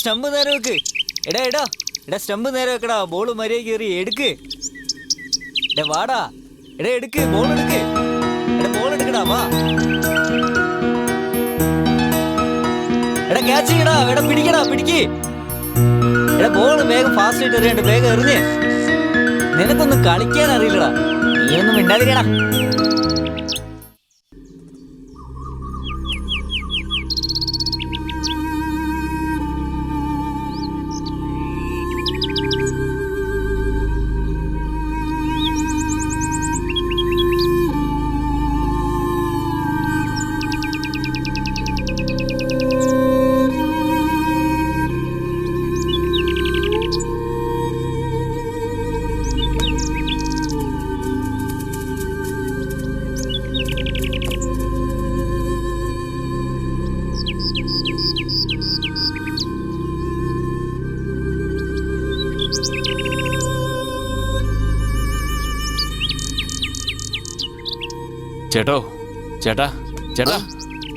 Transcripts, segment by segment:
Stump നേരെ വെക്ക്. എടാ എടാ എടാ സ്റ്റമ്പ് നേരെ വെക്കടാ. ബോള് മര്യാദ കയറി എടുക്ക്. എടാ വാടാ. എടാ എടുക്ക്, ബോൾ എടുക്ക്. എടാ ബോൾ എടുക്കടാ, വാ. എടാ ക്യാച്ച് ചെയ്യടാ. എടാ പിടിക്കടാ, പിടിക്ക്. എടാ ബോൾ വേഗം ഫാസ്റ്റ് ആയിട്ട് എറിയണ്ട്, വേഗം എറിഞ്ഞ്. നിനക്കൊന്നും കളിക്കാൻ അറിയില്ലടാ, നീ ഒന്നും മിണ്ടാതിരിക്കടാ. ചേട്ടോ ചേട്ടാ ചേട്ടാ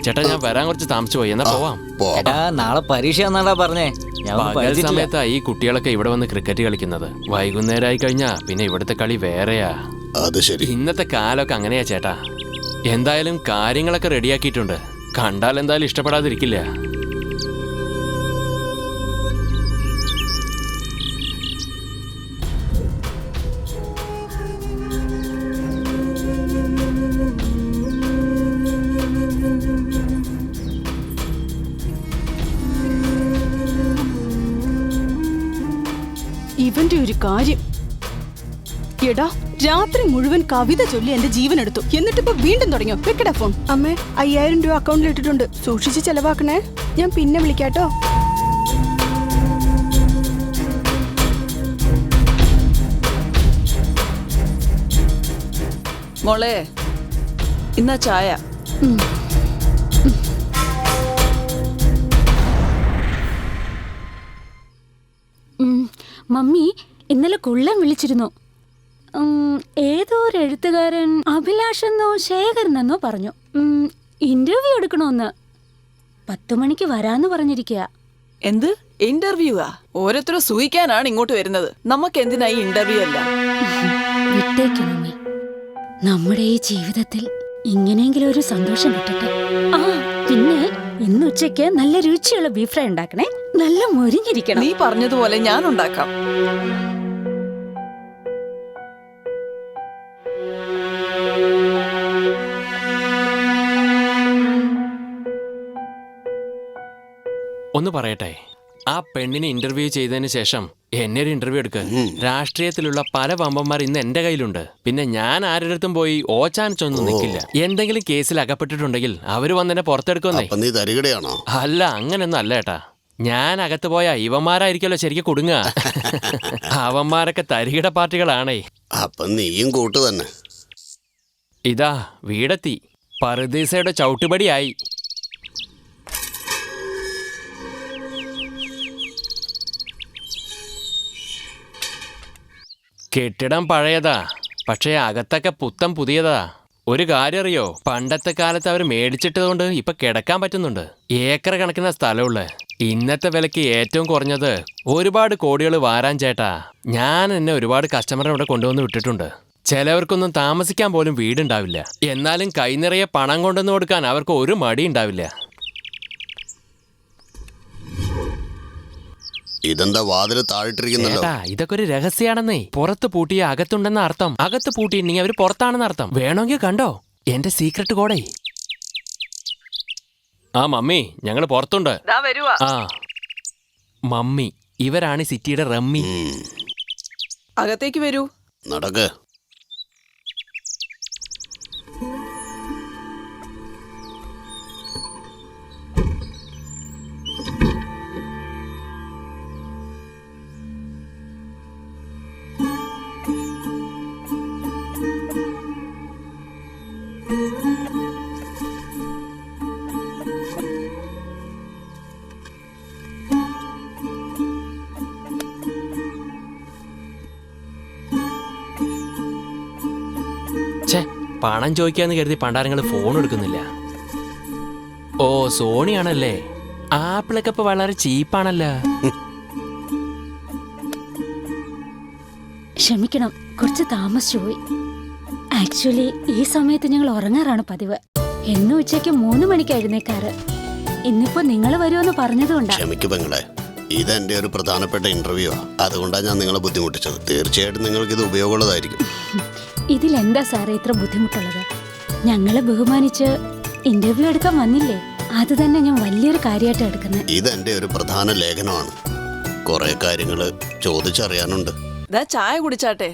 ചേട്ടാ, ഞാൻ വരാൻ കുറച്ച് താമസിച്ചു പോയി. എന്നാ പോവാം. എടാ നാളെ പരീക്ഷ എന്നാടാ പറഞ്ഞേ. പകൽ സമയത്താ ഈ കുട്ടികളൊക്കെ ഇവിടെ വന്ന് ക്രിക്കറ്റ് കളിക്കുന്നത്. വൈകുന്നേരമായി കഴിഞ്ഞാ പിന്നെ ഇവിടുത്തെ കളി വേറെയാ. അത് ശരി. ഇന്നത്തെ കാലമൊക്കെ അങ്ങനെയാ ചേട്ടാ. എന്തായാലും കാര്യങ്ങളൊക്കെ റെഡിയാക്കിയിട്ടുണ്ട്. കണ്ടാൽ എന്തായാലും ഇഷ്ടപ്പെടാതിരിക്കില്ല. ഇവന്റെ ഒരു കാര്യം. എടാ രാത്രി മുഴുവൻ കവിത ചൊല്ലി എന്റെ ജീവൻ എടുത്തു. എന്നിട്ടിപ്പോ വീണ്ടും തുടങ്ങിയോ? വെക്കടാ ഫോൺ. അമ്മേ 5000 രൂപ അക്കൗണ്ടിൽ ഇട്ടിട്ടുണ്ട്, സൂക്ഷിച്ച് ചെലവാക്കണേ. ഞാൻ പിന്നെ വിളിക്കാട്ടോ. മോളെ ഇന്നാ ചായ. മമ്മി ഇന്നലെ കുള്ളൻ വിളിച്ചിരുന്നു. ഏതോ ഒരു എഴുത്തുകാരൻ അഭിലാഷെന്നോ ശേഖരനെന്നോ പറഞ്ഞു. ഇന്റർവ്യൂ എടുക്കണോന്ന്. 10 മണിക്ക് വരാന്ന് പറഞ്ഞിരിക്കുക. എന്ത് ഇന്റർവ്യൂവാ? ഓരോരുത്തരും സൂഹിക്കാനാണ് ഇങ്ങോട്ട് വരുന്നത്. നമുക്ക് എന്തിനായി ഇന്റർവ്യൂ അല്ല. വിട്ടേക്ക് മമ്മി, നമ്മുടെ ഈ ജീവിതത്തിൽ ഇങ്ങനെയെങ്കിലും ഒരു സന്തോഷം കിട്ടട്ടെ. ആ പിന്നെ ഇന്ന് ഉച്ചയ്ക്ക് നല്ല രുചിയുള്ള ബീഫ് ഫ്രൈ ഉണ്ടാക്കണേ. നല്ല മൊരിഞ്ഞിരിക്കണം. നീ പറഞ്ഞതുപോലെ ഞാൻ ഉണ്ടാക്കാം. ഒന്ന് പറയട്ടെ, ആ പെണ്ണിനെ ഇന്റർവ്യൂ ചെയ്തതിന് ശേഷം എന്നെ ഒരു ഇന്റർവ്യൂ എടുക്ക. രാഷ്ട്രീയത്തിലുള്ള പല വമ്പന്മാർ ഇന്ന് എന്റെ കയ്യിലുണ്ട്. പിന്നെ ഞാൻ ആരുടെ അടുത്തും പോയി ഓച്ചാനിച്ചൊന്നും നിൽക്കില്ല. എന്തെങ്കിലും കേസിൽ അകപ്പെട്ടിട്ടുണ്ടെങ്കിൽ അവര് വന്നെന്നെ പുറത്തെടുക്കുന്നേ. അല്ല, അങ്ങനൊന്നും അല്ല ഏട്ടാ. ഞാൻ അകത്ത് പോയാ ഇവന്മാരായിരിക്കല്ലോ ശരിക്കും കൊടുങ്ങുക. അവന്മാരൊക്കെ തരികിട പാർട്ടികളാണേ. നീയും കൂട്ടു തന്നെ. ഇതാ വീടെത്തി. പറുദീസയുടെ ചവിട്ടുപടിയായി. കെട്ടിടം പഴയതാ, പക്ഷേ അകത്തൊക്കെ പുത്തം പുതിയതാ. ഒരു കാര്യം അറിയോ, പണ്ടത്തെ കാലത്ത് അവർ മേടിച്ചിട്ടതുകൊണ്ട് ഇപ്പൊ കിടക്കാൻ പറ്റുന്നുണ്ട്. ഏക്കർ കണക്കിന് സ്ഥലമുള്ള. ഇന്നത്തെ വിലക്ക് ഏറ്റവും കുറഞ്ഞത് ഒരുപാട് കോടികൾ വാരാൻ ചേട്ടാ. ഞാൻ എന്നെ ഒരുപാട് കസ്റ്റമറെ ഇവിടെ കൊണ്ടുവന്ന് വിട്ടിട്ടുണ്ട്. ചിലവർക്കൊന്നും താമസിക്കാൻ പോലും വീടുണ്ടാവില്ല. എന്നാലും കൈ നിറയെ പണം കൊണ്ടുവന്ന് കൊടുക്കാൻ അവർക്ക് ഒരു മടി ഉണ്ടാവില്ല. ഇതെന്താ വാതില് താഴിട്ടിരിക്കുന്നല്ലോ? ഇതൊക്കെ ഒരു രഹസ്യാണെന്നേ. പുറത്ത് പൂട്ടിയ അകത്തുണ്ടെന്ന അർത്ഥം. അകത്ത് പൂട്ടിയിട്ടുണ്ടെങ്കിൽ അവര് പുറത്താണെന്ന് അർത്ഥം. വേണമെങ്കിൽ കണ്ടോ എന്റെ സീക്രട്ട് കോഡേ. ആ മമ്മി, ഞങ്ങള് പുറത്തുണ്ട്. ആ മമ്മി, ഇവരാണ് സിറ്റിയുടെ റമ്മി. അകത്തേക്ക് വരൂ. നടക്ക്. പണം ചോദിക്കാന്ന് കരുതി പണ്ടാരങ്ങൾ ഫോൺ എടുക്കുന്നില്ല. ഓ സോണിയാണല്ലേ. ആപ്പിളൊക്കെ ഇപ്പൊ വളരെ ചീപ്പാണല്ലോ. ക്ഷമിക്കണം, കുറച്ച് താമസിച്ചു പോയി. ആക്ച്വലി ഈ സമയത്ത് ഞങ്ങൾ ഉറങ്ങാറാണ് പതിവ്. എന്നും ഉച്ചയ്ക്ക് 3 മണിക്ക് എഴുന്നേക്കാറ്. ഇന്നിപ്പോ നിങ്ങൾ വരുമെന്ന് പറഞ്ഞതുകൊണ്ടാ. ക്ഷമിക്കു പെങ്ങളെ, ഇത് എന്റെ ഒരു പ്രധാനപ്പെട്ട ഇന്റർവ്യൂ ആ. അതുകൊണ്ടാണ് ഞാൻ നിങ്ങളെ ബുദ്ധിമുട്ടിച്ചത്. തീർച്ചയായിട്ടും നിങ്ങൾക്ക് ഇത് ഉപയോഗമുള്ളതായിരിക്കും. ഇതിലെന്താ സാറേ ഇത്ര ബുദ്ധിമുട്ടുള്ളത്? ഞങ്ങളെ ബഹുമാനിച്ച് ഇന്റർവ്യൂ എടുക്കാൻ വന്നില്ലേ, അത് തന്നെ ഞാൻ വലിയൊരു കാര്യമായിട്ട് എടുക്കുന്നത്. ഇത് എന്റെ ഒരു പ്രധാന ലേഖനമാണ്. കുറെ കാര്യങ്ങൾ ചോദിച്ചറിയാനുണ്ട്. ദാ ചായ കുടിച്ചാട്ടെ.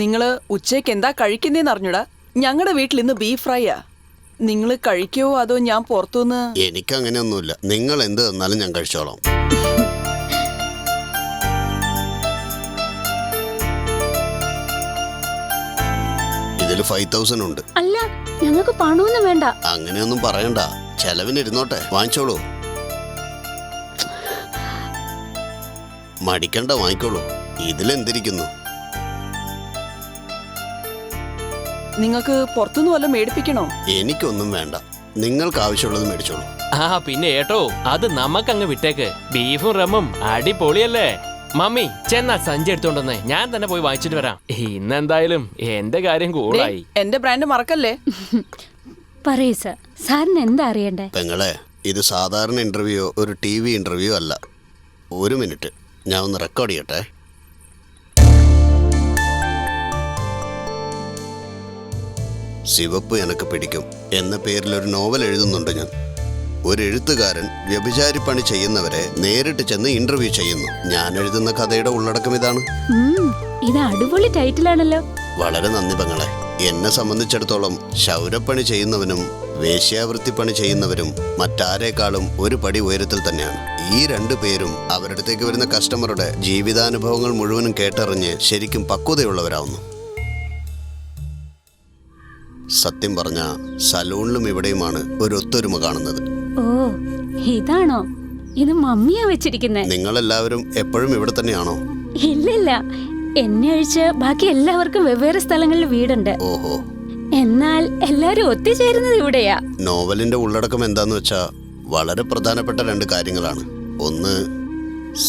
നിങ്ങള് ഉച്ചയ്ക്ക് എന്താ കഴിക്കുന്നേന്ന് അറിഞ്ഞൂടാ. ഞങ്ങളുടെ വീട്ടിൽ ഇന്ന് ബീഫ് ഫ്രൈയാ. നിങ്ങൾ കഴിക്കോ അതോ ഞാൻ പുറത്തുനിന്ന്? എനിക്കങ്ങനെയൊന്നുമില്ല. നിങ്ങൾ എന്ത് തന്നാലും ഞാൻ കഴിച്ചോളാം. ഇതിൽ 5000 ഉണ്ട്. അല്ല, ഞങ്ങൾക്ക് പണമൊന്നും വേണ്ട. അങ്ങനെയൊന്നും പറയണ്ട, ചെലവിന് ഇരുന്നോട്ടെ. വാങ്ങിച്ചോളൂ. മടിക്കണ്ട, വാങ്ങിക്കോളൂ. ഇതിലെന്തിരിക്കുന്നു? നിങ്ങൾക്ക് പുറത്തുനിന്ന് വല്ലതും മേടിപ്പിക്കണോ? എനിക്കൊന്നും വേണ്ട, നിങ്ങൾക്ക് ആവശ്യമുള്ളത് മേടിച്ചോളൂ. ആ പിന്നെ ഏട്ടോ, അത് നമുക്കങ്ങ് വിട്ടേക്ക്. ബീഫും റമ്മും അടിപൊളിയല്ലേ. മമ്മി ചെന്നാ സഞ്ചി എടുത്തോണ്ടെന്ന് ഞാൻ തന്നെ പോയി വാങ്ങിച്ചിട്ട് വരാം. ഇന്നെന്തായാലും എന്റെ കാര്യം കൂടായി. എന്റെ ബ്രാൻഡ് മറക്കല്ലേ. പറയൂ സാർ, സാറിന് എന്താ അറിയണ്ടേ? പെങ്ങളെ, ഇത് സാധാരണ ഇന്റർവ്യൂ, ഒരു TV ഇന്റർവ്യൂ അല്ല. 1 മിനിറ്റ്, ഞാൻ ഒന്ന് റെക്കോർഡ് ചെയ്യട്ടെ. സിവപ്പ് എനക്ക് പിടിക്കും എന്ന പേരിൽ ഒരു നോവൽ എഴുതുന്നുണ്ട് ഞാൻ. ഒരു എഴുത്തുകാരൻ വ്യഭിചാരിപ്പണി ചെയ്യുന്നവരെ നേരിട്ട് ചെന്ന് ഇന്റർവ്യൂ ചെയ്യുന്നു. ഞാൻ എഴുതുന്ന കഥയുടെ ഉള്ളടക്കം ഇതാണ്. ഇത് അടിപൊളി ടൈറ്റിലാണല്ലോ. വളരെ നന്ദി പെങ്ങളെ. എന്നെ സംബന്ധിച്ചിടത്തോളം ശൗരപ്പണി ചെയ്യുന്നവനും വേശ്യാവൃത്തിപ്പണി ചെയ്യുന്നവരും മറ്റാരേക്കാളും ഒരു പടി ഉയരത്തിൽ തന്നെയാണ്. ഈ 2 പേരും അവരുടെ അടുത്തേക്ക് വരുന്ന കസ്റ്റമറുടെ ജീവിതാനുഭവങ്ങൾ മുഴുവനും കേട്ടറിഞ്ഞ് ശരിക്കും പക്വതയുള്ളവരാവുന്നു. സത്യം പറഞ്ഞ സലൂണിലും ഇവിടെയുമാണ് ഒരു ഒത്തൊരുമ കാണുന്നത്. ഓ, ഇതാണോ? ഇത് മമ്മിയാ വെച്ചിരിക്കുന്നേ. നിങ്ങളെല്ലാവരും എപ്പോഴും ഇവിടെ തന്നെയാണോ? ഇല്ലില്ല, എന്നെ ഒഴിച്ച് ബാക്കി എല്ലാവർക്കും വെവ്വേറെ സ്ഥലങ്ങളിൽ വീടുണ്ട്. ഓഹോ. എന്നാൽ എല്ലാരും ഒത്തുചേരുന്നത് ഇവിടെയാ. നോവലിന്റെ ഉള്ളടക്കം എന്താന്ന് വെച്ചാ വളരെ പ്രധാനപ്പെട്ട 2 കാര്യങ്ങളാണ്. ഒന്ന്,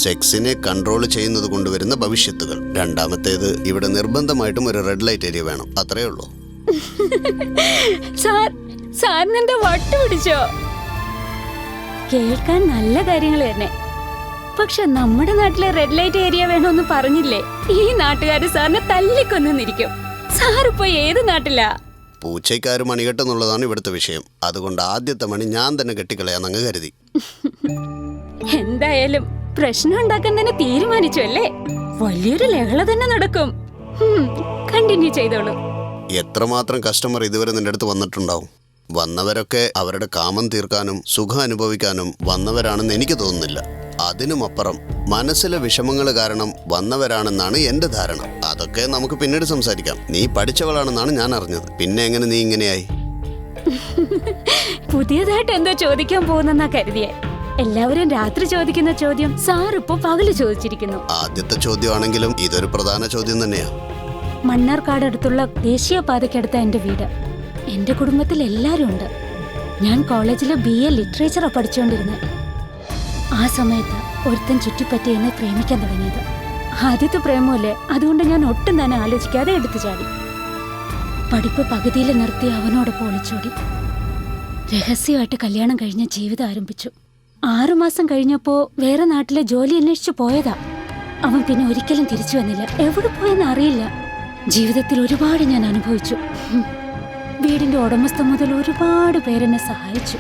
സെക്സിനെ കൺട്രോൾ ചെയ്യുന്നത് കൊണ്ടുവരുന്ന ഭവിഷ്യത്തുകൾ. രണ്ടാമത്തേത്, ഇവിടെ നിർബന്ധമായിട്ടും ഒരു റെഡ് ലൈറ്റ് ഏരിയ വേണം. അത്രേ ഉള്ളൂ. സാറിനെന്താ വട്ടു പിടിച്ചോ? കേൾക്കാൻ നല്ല കാര്യങ്ങൾ തന്നെ. പക്ഷെ നമ്മുടെ നാട്ടിലെ റെഡ് ലൈറ്റ് ഏരിയ വേണമെന്ന് പറഞ്ഞില്ലേ, ഈ നാട്ടുകാര് സാറിനെ തല്ലിക്കൊന്നിരിക്കും. സാറിപ്പോ ഏത് നാട്ടിലാ? പൂച്ചയ്ക്കാര് മണികെട്ടെന്നുള്ളതാണ് ഇവിടുത്തെ വിഷയം. അതുകൊണ്ട് ആദ്യത്തെ മണി ഞാൻ തന്നെ കെട്ടിക്കളയാന്നങ്ങ് കരുതി. എന്തായാലും പ്രശ്നം ഉണ്ടാക്കാൻ തന്നെ തീരുമാനിച്ചു അല്ലേ? വലിയൊരു ലഹള തന്നെ നടക്കും. കണ്ടിന്യൂ ചെയ്തോളൂ. എത്രമാത്രം കസ്റ്റമർ ഇതുവരെ നിന്റെ അടുത്ത് വന്നിട്ടുണ്ടാവും. വന്നവരൊക്കെ അവരുടെ കാമം തീർക്കാനും സുഖം അനുഭവിക്കാനും വന്നവരാണെന്ന് എനിക്ക് തോന്നുന്നില്ല. അതിനുമപ്പുറം മനസ്സിലെ വിഷമങ്ങൾ കാരണം വന്നവരാണെന്നാണ് എന്റെ ധാരണ. അതൊക്കെ നമുക്ക് പിന്നീട് സംസാരിക്കാം. നീ പഠിച്ചവളാണെന്നാണ് ഞാൻ അറിഞ്ഞത്. പിന്നെ എങ്ങനെ നീ ഇങ്ങനെയായി? പുതിയതായിട്ട് എന്തോ ചോദിക്കാൻ പോകുന്നെന്നാ കരുതിയേ. എല്ലാവരും രാത്രി ചോദിക്കുന്ന ചോദ്യം സാറിപ്പോ പകല് ചോദിച്ചിരിക്കുന്നു. ആദ്യത്തെ ചോദ്യമാണെങ്കിലും ഇതൊരു പ്രധാന ചോദ്യം തന്നെയാ. മണ്ണാർക്കാട് അടുത്തുള്ള ദേശീയപാതയ്ക്കടുത്ത എന്റെ വീട്. എന്റെ കുടുംബത്തിൽ എല്ലാരും ഉണ്ട്. ഞാൻ കോളേജിലെ BA ലിറ്ററേച്ചറാ പഠിച്ചുകൊണ്ടിരുന്നത്. ആ സമയത്ത് ഒരുത്തൻ ചുറ്റിപ്പറ്റി എന്നെ പ്രേമിക്കാൻ തുടങ്ങിയത്. ആദ്യത്തെ പ്രേമല്ലേ, അതുകൊണ്ട് ഞാൻ ഒട്ടും തന്നെ ആലോചിക്കാതെ എടുത്തു ചാടി. പഠിപ്പ് പകുതിയിൽ നിർത്തി അവനോടൊപ്പം ഒളിച്ചോടി. രഹസ്യമായിട്ട് കല്യാണം കഴിഞ്ഞ ജീവിതം ആരംഭിച്ചു. 6 മാസം കഴിഞ്ഞപ്പോ വേറെ നാട്ടിലെ ജോലി അന്വേഷിച്ചു പോയതാ. അവൻ പിന്നെ ഒരിക്കലും തിരിച്ചു വന്നില്ല. എവിടെ പോയെന്ന് അറിയില്ല. ജീവിതത്തിൽ ഒരുപാട് ഞാൻ അനുഭവിച്ചു. വീടിന്റെ ഉടമസ്ഥ മുതൽ ഒരുപാട് പേരെന്നെ സഹായിച്ചു.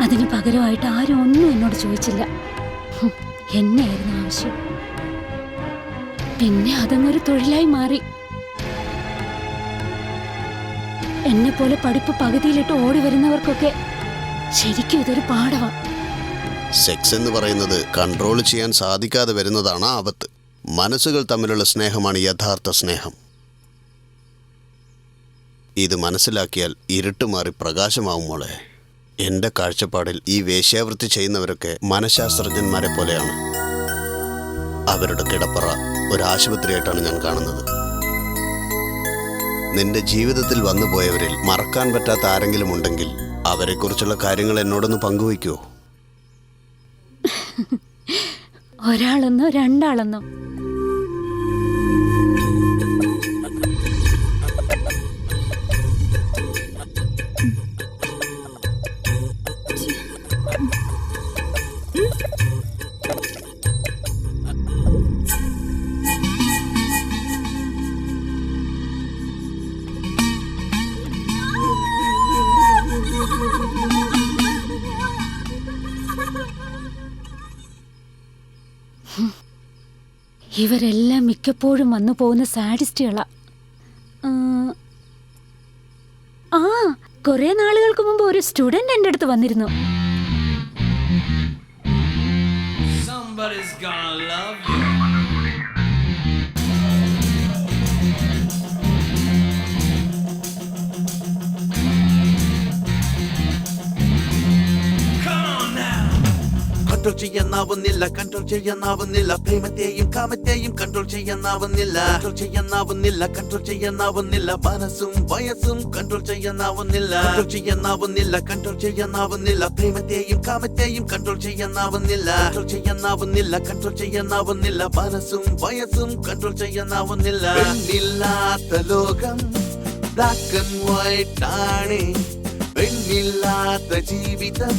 അതിന് പകരമായിട്ട് ആരും ഒന്നും എന്നോട് ചോദിച്ചില്ല. എന്നെയായിരുന്നു ആവശ്യം. പിന്നെ അതങ്ങൊരു തൊഴിലായി മാറി. എന്നെ പോലെ പഠിപ്പ് പകുതിയിലിട്ട് ഓടി വരുന്നവർക്കൊക്കെ ശരിക്കും ഇതൊരു പാഠമാണ്. സെക്സ് എന്ന് പറയുന്നത് കൺട്രോൾ ചെയ്യാൻ സാധിക്കാതെ വരുന്നതാണ് ആപത്ത്. മനസ്സുകൾ തമ്മിലുള്ള സ്നേഹമാണ് യഥാർത്ഥ സ്നേഹം. ഇത് മനസ്സിലാക്കിയാൽ ഇരുട്ട് മാറി പ്രകാശമാവും മോളെ. എൻ്റെ കാഴ്ചപ്പാടിൽ ഈ വേശ്യാവൃത്തി ചെയ്യുന്നവരൊക്കെ മനഃശാസ്ത്രജ്ഞന്മാരെ പോലെയാണ്. അവരുടെ കിടപ്പറ ഒരു ആശുപത്രിയായിട്ടാണ് ഞാൻ കാണുന്നത്. നിന്റെ ജീവിതത്തിൽ വന്നു പോയവരിൽ മറക്കാൻ പറ്റാത്ത ആരെങ്കിലും ഉണ്ടെങ്കിൽ അവരെക്കുറിച്ചുള്ള കാര്യങ്ങൾ എന്നോടൊന്ന് പങ്കുവയ്ക്കുമോ? ഒരാളെന്നോ രണ്ടാളെന്നോ? ഇവരെല്ലാം മിക്കപ്പോഴും വന്നു പോകുന്ന സാഡിസ്റ്റുകളാ. ആ, കുറെ നാളുകൾക്ക് മുമ്പ് ഒരു സ്റ്റുഡന്റ് എൻ്റെ അടുത്ത് വന്നിരുന്നു. Somebody's gonna love you. Control ചെയ്യാനാവുന്നില്ല, കൺട്രോൾ ചെയ്യാനാവുന്നില്ല, പ്രേമത്തെയും കാമത്തെയും കൺട്രോൾ ചെയ്യാനാവുന്നില്ല, കൺട്രോൾ ചെയ്യാനാവുന്നില്ല, കൺട്രോൾ ചെയ്യാനാവുന്നില്ല, മനസ്സും വയസ്സും കൺട്രോൾ ചെയ്യാനാവുന്നില്ല, കൺട്രോൾ ചെയ്യാനാവുന്നില്ല, കൺട്രോൾ ചെയ്യാനാവുന്നില്ല, പ്രേമത്തെയും കാമത്തെയും കൺട്രോൾ ചെയ്യാനാവുന്നില്ല, കൺട്രോൾ ചെയ്യാനാവുന്നില്ല, കൺട്രോൾ ചെയ്യാനാവുന്നില്ല, മനസ്സും വയസ്സും കൺട്രോൾ ചെയ്യാനാവുന്നില്ല. പെണ്ണില്ലാത്ത ലോകം ബ്ലാക്ക് ആൻഡ് വൈറ്റ് ആണ്, പെണ്ണില്ലാത്ത ജീവിതം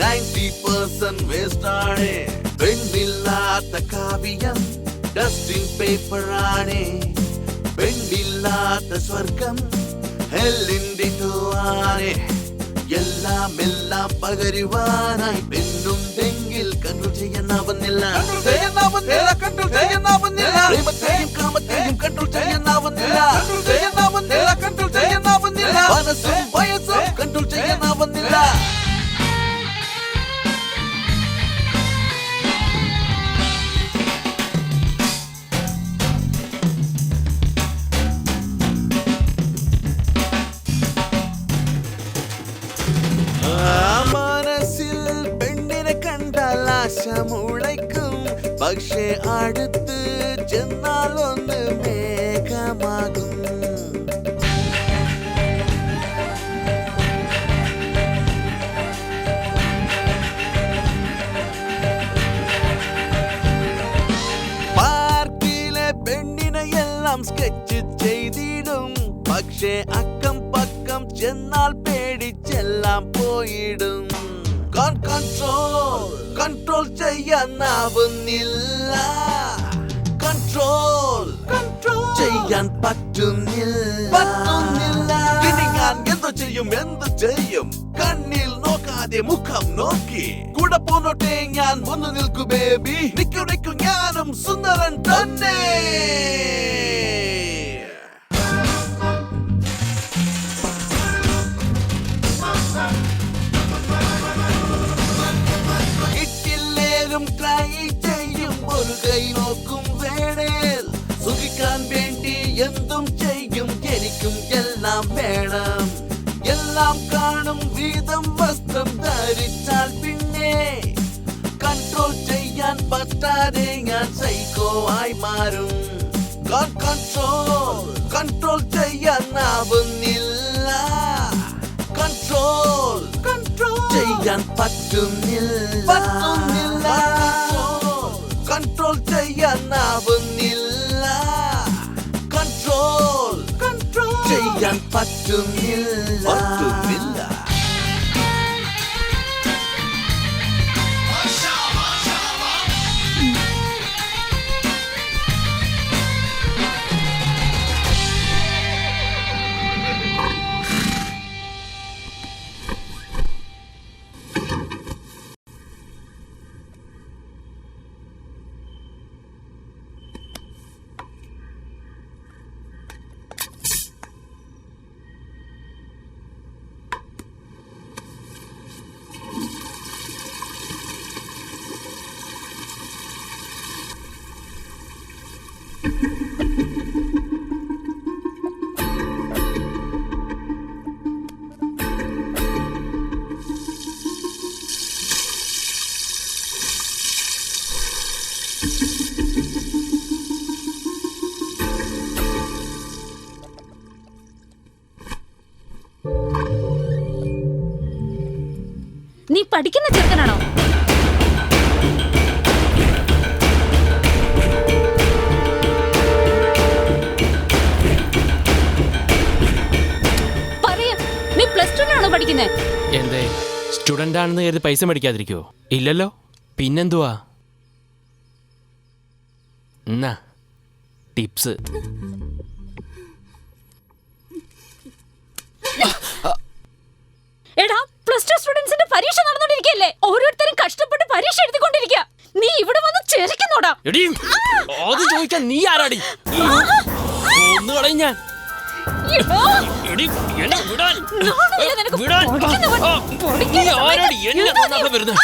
90% വേസ്റ്റ് ആണ്, പെണ്ണില്ലാത്ത കാവ്യം ഡസ്റ്റിംഗ് പേപ്പർ ആണ്, പെണ്ണില്ലാത്ത സ്വർഗം ഹെല്ലിന്റെ ആണ്. എല്ലാം പകരുവാനായി പെണ്ണുണ്ടെങ്കിൽ കൺട്രോൾ ചെയ്യാനാവുന്നില്ല, കൺട്രോൾ ചെയ്യാനാവുന്നില്ല, പ്രേമത്തെയും കാമത്തെയും കൺട്രോൾ ചെയ്യാനാവുന്നില്ല, കൺട്രോൾ ചെയ്യാനാവുന്നില്ല, മനസ്സും വയസ്സും കൺട്രോൾ ചെയ്യാനാവുന്നില്ല. മനസ്സിൽ പെണ്ണിനെ കണ്ടാൽ ആശ മുളയ്ക്കും, പക്ഷേ അടുത്ത് ചെന്നാൽ ഒന്ന് മേഘമാകും. പാർക്കിലെ പെണ്ണിനെ എല്ലാം സ്കെച്ച് ചെയ്തിടും, പക്ഷേ അക്കം പക്കം ചെന്നാൽ പേടിച്ചെല്ലാം പോയിടും. കൺട്രോൾ ചെയ്യാനാവുന്നില്ല, കൺട്രോൾ ചെയ്യാൻ പറ്റുന്നില്ല. ഇനി ഞാൻ എന്തു ചെയ്യും, കണ്ണിൽ നോക്കാതെ മുഖം നോക്കി കൂടെ പോന്നോട്ടെ ഞാൻ വന്നു നിൽക്കു ബേബി, നിൽക്കു ഞാനും സുന്ദരൻ തന്നെ. ട്രൈ ചെയ്യും, ഒരു കൈ നോക്കും വേണേൽ, സുഖിക്കാൻ വേണ്ടി എന്തും ചെയ്യും, എനിക്കും എല്ലാം വേണം. എല്ലാം കാണും വീതം വസ്ത്രം ധരിച്ചാൽ പിന്നെ കൺട്രോൾ ചെയ്യാൻ പറ്റാതെ ഞാൻ സൈക്കോ ആയി മാറും. കൺട്രോൾ ചെയ്യാനാവുന്നില്ല, കൺട്രോൾ ചെയ്യാൻ പറ്റുന്നില്ല, കൺട്രോൾ ചെയ്യാനാവുന്നില്ല, കൺട്രോൾ ചെയ്യാൻ പറ്റുന്നില്ല. നീ പഠിക്കുന്ന ചെറുക്കനാണോ? പറയാ, നീ +2 പഠിക്കുന്നത്? എന്തേ സ്റ്റുഡന്റ് ആണെന്ന് കരുതി പൈസ മേടിക്കാതിരിക്കോ? ഇല്ലല്ലോ, പിന്നെന്തുവാ? എന്നാ ടിപ്സ്. എടാ, +2 സ്റ്റുഡന്റ്സിന്റെ പരീക്ഷ നടന്നുകൊണ്ടിരിക്കുകയല്ലേ? ഓരോരുത്തരും കഷ്ടപ്പെട്ട് പരീക്ഷ എഴുതിക്കൊണ്ടിരിക്കുക. നീ ഇവിടെ വന്ന് ചെറിക്കുന്നോടാ? എടീ, അത് ചോദിക്കാൻ നീ ആരാടി? ഒന്ന് കളയും ഞാൻ. എടീ, എന്നെ വിടാൻ. നാണമില്ല നിനക്ക്? വിടാൻ. പൊടിക്കുന്നവൻ. നീ ആരാടി എന്നെ കൊണ്ടാക്കാൻ വരുന്നത്?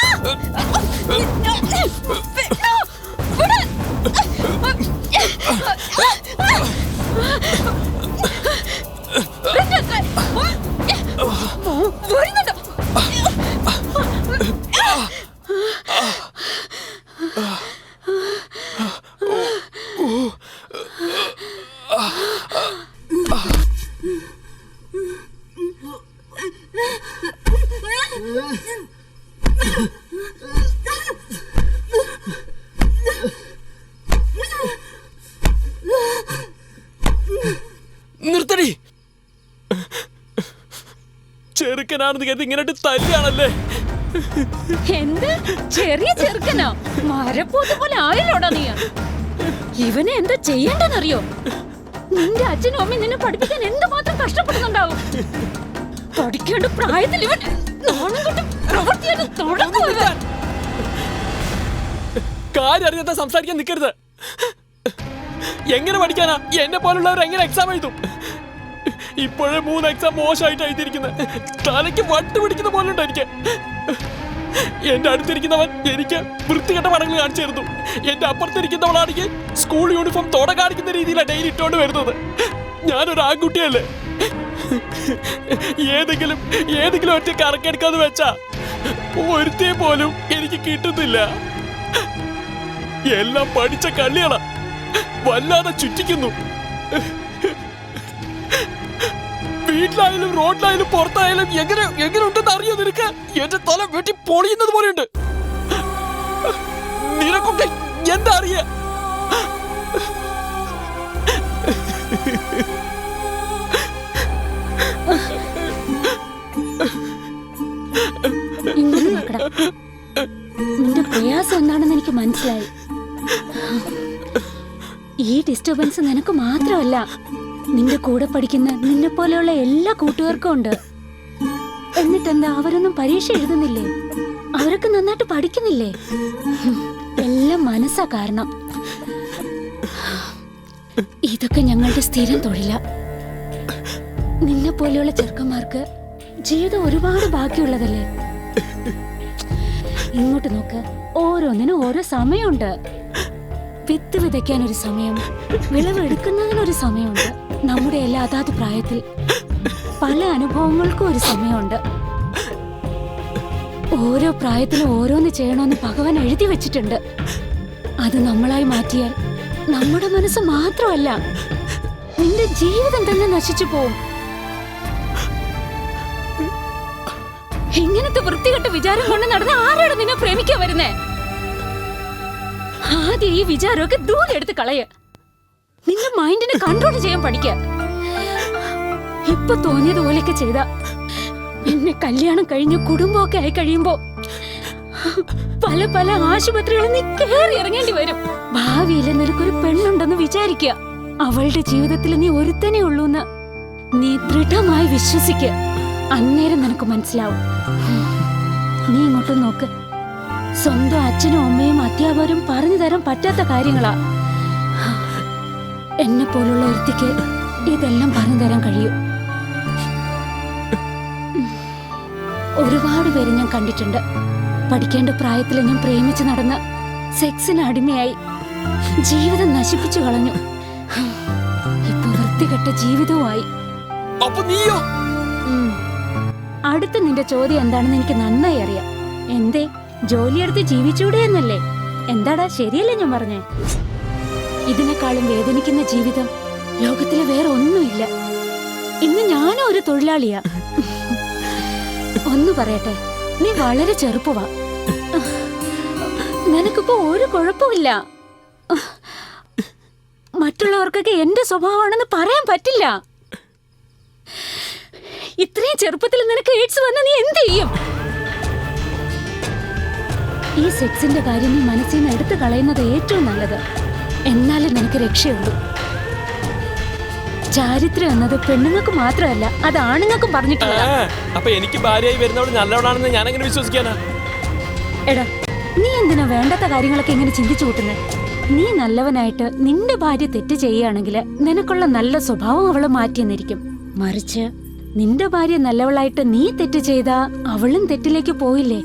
നിർത്തടി. ചെറുക്കനാണെന്ന് കരുതി ഇങ്ങനെ തല്ലിയാണല്ലേ? എന്ത് ചെറിയ ചെറുക്കനോ? മരപ്പോത്ത് പോലെ ആയല്ലോടാ നീ. ഇവനെ എന്താ ചെയ്യണ്ടെന്നറിയോ? നിന്റെ അച്ഛനും അമ്മയും നിന്നെ പഠിപ്പിക്കാൻ എന്തുമാത്രം കഷ്ടപ്പെടുന്നുണ്ടാവും. പഠിക്കേണ്ട പ്രായത്തിൽ ഇവൻ നാണം കൊണ്ടും പ്രവൃത്തിയായിട്ട് തുടങ്ങുക. കാര്യം അറിയാത്ത സംസാരിക്കാൻ നിൽക്കരുത്. എങ്ങനെ പഠിക്കാനാ? എന്നെ പോലുള്ളവർ എങ്ങനെ എക്സാം എഴുതും? ഇപ്പോഴേ 3 എക്സാം മോശമായിട്ട് എഴുതിയിരിക്കുന്നത്. തലയ്ക്ക് വട്ട് പിടിക്കുന്ന പോലുണ്ട് എനിക്ക്. എന്റെ അടുത്തിരിക്കുന്നവൻ എനിക്ക് വൃത്തികെട്ട പടങ്ങൾ കാണിച്ചു തരുന്നു. എന്റെ അപ്പുറത്തിരിക്കുന്നവളാണെങ്കിൽ സ്കൂൾ യൂണിഫോം തോട കാണിക്കുന്ന രീതിയിലാണ് ഡെയിലി ഇട്ടോണ്ട് വരുന്നത്. ഞാനൊരു ആൺകുട്ടിയല്ലേ? ഏതെങ്കിലും ഒറ്റ കറക്കെടുക്കാന്ന് വെച്ചാ ഒരുത്തേ പോലും എനിക്ക് കിട്ടുന്നില്ല. എല്ലാം പഠിച്ച കള്ളികളാ, വല്ലാതെ ചുറ്റിക്കുന്നു. വീട്ടിലായാലും റോഡിലായാലും പുറത്തായാലും എങ്ങനെ ഉണ്ടെന്ന് അറിയോ നിനക്ക്? എന്റെ തല വെട്ടി പൊളിയുന്നത് പോലെയുണ്ട്. നിനക്കൊക്കെ എന്താ അറിയ? ഇങ്ങോട്ട് നോക്കടാ. നിന്റെ പ്രയാസം എന്താണെന്ന് എനിക്ക് മനസ്സിലായി. ഈ ഡിസ്റ്റർബൻസ് നിനക്ക് മാത്രമല്ല, നിന്റെ കൂടെ പഠിക്കുന്ന നിന്നെ പോലെയുള്ള എല്ലാ കൂട്ടുകാർക്കും ഉണ്ട്. എന്നിട്ടെന്താ അവരൊന്നും പരീക്ഷ എഴുതുന്നില്ലേ? അവരൊക്കെ നന്നായിട്ട് പഠിക്കുന്നില്ലേ? എല്ലാം മനസ്സാ കാരണം. ഇതൊക്കെ ഞങ്ങളുടെ സ്ഥിരം തൊഴിലാ. നിന്നെ പോലെയുള്ള ചെറുക്കന്മാർക്ക് ജീവിതം ഒരുപാട് ബാക്കിയുള്ളതല്ലേ? ഇങ്ങോട്ട് നോക്ക്, ഓരോന്നിനും ഓരോ സമയമുണ്ട്. വിത്ത് വിതയ്ക്കാൻ ഒരു സമയം, വിളവെടുക്കുന്നതിനൊരു സമയമുണ്ട്. നമ്മുടെ എല്ലാ അതാത് പ്രായത്തിൽ പല അനുഭവങ്ങൾക്കും ഒരു സമയമുണ്ട്. ഓരോ പ്രായത്തിലും ഓരോന്ന് ചെയ്യണമെന്ന് ഭഗവാൻ എഴുതി വെച്ചിട്ടുണ്ട്. അത് നമ്മളായി മാറ്റിയാൽ നമ്മുടെ മനസ്സ് മാത്രമല്ല, നിന്റെ ജീവിതം തന്നെ നശിച്ചു പോവും. ഇങ്ങനത്തെ വൃത്തികെട്ട വിചാരം കൊണ്ട് നടന്ന ആരാണ് നിന്നെ പ്രേമിക്കാൻ വരുന്നേ? ആദ്യം ഈ വിചാരമൊക്കെ ദൂരെ എടുത്ത് കളയ. നിന്റെ മൈൻഡിനെ കൺട്രോൾ ചെയ്യാൻ പഠിക്ക. ഇപ്പൊ തോന്നിയതുപോലെയൊക്കെ ചെയ്ത പിന്നെ കല്യാണം കഴിഞ്ഞ് കുടുംബമൊക്കെ ആയി കഴിയുമ്പോ പല പല ആശുപത്രികളിൽ നീ കയറി ഇറങ്ങേണ്ടി വരും. ഭാവിയിൽ നിനക്കൊരു പെണ്ണുണ്ടെന്ന് വിചാരിക്കുക. അവളുടെ ജീവിതത്തിൽ നീ ഒരുത്തനെ ഉള്ളൂന്ന് നീ ദൃഢമായി വിശ്വസിക്ക. അന്നേരം നിനക്ക് മനസ്സിലാവും. നീ ഇങ്ങോട്ട് നോക്ക്. സ്വന്തം അച്ഛനും അമ്മയും അധ്യാപകരും പറഞ്ഞു തരാൻ പറ്റാത്ത കാര്യങ്ങളാ. എന്നെ പോലുള്ള ഒരുത്തിക്ക് ഇതെല്ലാം പറഞ്ഞു തരാൻ കഴിയും. ഒരുപാട് പേര് ഞാൻ കണ്ടിട്ടുണ്ട്. പഠിക്കേണ്ട പ്രായത്തിൽ ഞാൻ പ്രേമിച്ച് നടന്ന് സെക്സിന് അടിമയായി ജീവിതം നശിപ്പിച്ചു കളഞ്ഞു. ഇപ്പൊ വൃത്തികെട്ട ജീവിതവുമായി. അടുത്ത നിന്റെ ചോദ്യം എന്താണെന്ന് എനിക്ക് നന്നായി അറിയാം. എന്തേ, ജോലിയെടുത്ത് ജീവിച്ചൂടെ എന്നല്ലേ? എന്താടാ, ശരിയല്ലേ ഞാൻ പറഞ്ഞേ? ഇതിനേക്കാളും വേദനിക്കുന്ന ജീവിതം ലോകത്തിലെ വേറെ ഒന്നുമില്ല. ഇന്ന് ഞാനും ഒരു തൊഴിലാളിയാ. ഒന്ന് പറയട്ടെ, നീ വളരെ ചെറുപ്പവാ. നിനക്കിപ്പോ ഒരു കുഴപ്പമില്ല. മറ്റുള്ളവർക്കൊക്കെ എന്റെ സ്വഭാവമാണെന്ന് പറയാൻ പറ്റില്ല. ഇത്രയും ചെറുപ്പത്തിൽ നിനക്ക് എയ്ഡ്സ് വന്ന നീ എന്ത് ചെയ്യും? ഈ സെക്സിന്റെ കാര്യം നീ മനസ്സിൽ നിന്ന് എടുത്തു കളയുന്നത് ഏറ്റവും നല്ലത്. എന്നാലും നിനക്ക് രക്ഷയുള്ളൂ. ചാരിത്രം എന്നത് പെണ്ണുങ്ങൾക്ക് മാത്രമല്ല, അത് ആണുങ്ങൾക്കും പറഞ്ഞിട്ടില്ല. അപ്പൊ എനിക്ക് ഭാര്യയായി വരുന്നവൾ നല്ലവളാണെന്ന് ഞാൻ എങ്ങനെ വിശ്വസിക്കാനാ? എടാ, നീ എന്തിനാ വേണ്ടാത്ത കാര്യങ്ങളൊക്കെ ഇങ്ങനെ ചിന്തിച്ചു കൂട്ടുന്നത്? നീ നല്ലവനായിട്ട് നിന്റെ ഭാര്യ തെറ്റ് ചെയ്യുകയാണെങ്കിൽ നിനക്കുള്ള നല്ല സ്വഭാവം അവള് മാറ്റിയെന്നിരിക്കും. മറിച്ച് നിന്റെ ഭാര്യ നല്ലവളായിട്ട് നീ തെറ്റ് ചെയ്താ അവളും തെറ്റിലേക്ക് പോയില്ലേ?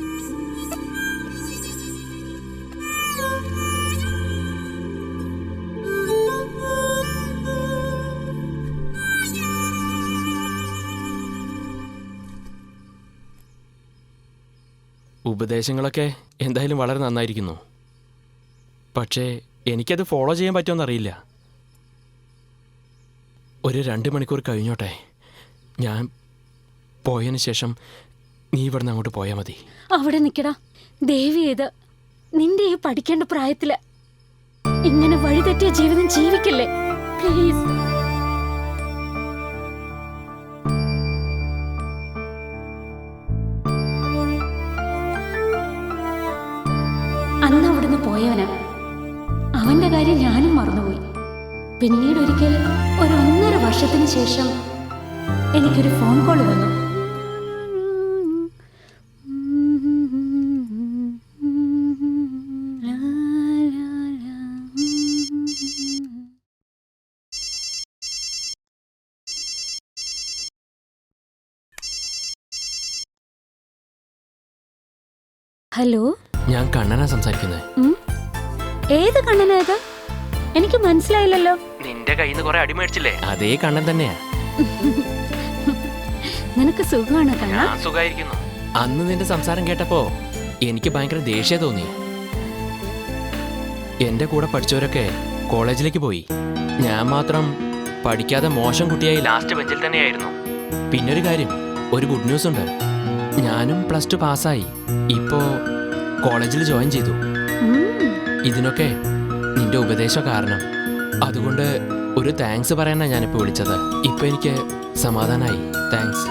ഉപദേശങ്ങളൊക്കെ എന്തായാലും വളരെ നന്നായിരിക്കുന്നു. പക്ഷേ എനിക്കത് ഫോളോ ചെയ്യാൻ പറ്റുമെന്നറിയില്ല. ഒരു 2 മണിക്കൂർ കഴിഞ്ഞോട്ടെ. ഞാൻ പോയതിന് ശേഷം നീ ഇവിടുന്ന് അങ്ങോട്ട് പോയാൽ മതി. അവിടെ നിക്കടാ. ദേവി ഇത് നിന്റെ ഈ പഠിക്കേണ്ട പ്രായത്തില് ഇങ്ങനെ വഴിതെറ്റിയ ജീവിതം ജീവിക്കല്ലേ പ്ലീസ്. അന്ന് അവിടുന്ന് പോയവനാ. അവന്റെ കാര്യം ഞാനും മറന്നുപോയി. പിന്നീട് ഒരിക്കൽ ഒരു 1.5 വർഷത്തിന് ശേഷം എനിക്കൊരു ഫോൺ കോൾ വന്നു. ഹലോ, ഞാൻ കണ്ണനാ സംസാരിക്കുന്നത്. ഏത് കണ്ണനായത്? എനിക്ക് മനസ്സിലായില്ലല്ലോ. നിന്റെ കയ്യിൽ നിന്ന് കുറെ അടി മേടിച്ചില്ലേ, അതേ കണ്ണൻ തന്നെയാ. നിനക്ക് സുഖമാണ് കണ്ണ? ഞാൻ സുഖായിരിക്കുന്നു. അന്ന് നിന്റെ സംസാരം കേട്ടപ്പോ എനിക്ക് ഭയങ്കര ദേഷ്യം തോന്നി. എന്റെ കൂടെ പഠിച്ചവരൊക്കെ കോളേജിലേക്ക് പോയി. ഞാൻ മാത്രം പഠിക്കാതെ മോശം കുട്ടിയായി ലാസ്റ്റ് ബെഞ്ചിൽ തന്നെയായിരുന്നു. പിന്നൊരു കാര്യം, ഒരു ഗുഡ് ന്യൂസ് ഉണ്ട്. ഞാനും +2 പാസ്സായി. ഇപ്പോ കോളേജിൽ ജോയിൻ ചെയ്തു. ഇതിനൊക്കെ നിന്റെ ഉപദേശം കാരണം. അതുകൊണ്ട് ഒരു താങ്ക്സ് പറയാനാ ഞാനിപ്പോ വിളിച്ചത്. ഇപ്പൊ എനിക്ക് സമാധാനായി. താങ്ക്സ്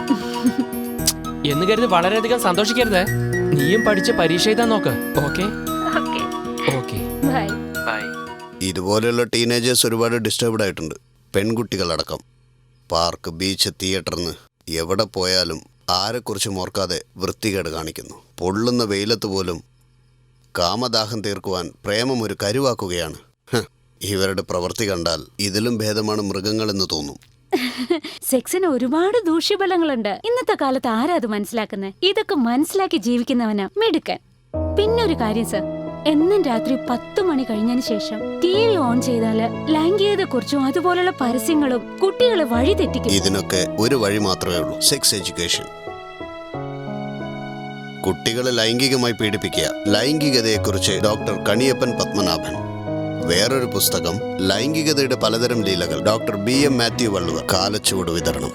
എന്ന് കരുതി വളരെയധികം സന്തോഷിക്കരുത്. നീയും പഠിച്ച് പരീക്ഷ എഴുതാൻ നോക്ക്. Okay okay, bye. ബൈ. ഇതുപോലെയുള്ള ടീനേജേഴ്സ് ഒരുപാട് ഡിസ്റ്റർബ്ഡ് ആയിട്ടുണ്ട്, പെൺകുട്ടികളടക്കം. പാർക്ക്, ബീച്ച്, തിയേറ്ററിന്ന് എവിടെ പോയാലും ആരെക്കുറിച്ചും ഓർക്കാതെ വൃത്തികേട് കാണിക്കുന്നു. പൊള്ളുന്ന വെയിലത്ത് പോലും കാമദാഹം തീർക്കുവാൻ പ്രേമം ഒരു കരുവാക്കുകയാണ്. ഇവരുടെ പ്രവൃത്തി കണ്ടാൽ ഇതിലും ഭേദമാണ് മൃഗങ്ങളെന്ന് തോന്നും. സെക്സിന് ഒരുപാട് ദൂഷ്യഫലങ്ങളുണ്ട്. ഇന്നത്തെ കാലത്ത് ആരാ അത് മനസ്സിലാക്കുന്നത്? ഇതൊക്കെ മനസ്സിലാക്കി ജീവിക്കുന്നവനാ മിടുക്കൻ. പിന്നൊരു കാര്യം സർ, എന്നും രാത്രി 10 മണി കഴിഞ്ഞതിന് ശേഷം TV ഓൺ ചെയ്താല് ലൈംഗികതയെ കുറിച്ചും അതുപോലുള്ള പരസ്യങ്ങളും കുട്ടികളെ വഴി തെറ്റിക്കും. ഇതിനൊക്കെ ഒരു വഴി മാത്രമേ ഉള്ളൂ, സെക്സ് എഡ്യൂക്കേഷൻ. കുട്ടികളെ ലൈംഗികമായി പീഡിപ്പിക്കുക. ലൈംഗികതയെക്കുറിച്ച് ഡോക്ടർ കണിയപ്പൻ പത്മനാഭൻ. വേറൊരു പുസ്തകം ലൈംഗികതയുടെ പലതരം ലീലകൾ, ഡോക്ടർ BM മാത്യു വള്ളുവർ. കാലച്ചുവട് വിതരണം.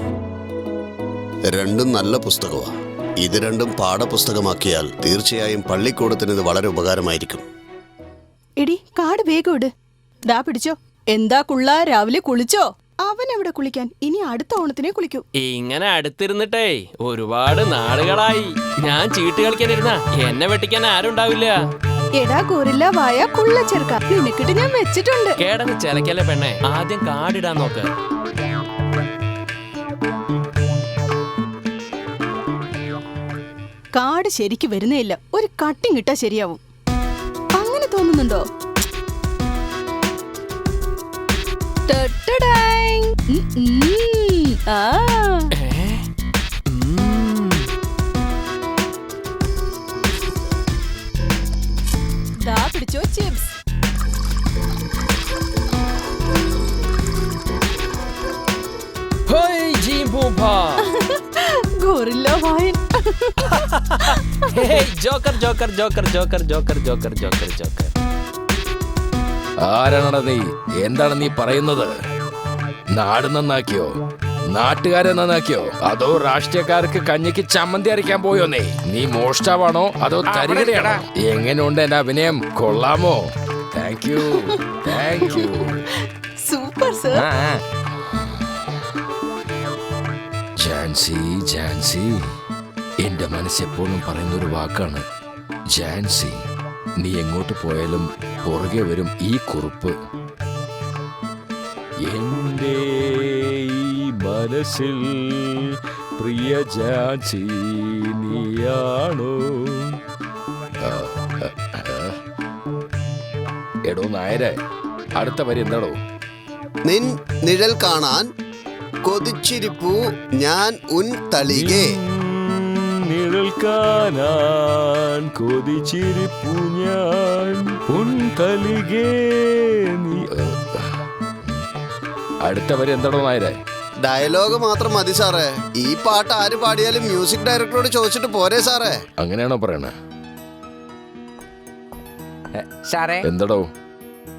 രണ്ടും നല്ല പുസ്തകമാണ്. ഇത് രണ്ടും പാഠപുസ്തകമാക്കിയാൽ തീർച്ചയായും പള്ളിക്കൂടത്തിന് ഇത് വളരെ ഉപകാരമായിരിക്കും. എടി, കാട് വേഗം ഇട്. ദാ പിടിച്ചോ. എന്താ കുള്ള, രാവിലെ കുളിച്ചോ? അവൻ എവിടെ കുളിക്കാൻ? ഇനി അടുത്ത ഓണത്തിനെ കുളിക്കൂ. ഇങ്ങനെ അടുത്തിരുന്നിട്ടേ ഒരുപാട് നാളുകളായി. ഞാൻ ചീട്ട് കളിക്കാനിരുന്ന എന്നെ വെട്ടിക്കാൻ ആരും ഉണ്ടാവില്ല. എടാ ഗോറില്ല വായ കുള്ള ചെറുക്ക, നിനക്കിട്ട് ഞാൻ വെച്ചിട്ടുണ്ട്. കേടന്ന് ചിലക്കല്ലേ പെണ്ണെ, ആദ്യം കാടിടാൻ നോക്ക്. കാട് ശരിക്ക് വരുന്നേയില്ല. ഒരു കട്ടിങ് ഇട്ടാ ശരിയാവും. അങ്ങനെ തോന്നുന്നുണ്ടോ? ദാ പിടിച്ചോ ചിപ്സ്. ഗോറില്ല വായൻ. Joker joker joker joker joker joker joker joker. ആരാണടാ നീ? എന്താണ് നീ പറയുന്നത്? നാട് നന്നാക്കിയോ? നാട്ടുകാരെ നന്നാക്കിയോ അതോ രാഷ്ട്രീയക്കാർക്ക് കഞ്ഞിക്ക് ചമ്മന്തി അരയ്ക്കാൻ പോയോ നീ മോഷ്ടാവാണോ അതോ തരികടയാണോ? എങ്ങനെയുണ്ട് എന്റെ അഭിനയം? കൊള്ളാമോ? Thank you. Super sir. Jancy എന്റെ മനസ്സെപ്പോഴും പറയുന്നൊരു വാക്കാണ് ജാൻസി. നീ എങ്ങോട്ട് പോയാലും പുറകെ വരും ഈ കുറിപ്പ്. എന്റെ ഈ മനസ്സിൽ പ്രിയ ജാൻസി നീയാണോ? എടോ നായരെ, അടുത്ത വരി എന്താടോ? നിൻ നിഴൽ കാണാൻ കൊതിച്ചിരിപ്പു ഞാൻ ഉൻ തളികെ. നിഴൽ കാണാൻ കൊതിച്ചിരിപ്പു ഞാൻ ഉൻ തളികെ നീ. അടുത്ത വരി എന്താടോ നായരെ? ഡയലോഗ് മാത്രം മതി സാറേ. ഈ പാട്ട് ആര് പാടിയാലും മ്യൂസിക് ഡയറക്ടറോട് ചോദിച്ചിട്ട് പോരെ സാറേ? അങ്ങനെയാണോ പറയണേ? സാറേ, എന്താടോ?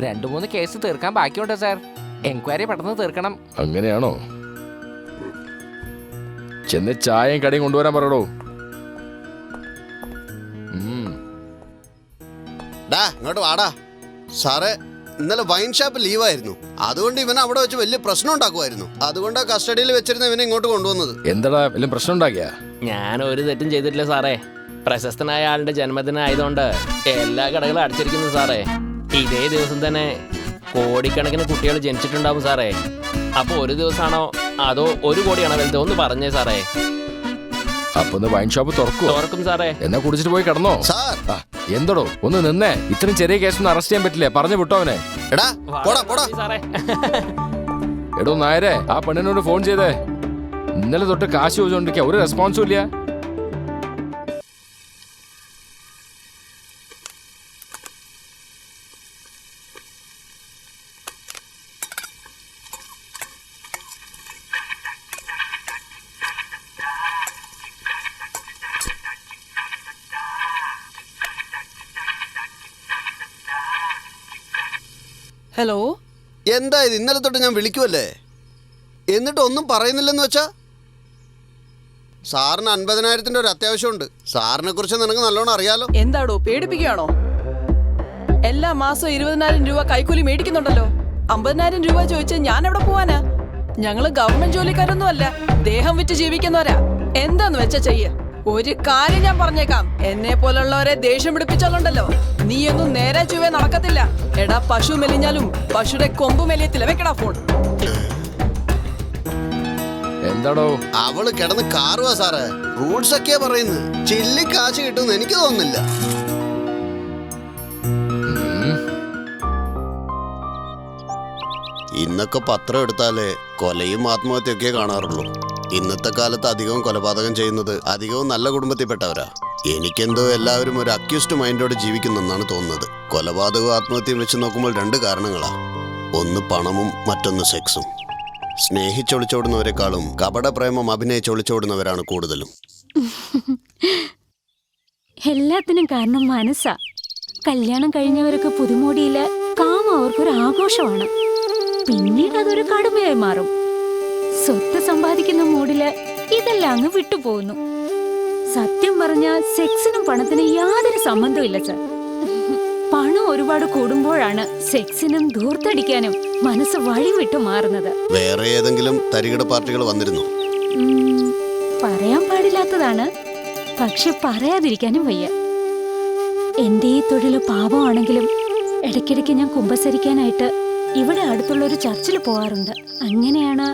2-3 കേസ് തീർക്കാൻ ബാക്കിയുണ്ട് സാർ. എൻക്വയറി പെട്ടെന്ന് തീർക്കണം. അങ്ങനെയാണോ? ചെന്ന് ചായയും കടിയും കൊണ്ടുവരാൻ പറയടോ. ഡാ ഇങ്ങോട്ട് വാടാ. സാറേ, ഇന്നലെ വൈൻ ഷാപ്പ് ലീവായിരുന്നു. അതുകൊണ്ട് ഇവൻ അവിടെ വെച്ച് വലിയ പ്രശ്നം ഉണ്ടാക്കുമായിരുന്നു. അതുകൊണ്ടാ കസ്റ്റഡിയിൽ വെച്ചിരുന്ന ഇവനെ ഇങ്ങോട്ട് കൊണ്ടുവന്നത്. എന്താടാ വല്ല പ്രശ്നം ഉണ്ടാക്കിയാ? ഞാൻ ഒരു തെറ്റും ചെയ്തിട്ടില്ല സാറേ. പ്രശസ്തനായ ആളുടെ ജന്മദിനം ആയതുകൊണ്ട് എല്ലാ കടകളും അടച്ചിരിക്കുന്നു സാറേ. ഇതേ ദിവസം തന്നെ കോടിക്കണക്കിന് കുട്ടികൾ ജനിച്ചിട്ടുണ്ടാവും സാറേ. അപ്പൊ ഒരു ദിവസമാണോ അതോ 1 കോടിയാണോ വലുത്? ഒന്ന് പറഞ്ഞേ സാറേ. അപ്പൊ വൈൻ ഷോപ്പ് തുറക്കും സാറേ. എന്നാ കുടിച്ചിട്ട് പോയി കിടന്നോ? സാർ എന്തടോ ഒന്ന് നിന്നേ. ഇത്രയും ചെറിയ കേസൊന്നും അറസ്റ്റ് ചെയ്യാൻ പറ്റില്ലേ? പറഞ്ഞു വിട്ടോ അവനെ. എടാ പോടാ പോടാ. സാറേ, എടോ നായരെ, ആ പെണ്ണിനോട് ഫോൺ ചെയ്തേ. ഇന്നലെ തൊട്ട് കാശ് ചോദിച്ചോണ്ടിരിക്കുക, ഒരു റെസ്പോൺസും ഇല്ല. ഹലോ, എന്താ ഇത്? ഇന്നലെ തൊട്ട് ഞാൻ വിളിക്കുമല്ലേ, എന്നിട്ട് ഒന്നും പറയുന്നില്ലെന്ന് വെച്ചാ? സാറിന് 50,000-ന്റെ ഒരു അത്യാവശ്യമുണ്ട്. സാറിനെ കുറിച്ച് നിനക്ക് നല്ലോണം അറിയാലോ. എന്താടോ പേടിപ്പിക്കുകയാണോ? എല്ലാ മാസവും 20,000 രൂപ കൈക്കൂലി മേടിക്കുന്നുണ്ടല്ലോ. 50,000 രൂപ ചോദിച്ച് ഞാൻ എവിടെ പോവാനാ? ഞങ്ങള് ഗവൺമെന്റ് ജോലിക്കാരൊന്നും അല്ല, ദേഹം വിറ്റ് ജീവിക്കുന്നവരാ. എന്താന്ന് വെച്ചാ ചെയ്യ. ഒരു കാര്യം ഞാൻ പറഞ്ഞേക്കാം, എന്നെ പോലുള്ളവരെ ദേഷ്യം പിടിപ്പിച്ചാലുണ്ടല്ലോ, നീയൊന്നും നേരെ ചുവേ നടക്കത്തില്ല. എടാ, പശു മെലിഞ്ഞാലും പശുടെ കൊമ്പ് മെലിയത്തില്ല. വെക്കടാ ഫോൺ. എന്താടോ? അവള് കിടന്ന് കാറുവാ സാറേ. റൂൾസ് ഒക്കെയാ പറയുന്നത്. ചില്ലി കാശ് കിട്ടുമെന്ന് എനിക്ക് തോന്നുന്നില്ല. ഇന്നൊക്കെ പത്രം എടുത്താലേ കൊലയും ആത്മഹത്യയൊക്കെ കാണാറുള്ളൂ. ഇന്നത്തെ കാലത്ത് അധികവും കൊലപാതകം ചെയ്യുന്നത് അധികവും നല്ല കുടുംബത്തിൽപ്പെട്ടവരാ. എനിക്കെന്തോ എല്ലാവരും ഒരു അക്യൂസ്ഡ് മൈൻഡോടെ ജീവിക്കുന്നെന്നാണ് തോന്നുന്നത്. കൊലപാതകവും ആത്മഹത്യയും വെച്ച് നോക്കുമ്പോൾ 2 കാരണങ്ങളാ. ഒന്ന് പണമും മറ്റൊന്ന് സെക്സും. സ്നേഹിച്ചൊളിച്ചോടുന്നവരെക്കാളും കപട പ്രേമം അഭിനയിച്ചൊളിച്ചോടുന്നവരാണ് കൂടുതലും. എല്ലാത്തിനും കാരണം മനസ്സാ. കല്യാണം കഴിഞ്ഞവർക്ക് പുതുമോടിയില് കാമം അവർക്കൊരു ആഘോഷമാണ്. പിന്നീട് അതൊരു കടുമയായി മാറും. സ്വത്ത് സമ്പാദിക്കുന്ന മൂഡില് ഇതെല്ലാം അങ്ങ് വിട്ടുപോകുന്നു. സത്യം പറഞ്ഞ സെക്സിനും പണത്തിനും യാതൊരു സംബന്ധമില്ല സർ. പണം ഒരുപാട് കൂടുമ്പോഴാണ് സെക്സിനും ധൂർത്തടിക്കാനും മനസ്സ് വഴിവിട്ടു മാറുന്നത്. വേറെ ഏതെങ്കിലും തരികിട പാർട്ടികൾ വന്നിരുന്നു? പറയാൻ പാടില്ലാത്തതാണ്, പക്ഷെ പറയാതിരിക്കാനും വയ്യ. എന്റെ ഈ തൊഴിൽ പാപമാണെങ്കിലും ഇടയ്ക്കിടയ്ക്ക് ഞാൻ കുമ്പസരിക്കാനായിട്ട് ഇവിടെ അടുത്തുള്ള ഒരു ചർച്ചിൽ പോകാറുണ്ട്. അങ്ങനെയാണ്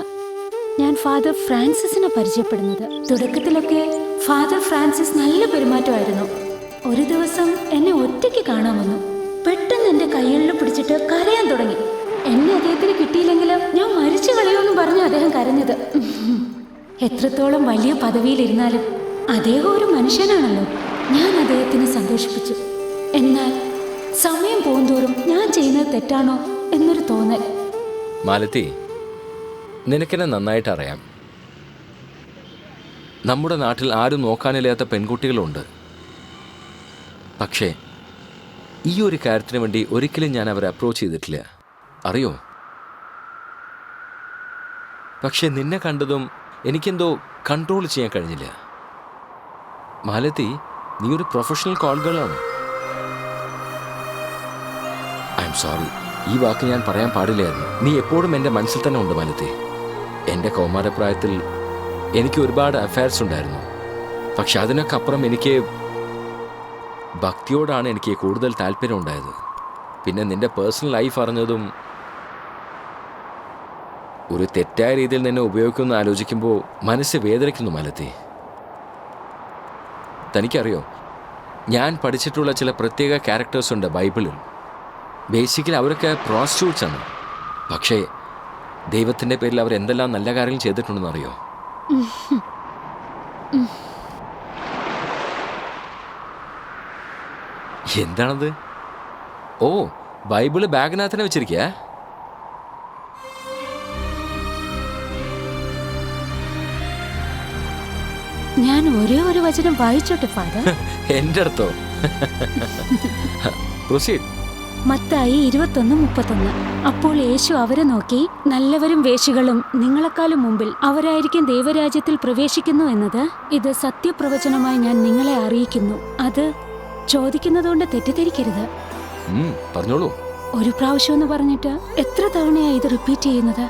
ഞാൻ ഫാദർ ഫ്രാൻസിസിനെ പരിചയപ്പെടുന്നത്. തുടക്കത്തിലൊക്കെ ഫാദർ ഫ്രാൻസിസ് നല്ല പെരുമാറ്റമായിരുന്നു. ഒരു ദിവസം എന്നെ ഒറ്റയ്ക്ക് കാണാൻ വന്നു. പെട്ടെന്ന് എന്റെ കയ്കളിൽ പിടിച്ചിട്ട് കരയാൻ തുടങ്ങി. എന്നെ അദ്ദേഹത്തിന് കിട്ടിയില്ലെങ്കിലും ഞാൻ മരിച്ചു കളയുമെന്ന് പറഞ്ഞു അദ്ദേഹം കരഞ്ഞത്. എത്രത്തോളം വലിയ പദവിയിലിരുന്നാലും അദ്ദേഹം ഒരു മനുഷ്യനാണല്ലോ. ഞാൻ അദ്ദേഹത്തിനെ സന്തോഷിപ്പിച്ചു. എന്നാൽ സമയം പോകുന്തോറും ഞാൻ ചെയ്യുന്നത് തെറ്റാണോ എന്നൊരു തോന്നൽ. മാലതി, നിനക്കെന്നെ നന്നായിട്ട് അറിയാം. നമ്മുടെ നാട്ടിൽ ആരും നോക്കാനില്ലാത്ത പെൺകുട്ടികളുണ്ട്. പക്ഷേ ഈ ഒരു കാര്യത്തിന് വേണ്ടി ഒരിക്കലും ഞാൻ അവരെ അപ്രോച്ച് ചെയ്തിട്ടില്ല. അറിയോ? പക്ഷെ നിന്നെ കണ്ടതും എനിക്കെന്തോ കൺട്രോൾ ചെയ്യാൻ കഴിഞ്ഞില്ല. മാലതി, നീ ഒരു പ്രൊഫഷണൽ കോൾ ഗേളാണ്. ഐ എം സോറി, ഈ വാക്ക് ഞാൻ പറയാൻ പാടില്ലായിരുന്നു. നീ എപ്പോഴും എൻ്റെ മനസ്സിൽ തന്നെ ഉണ്ട് മാലതി. എൻ്റെ കൗമാരപ്രായത്തിൽ എനിക്ക് ഒരുപാട് അഫയർസ് ഉണ്ടായിരുന്നു. പക്ഷെ അതിനൊക്കെ അപ്പുറം എനിക്ക് ഭക്തിയോടാണ് എനിക്ക് കൂടുതൽ താല്പര്യം ഉണ്ടായത്. പിന്നെ നിന്റെ പേഴ്സണൽ ലൈഫ് അറിഞ്ഞതും ഒരു തെറ്റായ രീതിയിൽ നിന്നെ ഉപയോഗിക്കുമെന്ന് ആലോചിക്കുമ്പോൾ മനസ്സ് വേദനിക്കുന്നു മാലതി. തനിക്കറിയോ, ഞാൻ പഠിച്ചിട്ടുള്ള ചില പ്രത്യേക ക്യാരക്ടേഴ്സ് ഉണ്ട് ബൈബിളിൽ. ബേസിക്കലി അവരൊക്കെ പ്രോസ്റ്റിറ്റ്യൂട്ട്സ് ആണ്. പക്ഷേ ദൈവത്തിൻ്റെ പേരിൽ അവർ എന്തെല്ലാം നല്ല കാര്യങ്ങൾ ചെയ്തിട്ടുണ്ടെന്ന് അറിയോ? എന്താണത്? ഓ, ബൈബിള് ബാഗിനകത്തന്നെ വെച്ചിരിക്കുക. ഞാൻ ഒരേ ഒരു വചനം വായിച്ചോട്ടെ ഫാദർ? എൻ്റെ അടുത്തോ? പ്രൊസീഡ്. മത്തായി 21:31. അപ്പോൾ യേശു അവരെ നോക്കി, നല്ലവരും വേശ്യകളും നിങ്ങളെക്കാളും മുമ്പിൽ അവരായിരിക്കും ദൈവരാജ്യത്തിൽ പ്രവേശിക്കുന്നു എന്നത് ഇത് സത്യപ്രവചനമായി ഞാൻ നിങ്ങളെ അറിയിക്കുന്നു. അത് ചോദിക്കുന്നതുകൊണ്ട് തെറ്റിദ്ധരിക്കരുത്. പറഞ്ഞോളൂ. ഒരു പ്രാവശ്യം എന്ന് പറഞ്ഞിട്ട് എത്ര തവണയായി ഇത് റിപ്പീറ്റ് ചെയ്യുന്നത്?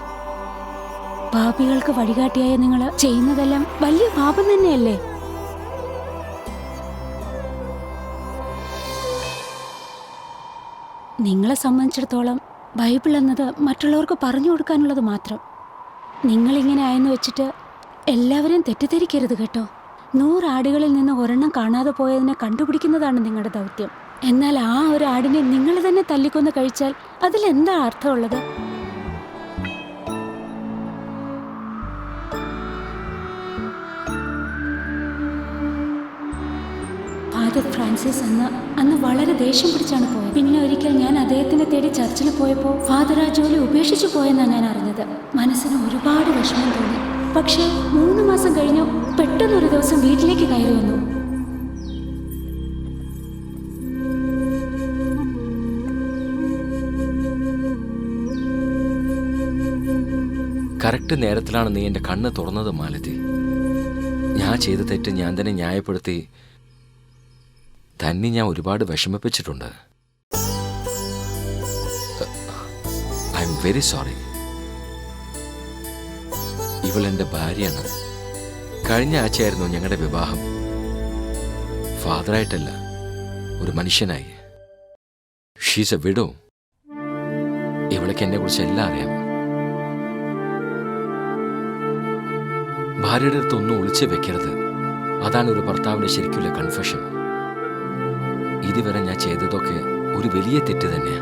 പാപികൾക്ക് വഴികാട്ടിയായ നിങ്ങൾ ചെയ്യുന്നതെല്ലാം വലിയ പാപം തന്നെയല്ലേ? നിങ്ങളെ സംബന്ധിച്ചിടത്തോളം ബൈബിൾ എന്നത് മറ്റുള്ളവർക്ക് പറഞ്ഞു കൊടുക്കാനുള്ളത് മാത്രം. നിങ്ങളിങ്ങനെ ആയെന്ന് വെച്ചിട്ട് എല്ലാവരും തെറ്റിദ്ധരിക്കരുത് കേട്ടോ. 100 ആടുകളിൽ നിന്ന് ഒരെണ്ണം കാണാതെ പോയതിനെ കണ്ടുപിടിക്കുന്നതാണ് നിങ്ങളുടെ ദൗത്യം. എന്നാൽ ആ ഒരു ആടിനെ നിങ്ങൾ തന്നെ തല്ലിക്കൊന്ന് കഴിച്ചാൽ അതിലെന്താ അർത്ഥമുള്ളത്? ഫാദർ ഫ്രാൻസിസ് അന്ന് വളരെ ദേഷ്യം പിടിച്ചാണ് പോയത്. പിന്നെ ഒരിക്കൽ ഞാൻ അദ്ദേഹത്തിനെ തേടി ചർച്ചിൽ പോയപ്പോൾ ഫാദർ ആ ജോലി ഉപേക്ഷിച്ചു പോയെന്നാണ് ഞാൻ അറിഞ്ഞത്. മനസ്സിന് ഒരുപാട് വിഷമം തോന്നി. പക്ഷേ 3 മാസം കഴിഞ്ഞു പെട്ടെന്നൊരു ദിവസം വീട്ടിലേക്ക് കയറി വന്നു. കറക്റ്റ് നേരത്തിലാണ് നീ എൻ്റെ കണ്ണ് തുറന്നത് മാലതി. ഞാൻ ചെയ്ത തെറ്റ് ഞാൻ തന്നെ ന്യായപ്പെടുത്തി തന്നെ ഞാൻ ഒരുപാട് വിഷമിപ്പിച്ചിട്ടുണ്ട്. I am very sorry. ഇവൾ എൻ്റെ ഭാര്യയാണ്. കഴിഞ്ഞ ആഴ്ചയായിരുന്നു ഞങ്ങളുടെ വിവാഹം. ഫാദറായിട്ടല്ല, ഒരു മനുഷ്യനായി. She's A widow. ഇവൾക്ക് എന്നെ കുറിച്ച് എല്ലാം അറിയാം. ഭാര്യയുടെ അടുത്തൊന്നും ഒളിച്ചു വെക്കരുത്. അതാണ് ഒരു ഭർത്താവിന്റെ ശരിക്കുള്ള കൺഫെഷൻ. ഇതുവരെ ഞാൻ ചെയ്തതൊക്കെ ഒരു വലിയ തെറ്റ് തന്നെയാ.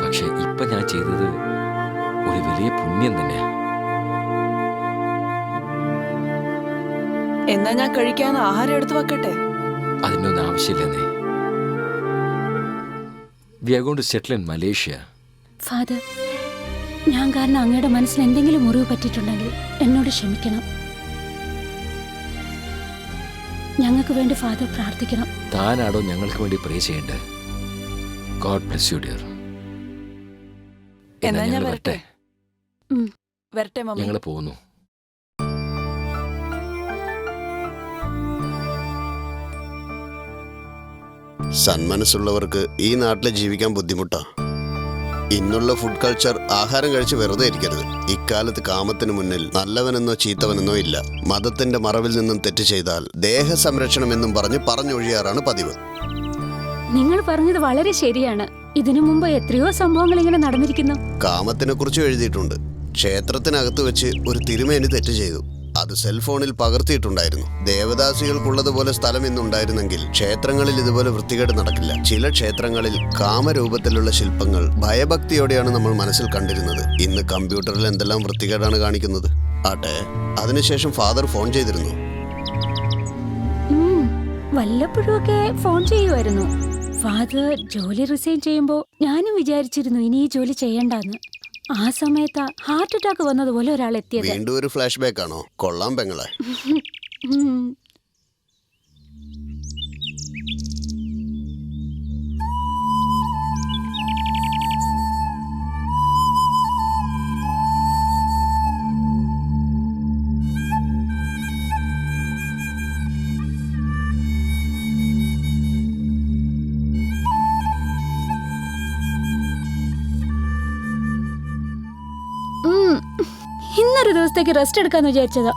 പക്ഷെ ഇപ്പൊ ഞാൻ ചെയ്തത് ഒരു വലിയ പുണ്യം തന്നെയാ. എന്നാ ഞാൻ കഴിക്കാൻ ആഹാരം എടുത്തു വെക്കട്ടെ? അതിൻ്റെ ഒന്നും ആവശ്യമില്ലെന്നേ. We are going to settle in Malaysia. Father, ഞാൻ കാരണം അങ്ങയുടെ മനസ്സിൽ എന്തെങ്കിലും മുറിവ് പറ്റിയിട്ടുണ്ടെങ്കിൽ എന്നോട് ക്ഷമിക്കണം. ഞങ്ങൾക്ക് വേണ്ടി ഫാദർ പ്രാർത്ഥിക്കണം. താനാടോ ഞങ്ങൾക്ക് വേണ്ടി പ്രേ ചെയ്യേണ്ടത്? God bless you dear. എന്നാ ഞാൻ വരട്ടെ? വരട്ടെ മമ്മി. ഞങ്ങൾ പോകുന്നു. സന്മനസ്സുള്ളവർക്ക് ഈ നാട്ടിൽ ജീവിക്കാൻ ബുദ്ധിമുട്ടാ. ഇന്നുള്ള ഫുഡ് കൾച്ചർ ആഹാരം കഴിച്ച് വെറുതെ ഇരിക്കരുത്. ഇക്കാലത്ത് കാമത്തിന് മുന്നിൽ നല്ലവനെന്നോ ചീത്തവനെന്നോ ഇല്ല. മതത്തിന്റെ മറവിൽ നിന്നും തെറ്റ് ചെയ്താൽ ദേഹസംരക്ഷണം എന്നും പറഞ്ഞൊഴിയാറാണ് പതിവ്. നിങ്ങൾ പറഞ്ഞത് വളരെ ശരിയാണ്. ഇതിനു മുമ്പ് എത്രയോ സംഭവങ്ങൾ ഇങ്ങനെ നടന്നിരിക്കുന്നു. കാമത്തിനെ കുറിച്ച് എഴുതിയിട്ടുണ്ട്. ക്ഷേത്രത്തിനകത്ത് വെച്ച് ഒരു തിരുമേനി തെറ്റ് ചെയ്തു. അത് സെൽഫോണിൽ പകർത്തിയിട്ടുണ്ടായിരുന്നു. ദേവദാസികൾക്കുള്ളതുപോലെ സ്ഥലം ഇന്നുണ്ടായിരുന്നെങ്കിൽ ക്ഷേത്രങ്ങളിൽ ഇതുപോലെ വൃത്തികേട് നടക്കില്ല. ചില ക്ഷേത്രങ്ങളിൽ കാമരൂപത്തിലുള്ള ശില്പങ്ങൾ ഭയഭക്തിയോടെയാണ് നമ്മൾ മനസ്സിൽ കണ്ടിരുന്നത്. ഇന്ന് കമ്പ്യൂട്ടറിൽ എന്തെല്ലാം വൃത്തികേടാണ് കാണിക്കുന്നത്. ആട്ടെ, അതിനുശേഷം ഫാദർ ഫോൺ ചെയ്തിരുന്നു. വല്ലപ്പോഴുമൊക്കെ ഫോൺ ചെയ്യുമായിരുന്നു. ഫാദർ ജോലി റിസൈൻ ചെയ്യുമ്പോൾ ഞാനും വിചാരിച്ചിരുന്നു ഇനി ഈ ജോലി ചെയ്യണ്ടെന്ന്. ആ സമയത്ത് ഹാർട്ട് അറ്റാക്ക് വന്നതുപോലെ ഒരാൾ എത്തിയത്. വീണ്ടും ഒരു ഫ്ലാഷ് ബാക്ക് ആണോ? കൊള്ളാം പെങ്ങളെ. ഇന്നൊരു ദിവസത്തേക്ക് റെസ്റ്റ് എടുക്കാന്ന് വിചാരിച്ചതാ.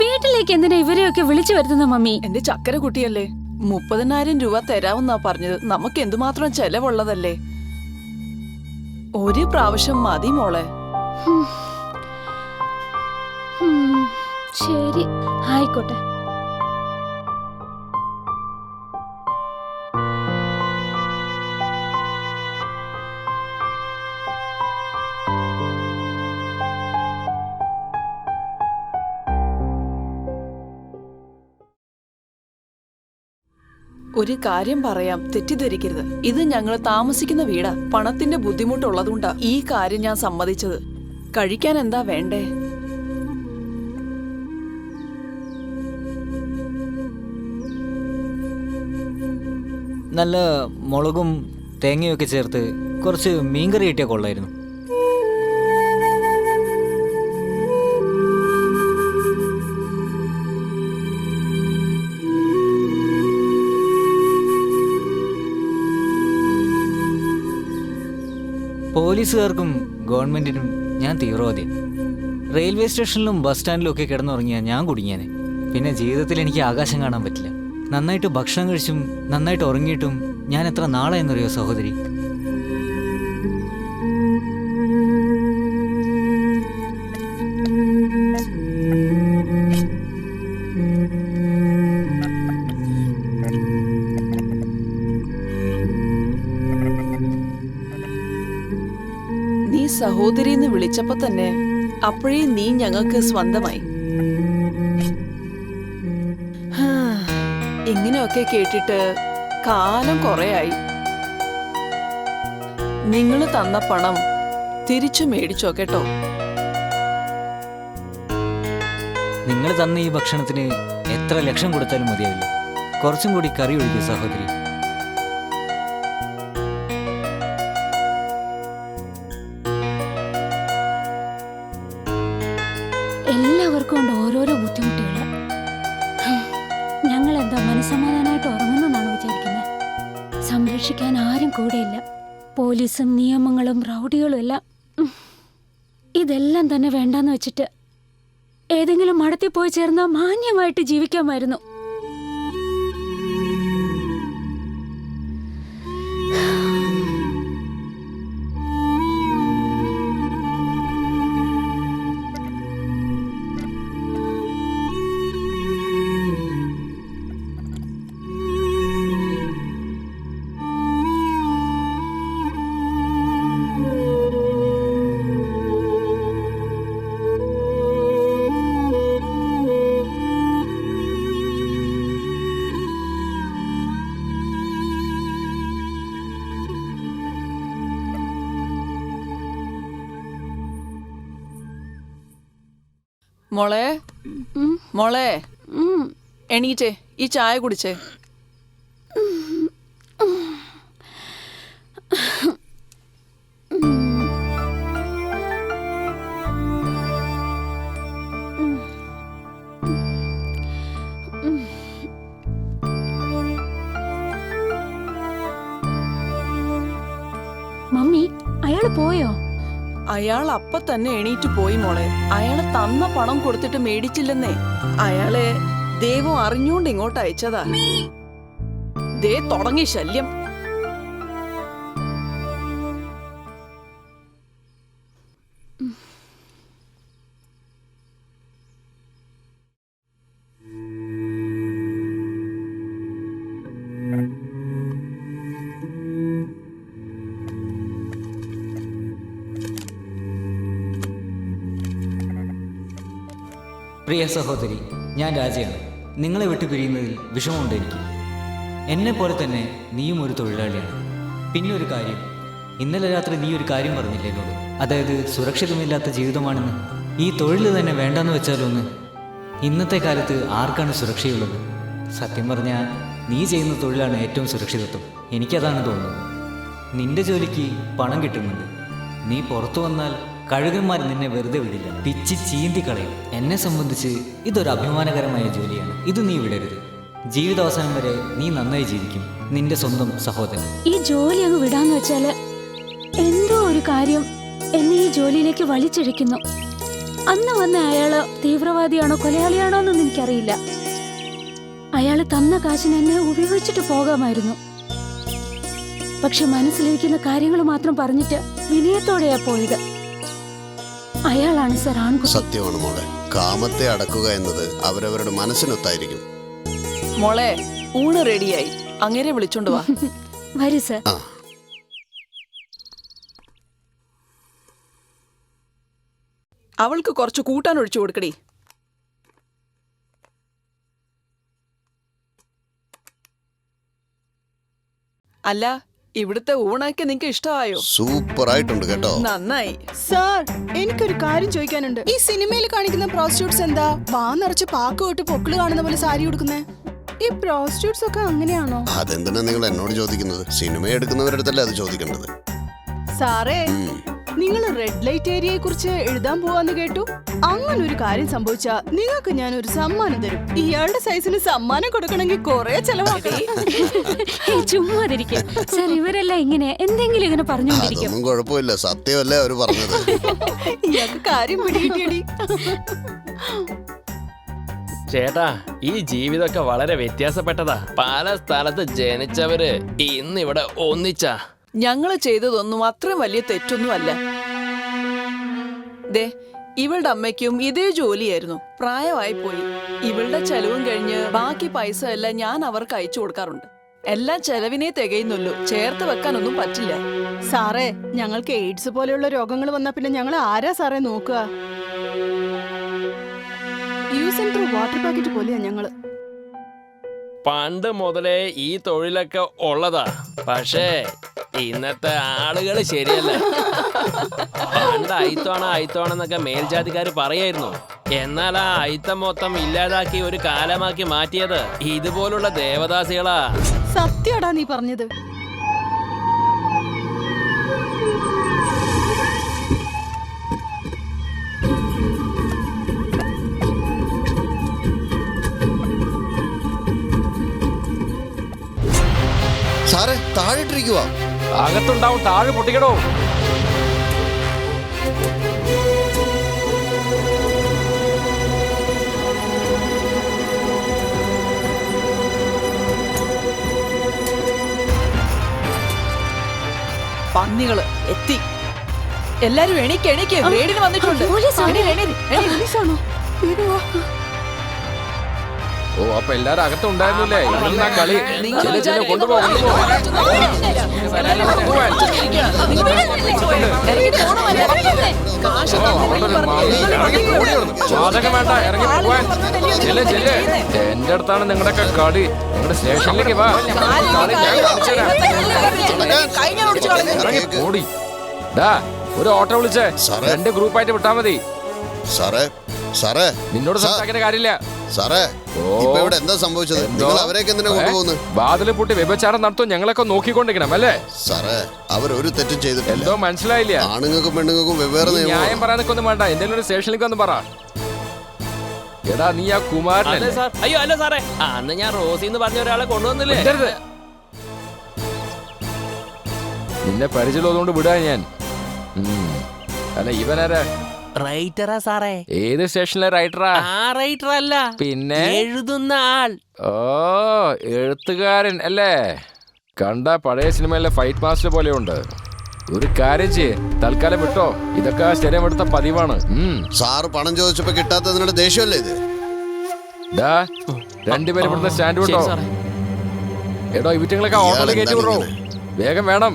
വീട്ടിലേക്ക് എന്തിനാ ഇവരെയൊക്കെ വിളിച്ചു വരുത്തുന്ന മമ്മി? എന്റെ ചക്കര കുട്ടിയല്ലേ, 30,000 രൂപ തരാമെന്നാ പറഞ്ഞത്. നമുക്ക് എന്തുമാത്രം ചെലവുള്ളതല്ലേ. ഒരു പ്രാവശ്യം മതി മോളെ. ശരി, ആയിക്കോട്ടെ. ഒരു കാര്യം പറയാം, തെറ്റിദ്ധരിക്കരുത്. ഇത് ഞങ്ങൾ താമസിക്കുന്ന വീടാ. പണത്തിന്റെ ബുദ്ധിമുട്ടുള്ളതുകൊണ്ടാ ഈ കാര്യം ഞാൻ സമ്മതിച്ചത്. കഴിക്കാൻ എന്താ വേണ്ടേ? നല്ല മുളകും തേങ്ങയൊക്കെ ചേർത്ത് കുറച്ച് മീൻകറി കിട്ടിയാൽ കൊള്ളായിരുന്നു. പോലീസുകാർക്കും ഗവൺമെന്റിനും ഞാൻ തീവ്രവാദിയാണ്. റെയിൽവേ സ്റ്റേഷനിലും ബസ് സ്റ്റാൻഡിലും ഒക്കെ കിടന്നുറങ്ങിയാൽ ഞാൻ കുടുങ്ങിയാനെ. പിന്നെ ജീവിതത്തിൽ എനിക്ക് ആകാശം കാണാൻ പറ്റില്ല. നന്നായിട്ട് ഭക്ഷണം കഴിച്ചും നന്നായിട്ട് ഉറങ്ങിയിട്ടും ഞാൻ എത്ര നാളെയെന്നറിയോ സഹോദരി. നീ സഹോദരിന്ന് വിളിച്ചപ്പോ തന്നെ അപ്പോഴേ നീ ഞങ്ങൾക്ക് സ്വന്തമായി. ഇങ്ങനെയൊക്കെ കേട്ടിട്ട് കാലം കുറേയായി. നിങ്ങൾ തന്ന പണം തിരിച്ചു മേടിച്ചോ കേട്ടോ. നിങ്ങൾ തന്ന ഈ ഭക്ഷണത്തിന് എത്ര ലക്ഷം കൊടുത്താലും മതിയാവില്ല. കുറച്ചും കൂടി കറി ഒഴിക്കും സഹോദരി. എല്ലാവർക്കും ഉണ്ട് ഓരോരോ ബുദ്ധിമുട്ടുകൾ. ഞങ്ങൾ എന്താ മനസ്സമാധാനമായിട്ട് ഉറങ്ങുന്നെന്നാണ് വിചാരിക്കുന്നത്? സംരക്ഷിക്കാൻ ആരും കൂടെയില്ല. പോലീസും നിയമങ്ങളും റൗഡികളും എല്ലാം. ഇതെല്ലാം തന്നെ വേണ്ടാന്ന് വെച്ചിട്ട് ഏതെങ്കിലും മടത്തിൽ പോയി ചേർന്നാൽ മാന്യമായിട്ട് ജീവിക്കാമായിരുന്നു. മോളെ, മോളെ എണീറ്റേ, ഈ ചായ കുടിച്ചേ. മമ്മി, അയാള് പോയോ? അയാൾ അപ്പൊ തന്നെ എണീറ്റ് പോയി മോളെ. അയാള് തന്ന പണം കൊടുത്തിട്ട് മേടിച്ചില്ലെന്നേ. അയാളെ ദൈവം അറിഞ്ഞുകൊണ്ട് ഇങ്ങോട്ട് അയച്ചതാ. ദേ തുടങ്ങി ശല്യം. പ്രിയ സഹോദരി, ഞാൻ രാജയാണ്. നിങ്ങളെ വിട്ടു പിരിയുന്നതിൽ വിഷമമുണ്ട് എനിക്ക്. എന്നെ പോലെ തന്നെ നീയും ഒരു തൊഴിലാളിയാണ്. പിന്നെ ഒരു കാര്യം, ഇന്നലെ രാത്രി നീ ഒരു കാര്യം പറഞ്ഞില്ലേ എന്നോട്, അതായത് സുരക്ഷിതമില്ലാത്ത ജീവിതമാണെന്ന്. ഈ തൊഴിൽ തന്നെ വേണ്ടെന്ന് വെച്ചാലോ ഒന്ന്. ഇന്നത്തെ കാലത്ത് ആർക്കാണ് സുരക്ഷയുള്ളത്? സത്യം പറഞ്ഞാൽ നീ ചെയ്യുന്ന തൊഴിലാണ് ഏറ്റവും സുരക്ഷിതത്വം. എനിക്കതാണ് തോന്നുന്നത്. നിന്റെ ജോലിക്ക് പണം കിട്ടുന്നുണ്ട്. നീ പുറത്തു വന്നാൽ കഴുകന്മാർ നിന്നെ വെറുതെ വിടില്ല, പിച്ചി ചീന്തി കളയും. എന്നെ സംബന്ധിച്ച് ഇതൊരു അഭിമാനകരമായ ജോലിയാണ്. ഇത് നീ വിടരുത്. ജീവിതാവസാനം വരെ നീ നന്നായി ജീവിക്കും. നിന്റെ സ്വന്തം സഹോദരൻ. ഈ ജോലി അങ്ങ് വിടാന്ന് വെച്ചാല് എന്തോ ഒരു കാര്യം എന്നെ ഈ ജോലിയിലേക്ക് വലിച്ചിഴക്കുന്നു. അന്ന് വന്ന അയാള് തീവ്രവാദിയാണോ കൊലയാളിയാണോ എന്നൊന്നും എനിക്കറിയില്ല. അയാള് തന്ന കാശിന് എന്നെ ഉപയോഗിച്ചിട്ട് പോകാമായിരുന്നു. പക്ഷെ മനസ്സിലിരിക്കുന്ന കാര്യങ്ങൾ മാത്രം പറഞ്ഞിട്ട് വിനയത്തോടെയാ പോയത്. അയാളാണ് സർ ആൺകുട്ടി. സത്യമാണ് മോളെ, കാമത്തെ അടക്കുക എന്നത് അവരവരുടെ മനസ്സിനൊത്തായിരിക്കും. മോളെ, ഊണ് റെഡിയായി, അങ്ങനെ വിളിച്ചോണ്ട് വാ. വരൂ സർ. ആ അവൾക്ക് കുറച്ച് കൂട്ടാൻ ഒഴിച്ചു കൊടുക്കടി. അല്ല, ഇവിടുത്തെ ഊണൊക്കെ നിങ്ങക്ക് ഇഷ്ടമായോ? സൂപ്പർ ആയിട്ടുണ്ട് കേട്ടോ. നന്നായി. സാർ, എനിക്കൊരു കാര്യം ചോദിക്കാനുണ്ട്. ഈ സിനിമയിൽ കാണിക്കുന്ന പ്രോസ്റ്റിറ്റ്യൂട്ട്സ് എന്താ വാ നിറച്ച് പാക്ക് തൊട്ട് പൊക്കിള് കാണുന്ന പോലെ സാരി ഉടുക്കുന്നേ? ഈ പ്രോസ്റ്റിറ്റ്യൂട്ട്സ് ഒക്കെ അങ്ങനെയാണോ? അതെന്തിനാ നിങ്ങൾ എന്നോട് ചോദിക്കുന്നത്? സിനിമ എടുക്കുന്നവരുടെ അടുത്തല്ലേ അത് ചോദിക്കേണ്ടത്. സാറേ, നിങ്ങൾ റെഡ് ലൈറ്റ് ഏരിയയെ കുറിച്ച് എഴുതാൻ പോവാന്ന് കേട്ടു. അങ്ങനെ ഒരു കാര്യം സംഭവിച്ചാ നിങ്ങൾക്ക് ഞാൻ ഒരു സമ്മാനം തരും. ഇയാളുടെ സൈസിന് സമ്മാനം കൊടുക്കണമെങ്കിൽ കൊറേ ചെലവാക്കണം. ചുമ്മാതിരിക്കും സർ, ഇവരെല്ലാം ഇങ്ങനെ എന്തെങ്കിലും ഇങ്ങനെ പറഞ്ഞുകൊണ്ടിരിക്കും. അതൊന്നും കുഴപ്പമില്ല, സത്യമല്ലേ അവര് പറഞ്ഞത്. ഇയാൾക്ക് കാര്യം പിടികിട്ടിയടി. ചേട്ടാ, ഈ ജീവിതമൊക്കെ വളരെ വ്യത്യാസപ്പെട്ടതാ. പല സ്ഥലത്ത് ജനിച്ചവര് ഇന്നിവിടെ ഒന്നിച്ചാ. ഞങ്ങള് ചെയ്തതൊന്നും അത്രയും വലിയ തെറ്റൊന്നുമല്ല. ദേ, ഇവളുടെ അമ്മയ്ക്കും ഇതേ ജോലിയായിരുന്നു. പ്രായമായി പോയി. ഇവളുടെ ചെലവും കഴിഞ്ഞ് ബാക്കി പൈസ എല്ലാം ഞാൻ അവർക്ക് അയച്ചു കൊടുക്കാറുണ്ട്. എല്ലാം ചെലവിനെ തികയുന്നുള്ളൂ, ചേർത്ത് വെക്കാനൊന്നും പറ്റില്ല. സാറേ, ഞങ്ങൾക്ക് എയ്ഡ്സ് പോലെയുള്ള രോഗങ്ങൾ വന്നാ പിന്നെ ഞങ്ങൾ ആരാ സാറേ നോക്കുക? Use and through water packet പോലെയാ ഞങ്ങള്. പണ്ട് മുതലേ ഈ തൊഴിലൊക്കെ ഉള്ളതാ. പക്ഷേ ഇന്നത്തെ ആളുകൾ ശരിയല്ല. പണ്ട് അയിത്തോണെന്നൊക്കെ മേൽജാതിക്കാര് പറയായിരുന്നു. എന്നാൽ ആ അയിത്തം മൊത്തം ഇല്ലാതാക്കി ഒരു കാലമാക്കി മാറ്റിയത് ഇതുപോലുള്ള ദേവദാസികളാ. സത്യടാ നീ പറഞ്ഞത്. സാറേ, താഴെട്ടിരിക്കുക. അകത്തുണ്ടാവും, താഴെ പൊട്ടിക്കടോ. പന്നികള് എത്തി. എല്ലാരും എണീക്ക്, എണീക്ക്, റെയ്ഡിന് വന്നിട്ടുണ്ട്. പോലീസാണോ? വേഗം വാ. ഓ, അപ്പൊ എല്ലാരും അകത്തുണ്ടായിരുന്നില്ലേ? ഇവിടുന്നാ കളി. ചില കൊണ്ടുപോകും. വാതകം വേണ്ട, ഇറങ്ങി പോവാൻ. എന്റെ അടുത്താണ് നിങ്ങളുടെയൊക്കെ കളി. നിങ്ങളുടെ സ്റ്റേഷനിലേക്ക് വാ. കളി ഞാൻ ഇറങ്ങി ഓടി. ഡാ, ഒരു ഓട്ടോ വിളിച്ചേ. 2 ഗ്രൂപ്പായിട്ട് വിട്ടാ മതി. സാറേ, സാറേ, നിന്നോട് സംസാരിക്കേണ്ട കാര്യമില്ല. സാറേ, ഇപ്പൊ ഇവിടെ എന്താ സംഭവിച്ചത്? നിങ്ങൾ അവരെയൊക്കെ എന്തിനാ കൊണ്ടുപോകുന്നത്? വാതില് പൂട്ടി വ്യഭിചാരം നടത്തും ഞങ്ങളൊക്കെ നോക്കിക്കൊണ്ടിരിക്കണം അല്ലേ? സാറേ, അവരൊരു തെറ്റും ചെയ്തിട്ടില്ല. എന്തോ മനസ്സിലായില്ല. ആണുങ്ങൾക്കും പെണ്ണുങ്ങൾക്കും വെവ്വേറെ ന്യായം പറയാനൊക്കെ ഒന്നും വേണ്ട. എന്തെങ്കിലും ഒരു സ്റ്റേഷനിലേക്ക് ഒന്ന് പറ. എടാ, നീ ആ കുമാരനല്ലേ? അയ്യോ അല്ല സാറേ, അന്ന് ഞാൻ റോസി എന്ന് പറഞ്ഞ ഒരാളെ കൊണ്ടുവന്നില്ലേ? നിന്നെ പരിചയമുള്ളതുകൊണ്ട് വിടാ ഞാൻ. അല്ല, ഇവനാരാ? റൈറ്ററാ സാറേ. ഏത് സ്റ്റേഷനിലെ റൈറ്ററാ? ആ റൈറ്റർ അല്ല, പിന്നെ എഴുതുന്ന ആൾ. ഓ, എഴുത്തുകാരൻ അല്ലേ? കണ്ട പഴയ സിനിമയിലെ ഫൈറ്റ് മാസ്റ്റർ പോലെയുണ്ട്. ഒരു കാര്യം ചെയ്യ്, തൽക്കാലം വിട്ടോ. ഇതൊക്കെ സ്ഥിരം എടുത്ത പതിവാണ്. സാറ് പണം ചോദിച്ചപ്പോ കിട്ടാത്തതിനുള്ള ദേഷ്യമല്ലേ ഇത്? ഡാ, 2 പേര് ഇവിടുത്തെ സ്റ്റാൻഡ് വിട്ടോ. എടോ, ഇവിറ്റങ്ങളൊക്കെ ഓട്ടോയിൽ കയറ്റി വിടോ. വേഗം വേണം.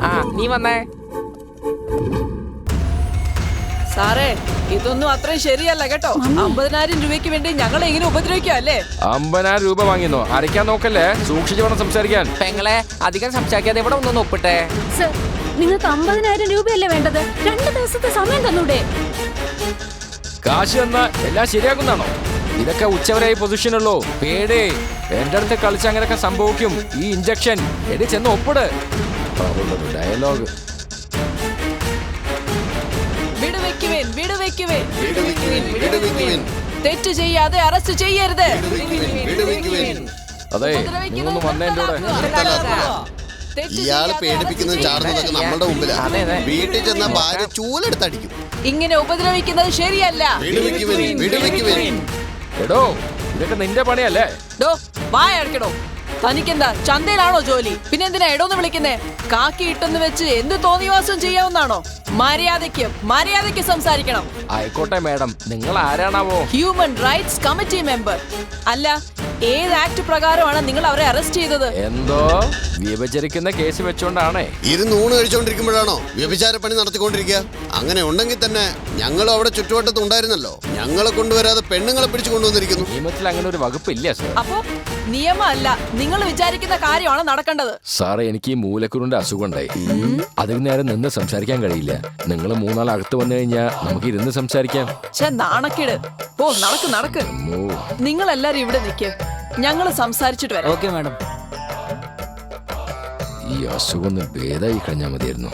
ആ, നീ വന്നേ. സാറേ, ഇതൊന്നും അത്രയും ശരിയല്ല കേട്ടോ. 50,000 രൂപയ്ക്ക് വേണ്ടി ഞങ്ങളെ ഇങ്ങനെ ഉപദ്രവിക്കുക അല്ലേ? 50,000 രൂപ വാങ്ങിന്നോ? അരയ്ക്കാൻ നോക്കല്ലേ, സൂക്ഷിച്ചു വേണം സംസാരിക്കാൻ. പെങ്ങളെ, അധികം സംസാരിക്കാതെ ഇവിടെ ഒന്നൊന്ന് ഒപ്പിട്ടെ. സർ, നിങ്ങൾക്ക് 50,000 രൂപയല്ലേ വേണ്ടത്? 2 ദിവസത്തെ സമയം തന്നൂടെ? കാശ് തന്നാ എല്ലാം ശരിയാക്കുന്നാണോ? ഇതൊക്കെ ഉച്ചവരെ പൊസിഷനുള്ളൂ. പേടി, എന്റെ അടുത്ത് കളിച്ച് അങ്ങനെയൊക്കെ സംഭവിക്കും. ഈ ഇഞ്ചക്ഷൻ എടി ചെന്ന് ഒപ്പിട്. ഡയലോഗ്. തെറ്റ് ചെയ്യാതെ അറസ്റ്റ് ചെയ്യരുത്. അതെ, നിങ്ങളൊന്ന് വന്നേന്റെ കൂടെ. ഇയാള് പേടിപ്പിക്കുന്നതും ചാടുന്നതൊക്കെ നമ്മളുടെ മുമ്പിലാണ്. വീട്ടിൽ ചെന്ന ഭാര്യ ചൂലെടുത്തടിക്കും. ഇങ്ങനെ ഉപദ്രവിക്കുന്നത് ശരിയല്ല. എടോ, ഇതൊക്കെ നിന്റെ പണിയല്ലേ? വായടക്കടോ. തനിക്കെന്താ ചന്തയിലാണോ ജോലി? പിന്നെന്തിനാ എടോന്ന് വിളിക്കുന്നേ? കാക്കി ഇട്ടെന്ന് വെച്ച് എന്ത് തോന്നിവാസം ചെയ്യാവുന്നാണോ? മര്യാദയ്ക്ക് സംസാരിക്കണം. ആയിക്കോട്ടെ മാഡം, നിങ്ങൾ ആരാണാവോ? Human rights committee member. അല്ല, ഏത് ആക്ട് പ്രകാരമാണ് നിങ്ങൾ അവരെ അറസ്റ്റ് ചെയ്തത്? എന്തോ വ്യഭിചരിക്കുന്ന കേസ് വെച്ചോണ്ടാണേ. ഇരുന്നൂണ് കഴിച്ചോണ്ടിരിക്കുമ്പോഴാണോ വ്യഭിചാര പണി നടത്തിക്കൊണ്ടിരിക്കുക? അങ്ങനെ ഉണ്ടെങ്കിൽ തന്നെ ഞങ്ങളും അവിടെ ചുറ്റുവട്ടത്ത് ഉണ്ടായിരുന്നല്ലോ. ഞങ്ങളെ കൊണ്ടുവരാതെ പെണ്ണുങ്ങളെ പിടിച്ചു കൊണ്ടുവന്നിരിക്കുന്നു. നിയമത്തിൽ അങ്ങനെ ഒരു വകുപ്പില്ല സാർ. അപ്പോ നിയമമല്ല, നിങ്ങൾ വിചാരിക്കുന്ന കാര്യമാണ് നടക്കേണ്ടത്. സാറേ, എനിക്ക് ഈ മൂലക്കുരുന്റെ അസുഖം ഉണ്ടായി. അതിന് നേരം നിന്ന് സംസാരിക്കാൻ കഴിയില്ല. നിങ്ങൾ മൂന്നാൾ അകത്ത് വന്നു കഴിഞ്ഞാൽ നമുക്ക് ഇരുന്ന് സംസാരിക്കാം. നാണക്കേട്. ഓ, നടക്ക്. നിങ്ങൾ എല്ലാരും ഇവിടെ നിൽക്ക്, ഞങ്ങൾ സംസാരിച്ചിട്ട് വരാം. Okay madam. ഈ അസുഖം ഒന്ന് ഭേദമായി കഴിഞ്ഞാൽ മതിയായിരുന്നു.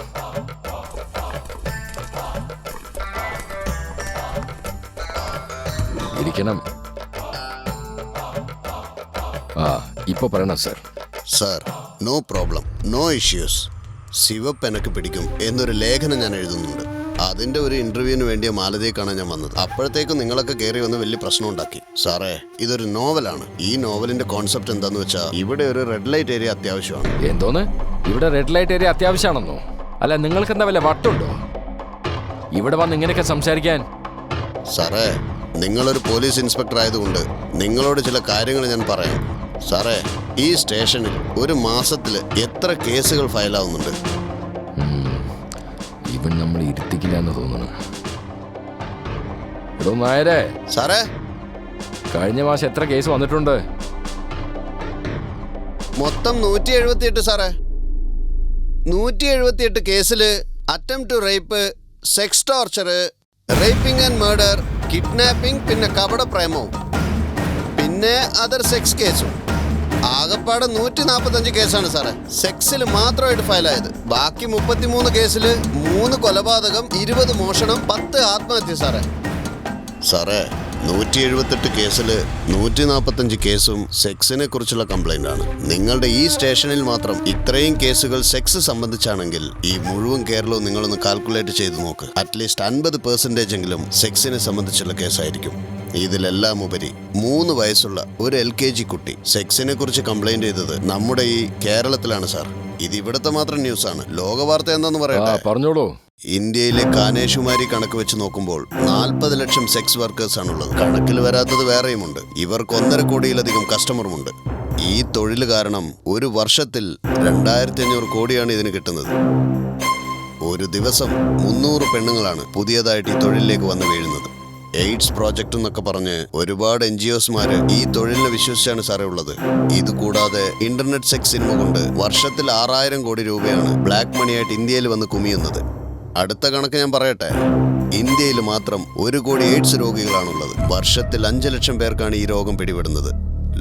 ഇരിക്കണം. ഇപ്പൊ പറയണം sir. Sir, no problem, no issues. ശിവപ്പ് എനക്ക് പിടിക്കും എന്നൊരു ലേഖനം ഞാൻ എഴുതുന്നുണ്ട്. അതിന്റെ ഒരു ഇന്റർവ്യൂവിന് വേണ്ടിയ മാലതിയെ കാണാൻ ഞാൻ വന്നത്. അപ്പോഴത്തേക്കും നിങ്ങളൊക്കെ കയറി വന്ന് വലിയ പ്രശ്നം ഉണ്ടാക്കി. സാറേ, ഇതൊരു നോവലാണ്. ഈ നോവലിന്റെ കോൺസെപ്റ്റ് എന്താന്ന് വെച്ചാൽ ഇവിടെ ഒരു റെഡ് ലൈറ്റ് ഏരിയ അത്യാവശ്യമാണ്. എന്തോന്ന്? ഇവിടെ റെഡ് ലൈറ്റ് ഏരിയ അത്യാവശ്യമാണെന്നോ? അല്ല, നിങ്ങൾക്ക് എന്താ വല്ല വട്ടുണ്ടോ ഇവിടെ വന്ന് ഇങ്ങനെയൊക്കെ സംസാരിക്കാൻ? സാറേ, നിങ്ങളൊരു പോലീസ് ഇൻസ്പെക്ടർ ആയതുകൊണ്ട് നിങ്ങളോട് ചില കാര്യങ്ങൾ ഞാൻ പറയാം. സാറേ, ഈ സ്റ്റേഷനിൽ ഒരു മാസത്തിൽ എത്ര കേസുകൾ ഫയലാവുന്നുണ്ട്? ഇവൻ നമ്മൾ ഇരുത്തിക്കില്ല എന്ന് തോന്നുന്നു. എടോ നായരെ. സാറേ, കഴിഞ്ഞ മാസം എത്ര കേസ് വന്നിട്ടുണ്ട്? മൊത്തം 178 സാറേ. 178 കേസിൽ attempt to rape, sex torture, raping and murder, kidnapping, പിന്നെ കപട പ്രേമവും, പിന്നെ അതർ സെക്സ് കേസും. ആകപ്പാടെ 145 കേസാണ് സാറേ സെക്സിൽ മാത്രമായിട്ട് ഫയലായത്. ബാക്കി 33 കേസിൽ 3 കൊലപാതകം, 20 മോഷണം, 10 ആത്മഹത്യ. സാറേ 178 കേസിൽ 145 കേസും സെക്സിനെ കുറിച്ചുള്ള കംപ്ലൈന്റ് ആണ്. നിങ്ങളുടെ ഈ സ്റ്റേഷനിൽ മാത്രം ഇത്രയും കേസുകൾ സെക്സ് സംബന്ധിച്ചാണെങ്കിൽ ഈ മുഴുവൻ കേരളവും നിങ്ങളൊന്ന് കാൽക്കുലേറ്റ് ചെയ്ത് നോക്ക്. അറ്റ്ലീസ്റ്റ് 50% എങ്കിലും സെക്സിനെ സംബന്ധിച്ചുള്ള കേസായിരിക്കും. ഇതിലെല്ലാം ഉപരി 3 വയസ്സുള്ള ഒരു LKG കുട്ടി സെക്സിനെ കുറിച്ച് കംപ്ലൈന്റ് ചെയ്തത് നമ്മുടെ ഈ കേരളത്തിലാണ് സാർ. ഇത് ഇവിടുത്തെ മാത്രം ന്യൂസാണ്. ലോകവാർത്ത എന്താന്ന് പറയട്ടെ? പറഞ്ഞോളൂ. ഇന്ത്യയിലെ കാനേഷുമാരി കണക്ക് വെച്ച് നോക്കുമ്പോൾ 40 ലക്ഷം സെക്സ് വർക്കേഴ്സ് ആണുള്ളത്. കണക്കിൽ വരാത്തത് വേറെയുമുണ്ട്. ഇവർക്ക് 1.5 കോടിയിലധികം കസ്റ്റമറുമുണ്ട്. ഈ തൊഴിൽ കാരണം ഒരു വർഷത്തിൽ 2500 കോടിയാണ് ഇതിന് കിട്ടുന്നത്. ഒരു ദിവസം 300 പെണ്ണുങ്ങളാണ് പുതിയതായിട്ട് ഈ തൊഴിലിലേക്ക് വന്ന് വീഴുന്നത്. എയ്ഡ്സ് പ്രോജക്റ്റ് എന്നൊക്കെ പറഞ്ഞ് ഒരുപാട് NGOsമാര് ഈ തൊഴിലിനെ വിശ്വസിച്ചാണ് സാറേ ഉള്ളത്. ഇതുകൂടാതെ ഇന്റർനെറ്റ് സെക്സ് സിനിമ കൊണ്ട് വർഷത്തിൽ 6000 കോടി രൂപയാണ് ബ്ലാക്ക് മണിയായിട്ട് ഇന്ത്യയിൽ വന്ന് കുമിയുന്നത്. അടുത്ത കണക്ക് ഞാൻ പറയട്ടെ, ഇന്ത്യയിൽ മാത്രം 1 കോടി എയ്ഡ്സ് രോഗികളാണുള്ളത്. വർഷത്തിൽ 5 ലക്ഷം പേർക്കാണ് ഈ രോഗം പിടിപെടുന്നത്.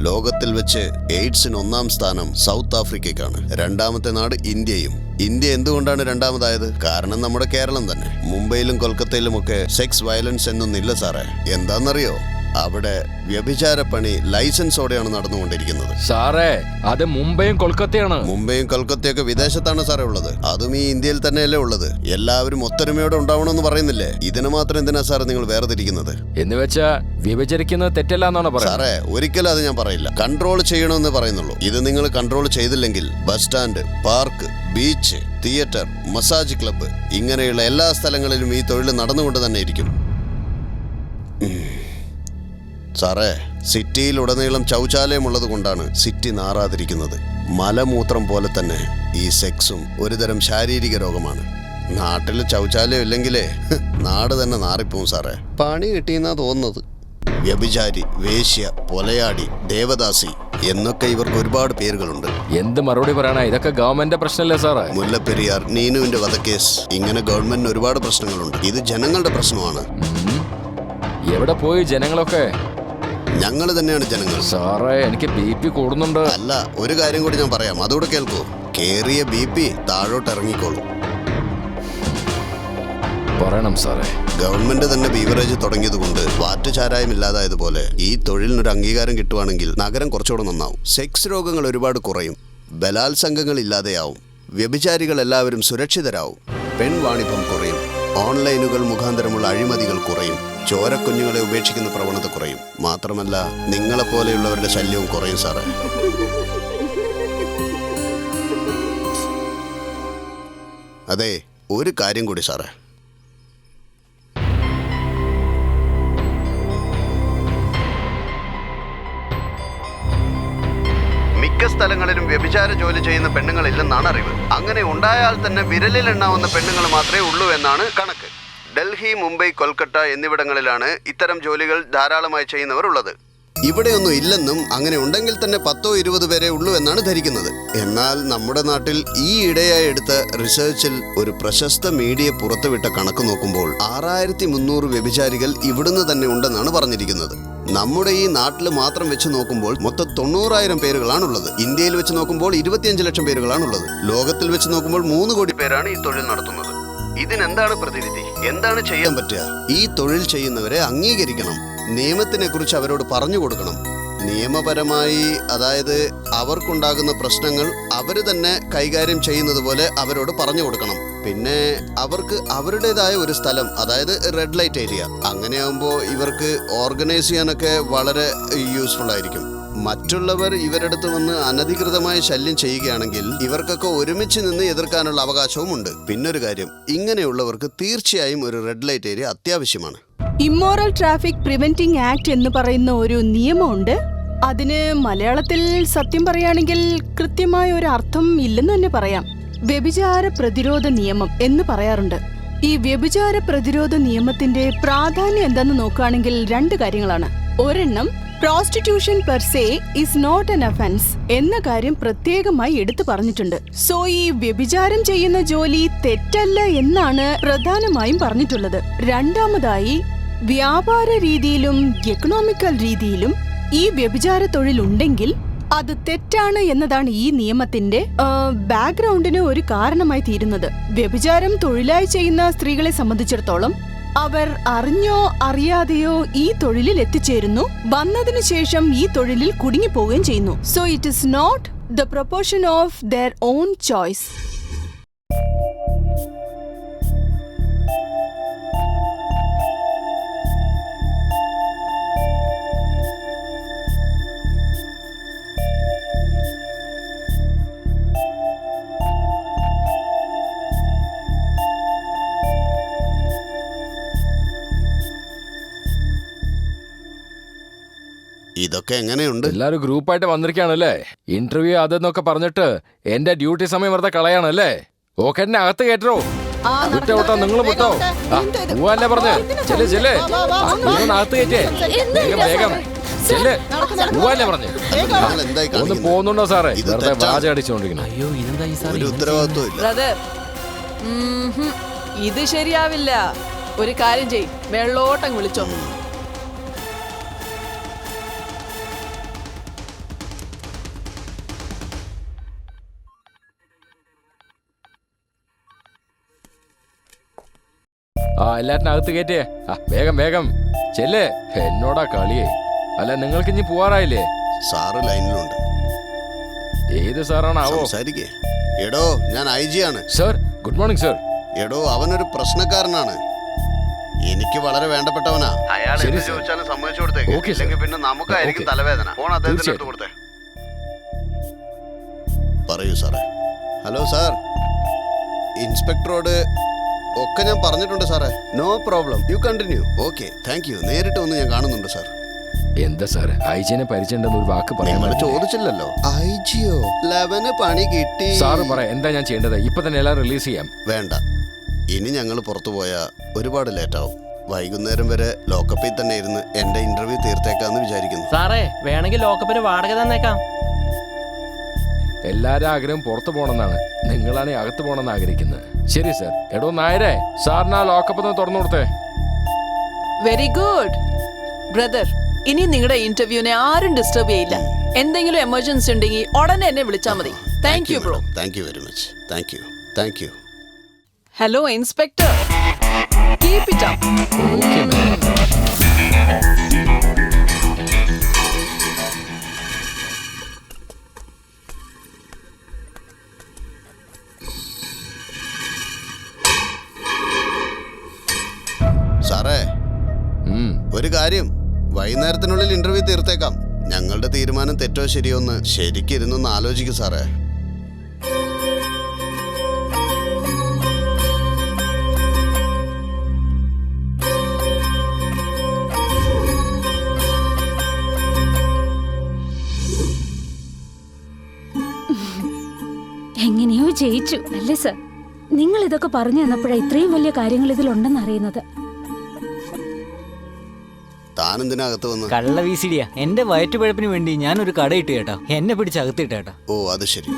ലോകത്തിൽ വെച്ച് എയ്ഡ്സിന് 1-ാം സ്ഥാനം സൗത്ത് ആഫ്രിക്കയ്ക്കാണ്. 2-ാമത്തെ നാട് ഇന്ത്യയും. ഇന്ത്യ എന്തുകൊണ്ടാണ് 2-ാമതായത്? കാരണം നമ്മുടെ കേരളം തന്നെ. മുംബൈയിലും കൊൽക്കത്തയിലുമൊക്കെ സെക്സ് വയലൻസ് എന്നൊന്നില്ല സാറേ. എന്താണെന്നറിയോ? അവിടെ വ്യഭിചാരപ്പണി ലൈസൻസോടെയാണ് നടന്നുകൊണ്ടിരിക്കുന്നത്. സാറേ, അത് മുംബൈയും കൊൽക്കത്തയാണ്. മുംബൈയും കൊൽക്കത്തയൊക്കെ വിദേശത്താണ് സാറേ ഉള്ളത്. അതും ഈ ഇന്ത്യയിൽ തന്നെയല്ലേ ഉള്ളത്. എല്ലാവരും ഒത്തൊരുമയോടെ ഉണ്ടാവണമെന്ന് പറയുന്നില്ലേ? ഇതിന് മാത്രം എന്തിനാ സാറേ നിങ്ങൾ വേർതിരിക്കുന്നത്? എന്ന് വെച്ചാ വ്യഭിചരിക്കുന്നത് തെറ്റല്ല എന്നാണ് പറയുന്നത്. സാറേ, ഒരിക്കലും അത് ഞാൻ പറയില്ല. കൺട്രോൾ ചെയ്യണമെന്ന് പറയുന്നുള്ളൂ. ഇത് നിങ്ങൾ കൺട്രോൾ ചെയ്തില്ലെങ്കിൽ bus stand, park, beach, theatre, massage club ഇങ്ങനെയുള്ള എല്ലാ സ്ഥലങ്ങളിലും ഈ തൊഴിൽ നടന്നുകൊണ്ട് തന്നെ ഇരിക്കും. സാറേ, സിറ്റിയിലുടനീളം ശൗചാലയമുള്ളത് കൊണ്ടാണ് സിറ്റി നാറാതിരിക്കുന്നത്. മലമൂത്രം പോലെ തന്നെ ഈ സെക്സും ഒരുതരം ശാരീരിക രോഗമാണ്. നാട്ടിൽ ശൗചാലയം ഇല്ലെങ്കിലേ നാട് തന്നെ നാറിപ്പോവും സാറേ. പണി കിട്ടിയെന്നാ തോന്നുന്നത്. വ്യഭിചാരി, വേശ്യ, പൊലയാടി, ദേവദാസി എന്നൊക്കെ ഇവർക്ക് ഒരുപാട് പേരുകളുണ്ട്. എന്ത് മറുപടി പറയണ? ഇതൊക്കെ ഗവൺമെന്റ് പ്രശ്നമല്ലേ സാറേ? മുല്ലപ്പെരിയാർ, നീനുവിന്റെ വധക്കേസ്, ഇങ്ങനെ ഗവൺമെന്റിന് ഒരുപാട് പ്രശ്നങ്ങളുണ്ട്. ഇത് ജനങ്ങളുടെ പ്രശ്നമാണ്. എവിടെ പോയി ജനങ്ങളൊക്കെ? ഞങ്ങൾ തന്നെയാണ് ജനങ്ങൾ. സാറേ എനിക്ക് BP കൂടുന്നുണ്ട്. അല്ല, ഒരു കാര്യം കൂടി ഞാൻ പറയാം, അതുകൂടെ കേൾക്കൂ. കേറിയ BP താഴോട്ട് ഇറങ്ങിക്കോളൂ. പറയണം സാറേ. ഗവൺമെന്റ് തന്നെ ബീവറേജ് തുടങ്ങിയതുകൊണ്ട് വാറ്റ് ചാരായം ഇല്ലാതായതുപോലെ ഈ തൊഴിലിനൊരു അംഗീകാരം കിട്ടുവാണെങ്കിൽ നഗരം കുറച്ചുകൂടെ നന്നാവും. സെക്സ് രോഗങ്ങൾ ഒരുപാട് കുറയും, ബലാത്സംഗങ്ങൾ ഇല്ലാതെയാവും, വ്യഭിചാരികൾ എല്ലാവരും സുരക്ഷിതരാവും, പെൺവാണിഭം കുറയും, ഓൺലൈനുകൾ മുഖാന്തരമുള്ള അഴിമതികൾ കുറയും, ചോരക്കുഞ്ഞുങ്ങളെ ഉപേക്ഷിക്കുന്ന പ്രവണത കുറയും. മാത്രമല്ല നിങ്ങളെപ്പോലെയുള്ളവരുടെ ശല്യവും കുറയും സാറേ. അതെ, ഒരു കാര്യം കൂടി സാറേ. മിക്ക സ്ഥലങ്ങളിലും വ്യഭിചാര ജോലി ചെയ്യുന്ന പെണ്ണുങ്ങളില്ലെന്നാണ് അറിവ്. അങ്ങനെ ഉണ്ടായാൽ തന്നെ വിരലിൽ എണ്ണാവുന്ന പെണ്ണുങ്ങൾ മാത്രമേ ഉള്ളൂ എന്നാണ് കണക്ക്. ഡൽഹി, മുംബൈ, കൊൽക്കത്ത എന്നിവിടങ്ങളിലാണ് ഇത്തരം ജോലികൾ ധാരാളമായി ചെയ്യുന്നവർ ഉള്ളത്. ഇവിടെയൊന്നും ഇല്ലെന്നും അങ്ങനെ ഉണ്ടെങ്കിൽ തന്നെ 10-20 പേരെ ഉള്ളൂ എന്നാണ് ധരിക്കുന്നത്. എന്നാൽ നമ്മുടെ നാട്ടിൽ ഈ ഇടയായി എടുത്ത റിസർച്ചിൽ ഒരു പ്രശസ്ത മീഡിയ പുറത്തുവിട്ട കണക്ക് നോക്കുമ്പോൾ 6300 വ്യഭിചാരികൾ ഇവിടുന്ന് തന്നെ ഉണ്ടെന്നാണ് പറഞ്ഞിരിക്കുന്നത്. നമ്മുടെ ഈ നാട്ടിൽ മാത്രം വെച്ച് നോക്കുമ്പോൾ മൊത്തം 90,000 പേരുകളാണുള്ളത്. ഇന്ത്യയിൽ വെച്ച് നോക്കുമ്പോൾ 25 ലക്ഷം പേരുകളാണുള്ളത്. ലോകത്തിൽ വെച്ച് നോക്കുമ്പോൾ 3 കോടി പേരാണ് ഈ തൊഴിൽ നടത്തുന്നത്. ഇതിനെന്താണ് പ്രതിവിധി? എന്താണ് ചെയ്യാൻ പറ്റുക? ഈ തൊഴിൽ ചെയ്യുന്നവരെ അംഗീകരിക്കണം. നിയമത്തിനെ കുറിച്ച് അവരോട് പറഞ്ഞു കൊടുക്കണം. നിയമപരമായി, അതായത് അവർക്കുണ്ടാകുന്ന പ്രശ്നങ്ങൾ അവർ തന്നെ കൈകാര്യം ചെയ്യുന്നത് പോലെ അവരോട് പറഞ്ഞു കൊടുക്കണം. പിന്നെ അവർക്ക് അവരുടേതായ ഒരു സ്ഥലം, അതായത് റെഡ് ലൈറ്റ് ഏരിയ, അങ്ങനെയാകുമ്പോൾ ഇവർക്ക് ഓർഗനൈസ് ചെയ്യാനൊക്കെ വളരെ യൂസ്ഫുൾ ആയിരിക്കും. മറ്റുള്ളവർ ഇവരടുത്ത് വന്ന് അനധികൃതമായ ശല്യം ചെയ്യുകയാണെങ്കിൽ ഇവർക്കൊക്കെ ഒരുമിച്ച് നിന്ന് എതിർക്കാനുള്ള അവകാശവുമുണ്ട്. പിന്നൊരു കാര്യം, ഇങ്ങനെയുള്ളവർക്ക് തീർച്ചയായും ഒരു റെഡ് ലൈറ്റ് ഏരിയ അത്യാവശ്യമാണ്. ഇമ്മോറൽ ട്രാഫിക് പ്രിവെന്റിംഗ് ആക്ട് എന്ന് പറയുന്ന ഒരു നിയമമുണ്ട്. അതിന് മലയാളത്തിൽ സത്യം പറയുകയാണെങ്കിൽ കൃത്യമായ ഒരു അർത്ഥം ഇല്ലെന്ന് തന്നെ പറയാം. വ്യഭിചാര പ്രതിരോധ നിയമം എന്ന് പറയാറുണ്ട്. ഈ വ്യഭിചാര പ്രതിരോധ നിയമത്തിന്റെ പ്രാധാന്യം എന്താന്ന് നോക്കുകയാണെങ്കിൽ 2 കാര്യങ്ങളാണ്. ഒരെണ്ണം, prostitution per se is not an offence എന്ന കാര്യം പ്രത്യേകമായി എടുത്തു പറഞ്ഞിട്ടുണ്ട്. സോ ഈ വ്യഭിചാരം ചെയ്യുന്ന ജോലി തെറ്റല്ല എന്നാണ് പ്രധാനമായും പറഞ്ഞിട്ടുള്ളത്. രണ്ടാമതായി, വ്യാപാര രീതിയിലും എക്കണോമിക്കൽ രീതിയിലും ഈ വ്യഭിചാര തൊഴിൽ ഉണ്ടെങ്കിൽ അത് തെറ്റാണ് എന്നതാണ് ഈ നിയമത്തിന്റെ ബാക്ക്ഗ്രൗണ്ടിന് ഒരു കാരണമായി തീരുന്നത്. വ്യഭിചാരം തൊഴിലായി ചെയ്യുന്ന സ്ത്രീകളെ സംബന്ധിച്ചിടത്തോളം അവർ അറിഞ്ഞോ അറിയാതെയോ ഈ തൊഴിലിൽ എത്തിച്ചേരുന്നു. വന്നതിനു ശേഷം ഈ തൊഴിലിൽ കുടുങ്ങിപ്പോവുകയും ചെയ്യുന്നു. So it is not the proportion of their own choice. ഇതൊക്കെ എങ്ങനെയുണ്ട്? എല്ലാരും ഗ്രൂപ്പായിട്ട് വന്നിരിക്കുകയാണല്ലേ. ഇന്റർവ്യൂ അതെന്നൊക്കെ പറഞ്ഞിട്ട് എന്റെ ഡ്യൂട്ടി സമയം വെറുതെ കളയാണല്ലേ. ഓക്കെ, എന്നെ അകത്ത് കേട്ടോ. വിട്ടോ വിട്ടോ, നിങ്ങൾ വിട്ടോ. പോവാല്ലേ പറഞ്ഞ്. ചെല്ലേ ചെല്ലേ, അകത്ത് കയറ്റേ. വേഗം വേഗം ചെല്ലേ, പോവാല്ലേ പറഞ്ഞ്. ഒന്ന് പോകുന്നുണ്ടോ സാറേ? വെറുതെ വാച അടിച്ചോണ്ടിരിക്കണം. അയ്യോ, ഇതെന്താ ഈ സാറേ? ഒരു ഉത്തരവാദിത്വം ഇല്ല. ബ്രദർ, ഇത് ശരിയാവില്ല. ഒരു കാര്യം ചെയ്, വെള്ളോട്ടം വിളിച്ചോ. എല്ലാറ്റിനും അകത്ത് കയറ്റേ. വേഗം വേഗം ചെല്ലേ. എന്നോടാ കളിയേ. അല്ല, നിങ്ങൾക്ക് ഇനി പോവാറായില്ലേ? സാറ് ലൈനിലുണ്ട്. ഏത് സാറാണാവോ? സംസാരിക്കേ. എടോ, ഞാൻ IG ആണ്. Sir, good morning sir. എടോ, അവനൊരു പ്രശ്നക്കാരനാണ്. എനിക്ക് വളരെ വേണ്ടപ്പെട്ടവനാ. അയാൾ ശരി, എന്ത് സർ. ചോദിച്ചാലും സമ്മതിച്ചു കൊടുത്തേക്ക്. Okay, sir. ഇല്ലെങ്കിൽ പിന്നെ നമുക്കായിരിക്കും ഓക്കേ. തലവേദന. ഫോൺ അദ്ദേഹത്തിന് എടുത്ത് കൊടുത്തേ. പറയൂ സാറേ. ഹലോ സാർ, ഇൻസ്പെക്ടറോട് ഒക്കെ ഞാൻ പറഞ്ഞിട്ടുണ്ട് സാറേ. No problem, you continue. Okay, thank you. നേരിട്ട് വന്ന് ഞാൻ കാണുന്നുണ്ട് സാർ. എന്താ സാർ, ഐജിനെ പരിചയമുണ്ടെന്ന് ഒരു വാക്ക് പറയാൻ നിങ്ങൾ പറ്റില്ലേ? ചോദിച്ചില്ലല്ലോ. IG-യോ? 11 പണി കിട്ടി. സാറ് പറ, എന്താ ഞാൻ ചെയ്യേണ്ടത്? ഇപ്പൊ തന്നെ എല്ലാം റിലീസ് ചെയ്യാം. വേണ്ട, ഇനി ഞങ്ങൾ പുറത്തു പോയാൽ ഒരുപാട് ലേറ്റാവും. വൈകുന്നേരം വരെ ലോക്കപ്പിൽ തന്നെ ഇരുന്ന് എന്റെ ഇന്റർവ്യൂ തീർത്തേക്കാന്ന് വിചാരിക്കുന്നു. സാറേ, വേണമെങ്കിൽ ലോക്കപ്പിന് വാടക തന്നേക്കാം. എല്ലാരും ആഗ്രഹം പുറത്തു പോകണമെന്നാണ്. നിങ്ങളാണ് അകത്ത് പോകണമെന്ന് ആഗ്രഹിക്കുന്നത്. ശരി സാർ. എടോ നായരെ, സാറിന് ആ ലോക്കപ്പ് ഒന്ന് തുറന്നു കൊടുത്തേ. Very good brother. ഇനി നിങ്ങളുടെ ഇന്റർവ്യൂവിനെ ആരും ഡിസ്റ്റർബ് ചെയ്യില്ല. എന്തെങ്കിലും എമർജൻസി ഉണ്ടെങ്കിൽ ഉടനെ എന്നെ വിളിച്ചാൽ മതി. Thank you bro. Thank you very much. Thank you. Hello inspector, keep it up. Okay ma'am. സാറേ, ഒരു കാര്യം, വൈകുന്നേരത്തിനുള്ളിൽ ഇന്റർവ്യൂ തീർത്തേക്കാം. ഞങ്ങളുടെ തീരുമാനം തെറ്റോ ശരിയോ എന്ന് ശരിക്കിരുന്നൊന്ന് ആലോചിക്കും സാറേ. എങ്ങനെയോ ജയിച്ചു അല്ലേ സർ? നിങ്ങൾ ഇതൊക്കെ പറഞ്ഞു തന്നപ്പോഴാണ് ഇത്രയും വലിയ കാര്യങ്ങൾ ഇതിലുണ്ടെന്ന് അറിയുന്നത്. താനെന്തിനകത്ത് വന്ന്? കള്ള വീസിടിയാ. എന്റെ വയറ്റുപഴപ്പിന് വേണ്ടി ഞാനൊരു കടയിട്ട് കേട്ടാ, എന്നെ പിടിച്ച് അകത്തിട്ട് കേട്ടാ. ഓ അത് ശരി.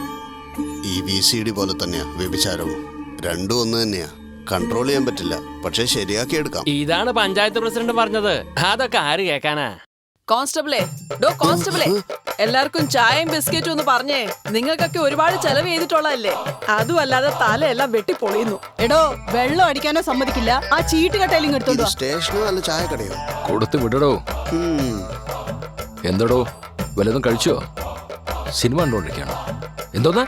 ഈ VCD പോലെ തന്നെയാ വ്യഭിചാരവും. രണ്ടും ഒന്ന് തന്നെയാ. കൺട്രോൾ ചെയ്യാൻ പറ്റില്ല, പക്ഷെ ശരിയാക്കി എടുക്കാം. ഇതാണ് പഞ്ചായത്ത് പ്രസിഡന്റ് പറഞ്ഞത്. അതൊക്കെ ആര് കേൾക്കാനാ? കോൺസ്റ്റബിളെ, കോൺസ്റ്റബിളെ, എല്ലാവർക്കും ചായയും ബിസ്ക്കറ്റും ഒന്ന് പറഞ്ഞേ. നിങ്ങൾക്കൊക്കെ ഒരുപാട് ചെലവ് ചെയ്തിട്ടുള്ളതല്ലേ. അതും അല്ലാതെ തലയെല്ലാം വെട്ടിപ്പൊളിയുന്നു. എടോ, വെള്ളം അടിക്കാനോ സമ്മതിക്കില്ല. ആ ചീട്ട് കട്ടയിലും എടുത്തോണ്ടോ. സ്റ്റേഷനോ അല്ല ചായക്കടയോ? കൊടുത്ത് വിടടോ. എന്തോടോ, വല്ലതും കഴിച്ചോ? സിനിമ കണ്ടോണ്ടിരിക്കണോ? എന്തോന്ന്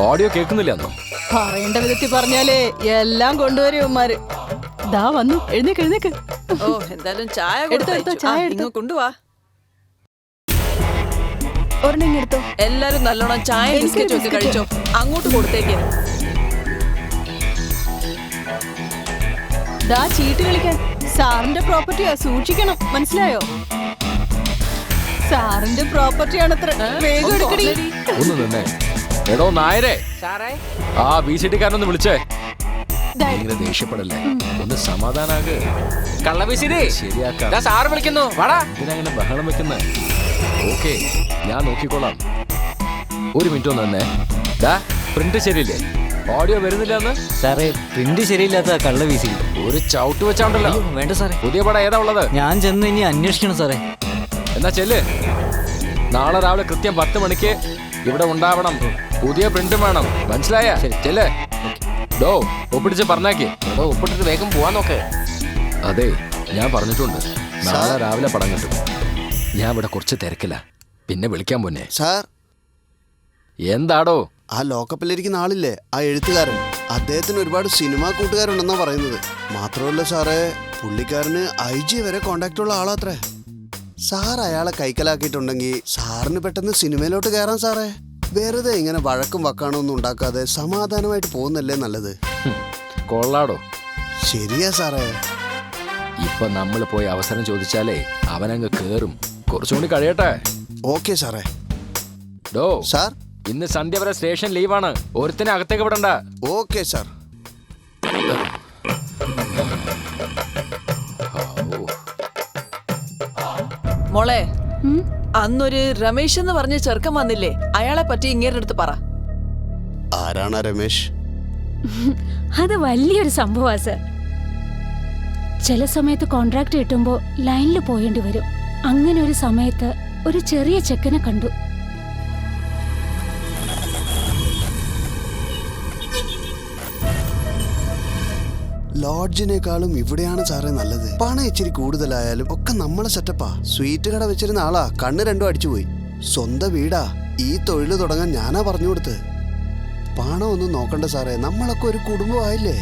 ഓഡിയോ കേൾക്കുന്നില്ലെന്നോ? പറയേണ്ട വിധത്തിൽ പറഞ്ഞാലേ എല്ലാം കൊണ്ടുവരും ഉമ്മാര്. ദാ വന്നു, എഴുന്നേക്ക്. ഓ, എന്തായാലും ചായ കൊണ്ടുവാ. ഒരെണ്ണം എടുത്തോ. എല്ലാരും നല്ലോണം ചായ ബിസ്ക്കറ്റും ഒക്കെ കഴിച്ചോ. അങ്ങോട്ട് കൊടുത്തേക്ക്. ദാ ചീട്ട് കളിക്കാൻ. സാറിന്റെ പ്രോപ്പർട്ടിയാ, സൂക്ഷിക്കണം, മനസ്സിലായോ? സാറിന്റെ പ്രോപ്പർട്ടിയാണത്ര. വേഗം എടുക്കടി. ഒന്ന് നിന്നേ. എടോ നായരെ, ആ VCD-കാരനൊന്ന് വിളിച്ചേ. ഇങ്ങനെ ദേഷ്യപ്പെടല്ലേ, ഒന്ന് സമാധാനാക്. ശരിയാക്കാം. സാറ് വിളിക്കുന്നു, വാടാ. ഇതിനങ്ങനെ ബഹളം വെക്കുന്നേ. ഓക്കെ, ഞാൻ നോക്കിക്കോളാം. ഒരു മിനിറ്റ് ഒന്ന് തന്നെ. പ്രിന്റ് ശരിയില്ലേ? ഓഡിയോ വരുന്നില്ലെന്ന്? സാറേ, പ്രിന്റ് ശരിയില്ലാത്ത കള്ള VCD. ഒരു ചവിട്ട് വെച്ചാണ്ടല്ലോ. വേണ്ട സാറേ. പുതിയ പടം ഏതാ ഉള്ളത്? ഞാൻ ചെന്ന് ഇനി അന്വേഷിക്കണം സാറേ. എന്നാ ചെല്ല്. നാളെ രാവിലെ കൃത്യം 10 മണിക്ക് ഇവിടെ ഉണ്ടാവണം. പുതിയ പ്രിന്റും വേണം, മനസ്സിലായ? ചെല്ല്. ഡോ, ഒപ്പിടിച്ച് പറഞ്ഞാക്കി. ഒപ്പിട്ടിട്ട് വേഗം പോവാൻ നോക്ക്. അതെ, ഞാൻ പറഞ്ഞിട്ടുണ്ട്, നാളെ രാവിലെ പടം കിട്ടും. ഞാൻ ഇവിടെ കുറച്ച് തിരക്കില്ല, പിന്നെ വിളിക്കാൻ പോന്നെ. സാർ, എന്താടോ? ആ ലോക്കപ്പിലിരിക്കുന്ന ആളില്ലേ, ആ എഴുത്തുകാരൻ, അദ്ദേഹത്തിന് ഒരുപാട് സിനിമാ കൂട്ടുകാരുണ്ടെന്നാ പറയുന്നത്. മാത്രമല്ല സാറേ, പുള്ളിക്കാരന് IG വരെ കോണ്ടാക്ട് ഉള്ള ആളാത്രേ. സാർ അയാളെ കൈക്കലാക്കിയിട്ടുണ്ടെങ്കിൽ സാറിന് പെട്ടെന്ന് സിനിമയിലോട്ട് കയറാം സാറേ. വെറുതെ ഇങ്ങനെ വഴക്കും വക്കാണൊന്നും ഉണ്ടാക്കാതെ സമാധാനമായിട്ട് പോകുന്നല്ലേ നല്ലത്. കൊള്ളാടോ. ശരിയാ സാറേ. ഇപ്പൊ നമ്മൾ പോയി അവസരം ചോദിച്ചാലേ അവനങ്ങ് കേറും. കുറച്ചുകൂടി കഴിയട്ടെ. ഓക്കെ സാറേ. ഡോ സാർ, ഇന്ന് സന്ധ്യ വരെ സ്റ്റേഷൻ ലീവാണ്. ഒരുത്തിനെ അകത്തേക്ക് വിടണ്ട. Okay sir. മോളെ, അന്നൊരു രമേശ് എന്ന് പറഞ്ഞ ചെറുക്കൻ വന്നില്ലേ, അയാളെ പറ്റി ഇങ്ങേരുടെ അടുത്ത് പറ. ആരാണ് രമേശ്? അത് വലിയൊരു സംഭവമാ സർ. ചില സമയത്ത് കോൺട്രാക്ട് കിട്ടുമ്പോൾ ലൈനിൽ പോയേണ്ടി വരും. അങ്ങനെ ഒരു സമയത്ത് ഒരു ചെറിയ ചെക്കനെ കണ്ടു. ലോഡ്ജിനേക്കാളും ഇവിടെയാണ് സാറേ നല്ലത്. പണം ഇച്ചിരി കൂടുതലായാലും ഒക്കെ നമ്മളെ സെറ്റപ്പാ. സ്വീറ്റ് കട വെച്ചിരുന്ന ആളാ, കണ്ണ് രണ്ടും അടിച്ചുപോയി. സ്വന്തം വീടാ. ഈ തൊഴിൽ തുടങ്ങാൻ ഞാനാ പറഞ്ഞു കൊടുത്ത്. പണം ഒന്നും നോക്കണ്ട സാറേ, നമ്മളൊക്കെ ഒരു കുടുംബമായില്ലേ.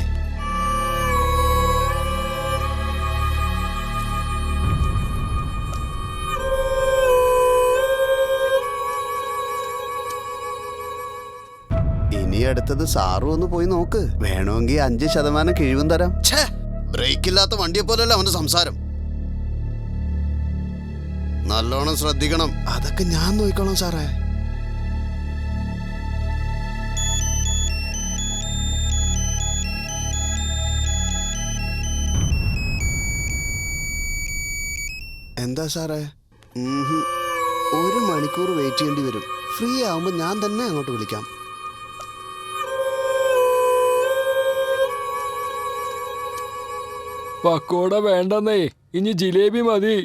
ഇനി അടുത്തത് സാറും ഒന്ന് പോയി നോക്ക്. വേണമെങ്കിൽ 5% കിഴിവും തരാം. ബ്രേക്ക് ഇല്ലാത്ത വണ്ടിയെ പോലെയല്ല അവന്റെ സംസാരം. നല്ലോണം ശ്രദ്ധിക്കണം. അതൊക്കെ ഞാൻ നോക്കിക്കോളാം സാറേ. എന്താ സാറേ? 1 മണിക്കൂർ വെയിറ്റ് ചെയ്യേണ്ടി വരും. ഫ്രീ ആവുമ്പോൾ ഞാൻ തന്നെ അങ്ങോട്ട് വിളിക്കാം. പക്കോട വേണ്ടെന്നേ, ഇനി ജിലേബി മതി.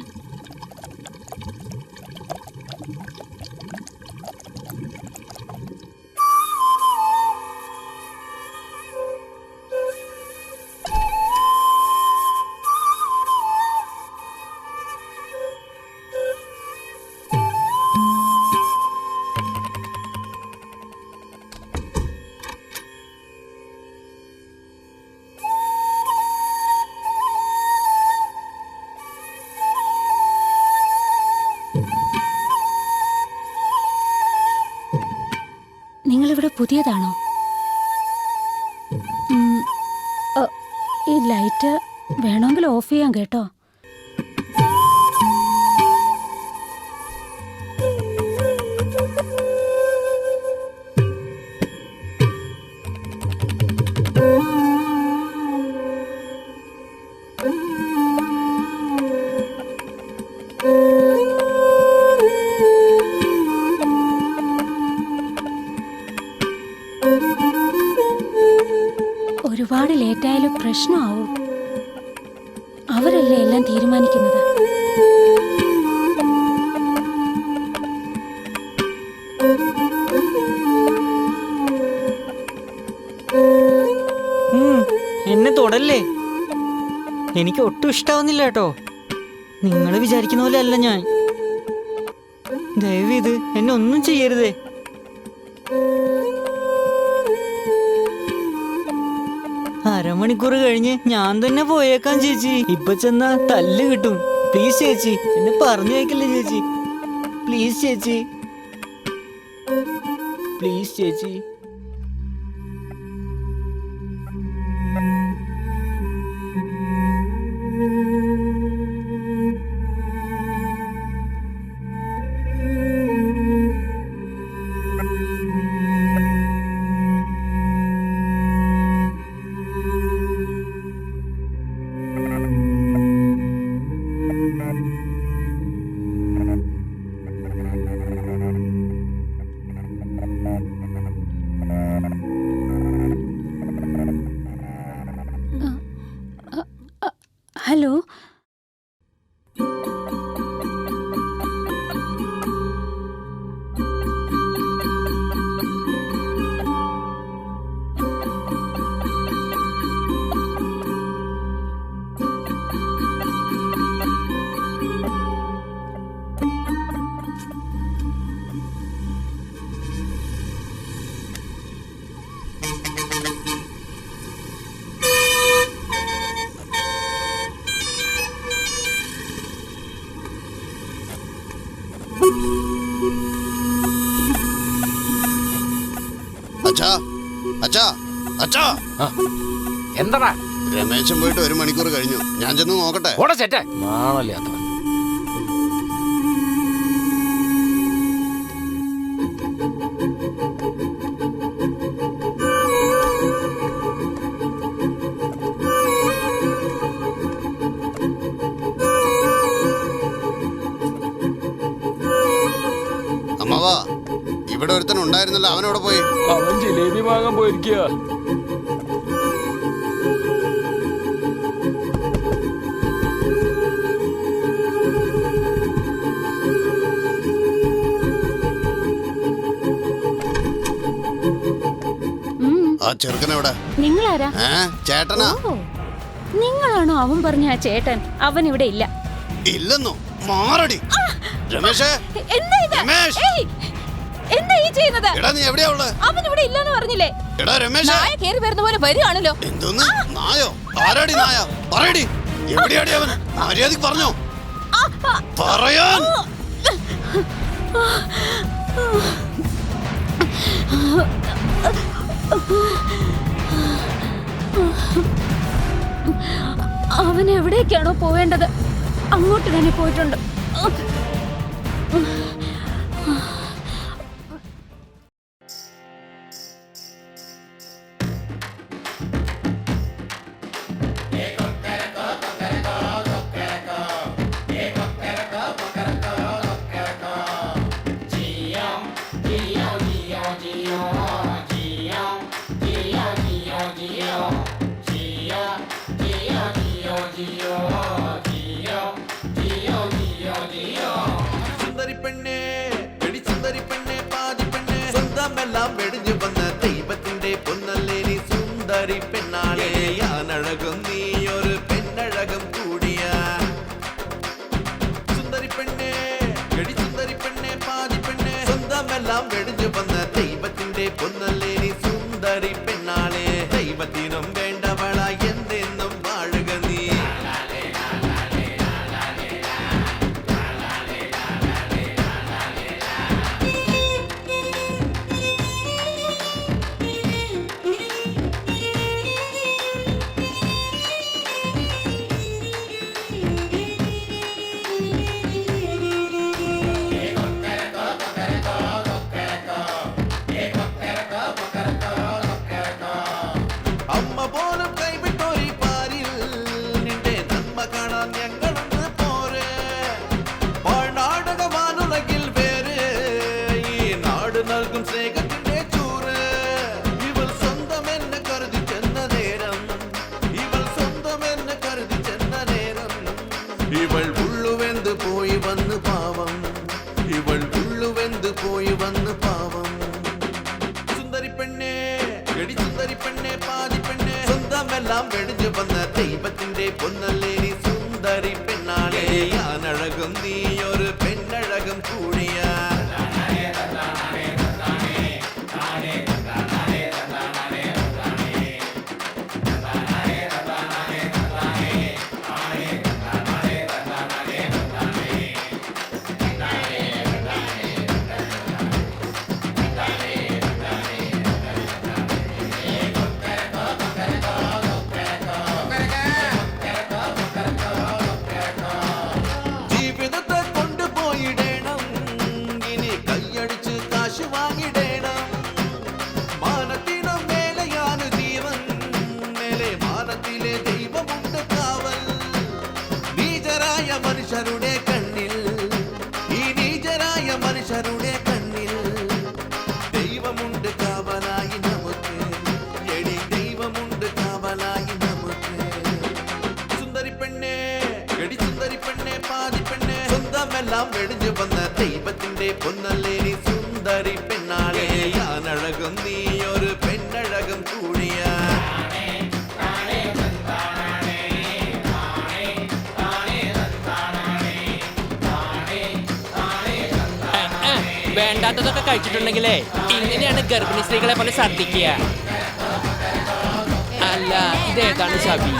ഇതിവിടെ പുതിയതാണോ? ഈ ലൈറ്റ് വേണമെങ്കിൽ ഓഫ് ചെയ്യാം കേട്ടോ. ഒരുപാട് ലേറ്റായാലും പ്രശ്നമാവും. അവരല്ലേ എല്ലാം തീരുമാനിക്കുന്നത്. എന്നെ തൊടല്ലേ. എനിക്ക് ഒട്ടും ഇഷ്ടാവുന്നില്ല കേട്ടോ. നിങ്ങൾ വിചാരിക്കുന്ന പോലെ അല്ല ഞാൻ. ദയവ് എന്നെ ഒന്നും ചെയ്യരുതേ. അരമണിക്കൂർ കഴിഞ്ഞ് ഞാൻ തന്നെ പോയേക്കാം ചേച്ചി. ഇപ്പൊ ചെന്നാ തല്ല് കിട്ടും. പ്ലീസ് ചേച്ചി, എന്നെ പറഞ്ഞു കേൾക്കില്ലേ ചേച്ചി. പ്ലീസ് ചേച്ചി, പ്ലീസ് ചേച്ചി. ഹലോ, അച്ഛാ, അച്ഛാ, അച്ഛാ. എന്താടാ? രമേശൻ പോയിട്ട് 1 മണിക്കൂർ കഴിഞ്ഞു. ഞാൻ ചെന്ന് നോക്കട്ടെ. ഓടെ ചേട്ടാ, നാണല്ലാത്തവൻ. അമ്മാവാ, ഇവിടെ ഒരുത്തൻ ഉണ്ടായിരുന്നല്ലോ, അവനോടെ പോയി? അവൻ ജിലേബി വാങ്ങാൻ പോയിരിക്കുക. ആ ചെറുക്കനെവിടെ? നിങ്ങളാരാ? ചേട്ടനാ. ഓ, നിങ്ങളാണോ അവൻ പറഞ്ഞ ആ ചേട്ടൻ? അവൻ ഇവിടെ ഇല്ല. ഇല്ലെന്നോ? മാറടി രമേശേ. രമേശ്, എന്താ ഈ ചെയ്യുന്നത്? എടാ നീ എവിടെയാ ഉള്ളത്? അവൻ ഇവിടെ ഇല്ലെന്ന് പറഞ്ഞില്ലേ? എടാ രമേശേ, നായ കേറി വരുന്ന പോലെ വരികയാണല്ലോ. എന്തോന്ന് നായോ? ആരാടി നായ? പറയടി, എവിടെയാടി അവൻ? മര്യാദക്ക് പറഞ്ഞോ. പറയാൻ. അവൻ എവിടേക്കാണോ പോവേണ്ടത് അങ്ങോട്ട് തന്നെ പോയിട്ടുണ്ട്. സുന്ദരി പെണ്ണേ, എടി സുന്ദരി പെണ്ണേ, പാതി പെണ്ണേ, സ്വന്തമെല്ലാം വെടിഞ്ഞു വന്ന ദൈവത്തിന്റെ പൊന്നല്ലേ നീ സുന്ദരി പെണ്ണാളെ. ഞാനഴകും നീ ഒരു പെണ്ണഴകും കൂടിയ സുന്ദരി പെണ്ണേ, എടി സുന്ദരി പെണ്ണേ, പാതി പെണ്ണേ, സ്വന്തമെല്ലാം വെടിഞ്ഞു വന്ന ദൈവത്തിന്റെ പൊന്നല്ലേ നീ സുന്ദരി പെണ്ണാളെ. ദൈവത്തിനും വേണ്ടവള എന്നെന്നും വാഴുക നീ. വന്ന് പാവം, ഇവൾ ഉള്ളുവെന്ത് പോയി വന്ന് പാവം. സുന്ദരി പെണ്ണേ, എടി സുന്ദരി പെണ്ണേ, പാതി പെണ്ണേ, സ്വന്തമെല്ലാം വെടിഞ്ഞു വന്ന ദൈവത്തിന്റെ പൊന്നല്ലേ നീ സുന്ദരി പെണ്ണാളെ. ഞാനഴകും നീ ഒരു പെണ്ണഴകും കൂടിയാ. ജീവിതത്തെ കൊണ്ടുപോയിടണം, ഇനി കൈയടിച്ച് കാശ് വാങ്ങിടണം. മാനത്തിനും മേലെയാണ് ജീവൻ, മേലെ മാനത്തിലെ ദൈവമുണ്ട് കാവൽ. നീചരായ മനുഷ്യരുടെ കണ്ണിൽ, ഈ നീചരായ മനുഷ്യരുടെ കണ്ണിൽ ദൈവമുണ്ട് കാവലായി നമുക്ക്, എടി ദൈവമുണ്ട് കാവലായി നമുക്ക്. സുന്ദരി പെണ്ണേ, എടി സുന്ദരി പെണ്ണേ, പാതി പെണ്ണേ, സ്വന്തമെല്ലാം വെടിഞ്ഞു വന്ന ദൈവത്തിന്റെ പൊന്നല്ലേ നീ സുന്ദരി പെണ്ണാളെ. ഞാനഴകും നീ ഒരു പെണ്ണഴകും കൂടിയാ. വേണ്ടാത്തതൊക്കെ കഴിച്ചിട്ടുണ്ടെങ്കിലേ ഇങ്ങനെയാണ് ഗർഭിണി സ്ത്രീകളെ പോലെ ഛർദ്ദിക്കുക. അല്ല ഇതേതാണ് ശബി?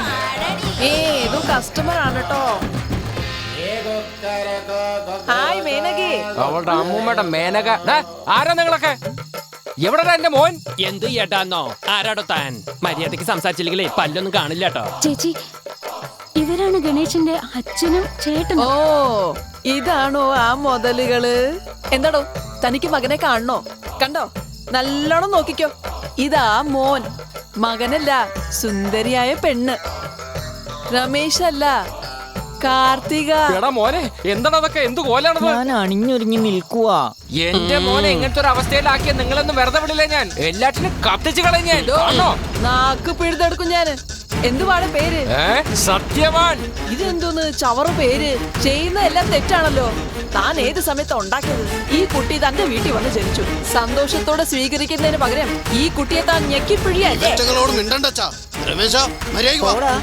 ഏതോ കസ്റ്റമർ ആണ് കേട്ടോ. ഹായ് മേനകി. അവളുടെ അമ്മൂമ്മയുടെ മേനക. ദാ, ആരാ നിങ്ങളൊക്കെ? എവിടെടാ എന്റെ മോൻ? എന്ത് ചേട്ടാന്നോ? ആരാടോ താൻ? മര്യാദക്ക് സംസാരിച്ചില്ലെങ്കിലേ പല്ലൊന്നും കാണില്ല കേട്ടോ. ചേച്ചി, ഇവരാണ് ഗണേശന്റെ അച്ഛനും ചേട്ടനും. ഓ, ഇതാണോ ആ മുതലുകള്? എന്താടോ, തനിക്ക് മകനെ കാണണോ? കണ്ടോ, നല്ലോണം നോക്കിക്കോ. ഇതാ മോൻ, മകനല്ല സുന്ദരിയായ പെണ്ണ്. രമേശ് അല്ല, കാർത്തിക. എടാ മോനെ, എന്താടാ അതൊക്കെ? എന്ത് കോലാണത്? ഞാൻ അണിഞ്ഞൊരുങ്ങി നിൽക്കുവാ. എന്റെ മോനെ ഇങ്ങനത്തെ ഒരു അവസ്ഥയിലാക്കിയ നിങ്ങളൊന്നും വെറുതെ വിടില്ല ഞാൻ. എല്ലാറ്റിനും കത്തിച്ചു കളയും ഞാൻ. കാണോ? നാക്ക് പിഴുതെടുക്കും ഞാന്. എന്തുവാണ് പേര്? സത്യവാൻ. ഇതെന്തോന്ന് ചവറ് പേര്? ചെയ്യുന്നതെല്ലാം തെറ്റാണല്ലോ. താൻ ഏത് സമയത്ത് ഉണ്ടാക്കിയത്? ഈ കുട്ടി തന്റെ വീട്ടിൽ വന്ന് ജനിച്ചു. സന്തോഷത്തോടെ സ്വീകരിക്കുന്നതിന് പകരം ഈ കുട്ടിയെ താൻ ഞെക്കിപ്പിഴിയല്ലേ? ഇവറ്റകളോട് മിണ്ടണ്ടച്ചാ. രമേശാ, മര്യാദയ്ക്ക് വാ. പോടാ,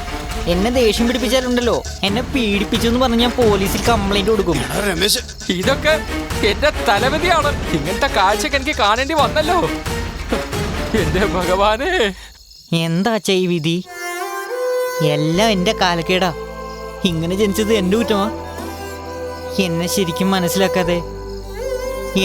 എന്നെ ദേഷ്യം പിടിപ്പിച്ചാലുണ്ടല്ലോ, എന്നെ പീഡിപ്പിച്ചു എന്ന് പറഞ്ഞ് ഞാൻ പോലീസിൽ കംപ്ലൈന്റ് കൊടുക്കും. എടാ രമേശ്, ഇതൊക്കെ എന്റെ തലവിധിയാണ്. ഇങ്ങനത്തെ കാഴ്ചക്ക് എനിക്ക് കാണേണ്ടി വന്നല്ലോ. എന്റെ ഭഗവാനെ. എന്താ ഈ വിധി? എല്ലാം എന്റെ കാലക്കേടാ. ഇങ്ങനെ ജനിച്ചത് എന്റെ കുറ്റമാ. എന്നെ ശരിക്കും മനസ്സിലാക്കാതെ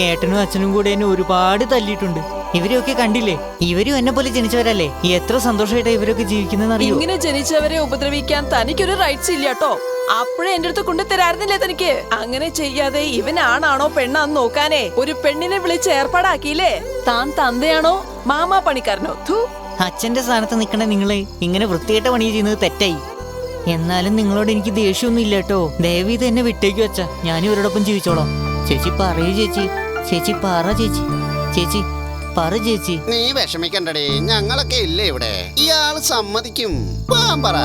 ഏട്ടനും അച്ഛനും കൂടെ എന്നെ ഒരുപാട് തല്ലിയിട്ടുണ്ട്. ഇവരെയൊക്കെ കണ്ടില്ലേ? ഇവരും എന്നെ പോലെ ജനിച്ചവരല്ലേ? എത്ര സന്തോഷമായിട്ടാ ഇവരൊക്കെ ജീവിക്കുന്നതെന്ന് അറിയോ? ഇങ്ങനെ ജനിച്ചവരെ ഉപദ്രവിക്കാൻ തനിക്കൊരു റൈറ്റ്സ് ഇല്ല കേട്ടോ. അപ്പോഴേ എന്റെ അടുത്ത് കൊണ്ടു തരാറുന്നില്ലേ തനിക്ക്? അങ്ങനെ ചെയ്യാതെ ഇവനാണാണോ പെണ്ണാന്ന് നോക്കാനേ ഒരു പെണ്ണിനെ വിളിച്ച് ഏർപ്പാടാക്കിയില്ലേ? താൻ തന്തയാണോ മാമാ പണിക്കാരനോ? അച്ഛന്റെ സ്ഥാനത്ത് നിൽക്കണ നിങ്ങള് ഇങ്ങനെ വൃത്തികെട്ട പണി ചെയ്യുന്നത് തെറ്റായി. എന്നാലും നിങ്ങളോട് എനിക്ക് ദേഷ്യമൊന്നും ഇല്ല കേട്ടോ. ദയവീത് എന്നെ വിട്ടേക്ക് വെച്ചാ ഞാൻ ഇവരോടൊപ്പം ജീവിച്ചോളാം. ചേച്ചി പറയൂ ചേച്ചി. ചേച്ചി പറ ചേച്ചി. ചേച്ചി പറ ചേച്ചി. നീ വിഷമിക്കണ്ടടേ, ഞങ്ങളൊക്കെ ഇല്ലേ ഇവിടെ. ഇയാള് സമ്മതിക്കും. പോകാൻ പറ.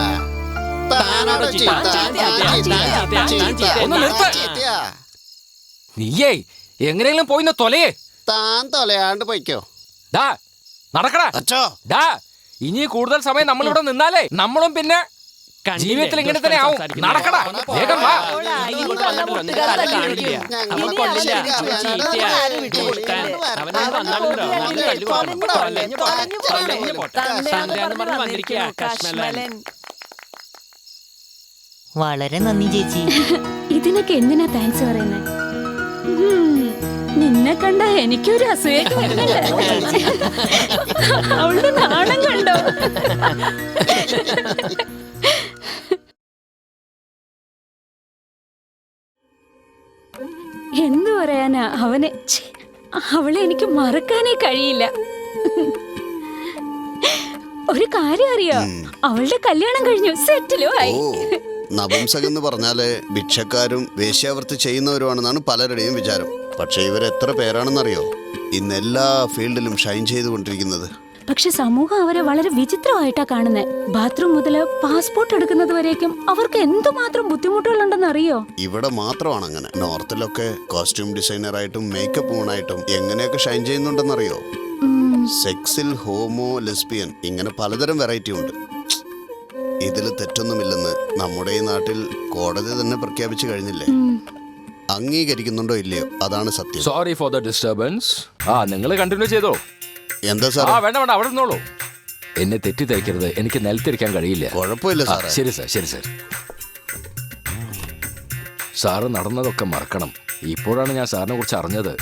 താനാണോ ചീത്ത? ഒന്ന് നിർത്ത്. നീയേ എങ്ങനെയെങ്കിലും പോയിന്ന് തൊലയേ. താൻ തൊലയാണ്ട് പോയിക്കോ. ഡാ നടക്കടാ. അച്ഛോ, ഡാ, ഇനി കൂടുതൽ സമയം നമ്മൾ ഇവിടെ നിന്നാലേ നമ്മളും പിന്നെ ജീവിതത്തിൽ ഇങ്ങനെ തന്നെ ആവും. നടക്കടാ, വേഗം വാ. വളരെ നന്ദി ചേച്ചി. ഇതിനൊക്കെ എന്തിനാ താങ്ക്സ് പറയുന്നത്? നിന്നെ കണ്ട എനിക്കൊരു അസൂയൊക്കെ വരുന്നുണ്ട് ചേച്ചി. അവളുടെ നാണം കണ്ടോ? എന്തു പറയാനാ അവനെ? അവളെ എനിക്ക് മറക്കാനേ കഴിയില്ല. ഒരു കാര്യം അറിയോ? അവളുടെ കല്യാണം കഴിഞ്ഞു, സെറ്റിലും ആയി. നപുംസകെന്ന് പറഞ്ഞാല് ഭിക്ഷക്കാരും വേശ്യാവൃത്തി ചെയ്യുന്നവരുമാണെന്നാണ് പലരുടെയും വിചാരം. പക്ഷെ ഇവരെത്ര പേരാണെന്നറിയോ ഇന്ന് എല്ലാ ഫീൽഡിലും ഷൈൻ ചെയ്തുകൊണ്ടിരിക്കുന്നത്? പക്ഷെ സമൂഹം അവരെ വളരെ വിചിത്രമായിട്ടാ കാണുന്നത്. ബാത്റൂം മുതല് പാസ്പോർട്ട് എടുക്കുന്നത് വരേക്കും അവർക്ക് എന്തുമാത്രം ബുദ്ധിമുട്ടുകളുണ്ടെന്ന് അറിയോ? ഇവിടെ മാത്രമാണ് അങ്ങനെ. നോർത്തിലൊക്കെ കോസ്റ്റ്യൂം ഡിസൈനറായിട്ടും മേക്കപ്പ് ഊണായിട്ടും എങ്ങനെയൊക്കെ ഷൈൻ ചെയ്യുന്നുണ്ടെന്നറിയോ? സെക്സിൽ ഹോമോ, ലെസ്ബിയൻ, ഇങ്ങനെ പലതരം വെറൈറ്റി ഉണ്ട്. ഇതിൽ തെറ്റൊന്നുമില്ലെന്ന് നമ്മുടെ ഈ നാട്ടിൽ കോടതി തന്നെ പ്രഖ്യാപിച്ചു കഴിഞ്ഞില്ലേ? അംഗീകരിക്കുന്നുണ്ടോ ഇല്ലയോ, അതാണ് സത്യം. Sorry for the disturbance. നിങ്ങൾ കണ്ടിന്യൂ ചെയ്തോ. എന്താ സാർ? വേണ്ട വേണ്ട, അവിടെ നിന്നോളൂ. എന്നെ തെറ്റിദ്ധരിക്കരുത്, എനിക്ക് നിലത്തിരിക്കാൻ കഴിയില്ല. കുഴപ്പമില്ല സാർ. ശരി സാർ, ശരി സാർ. സാറ് നടന്നതൊക്കെ മറക്കണം. ഇപ്പോഴാണ് ഞാൻ സാറിനെ കുറിച്ച് അറിഞ്ഞത്.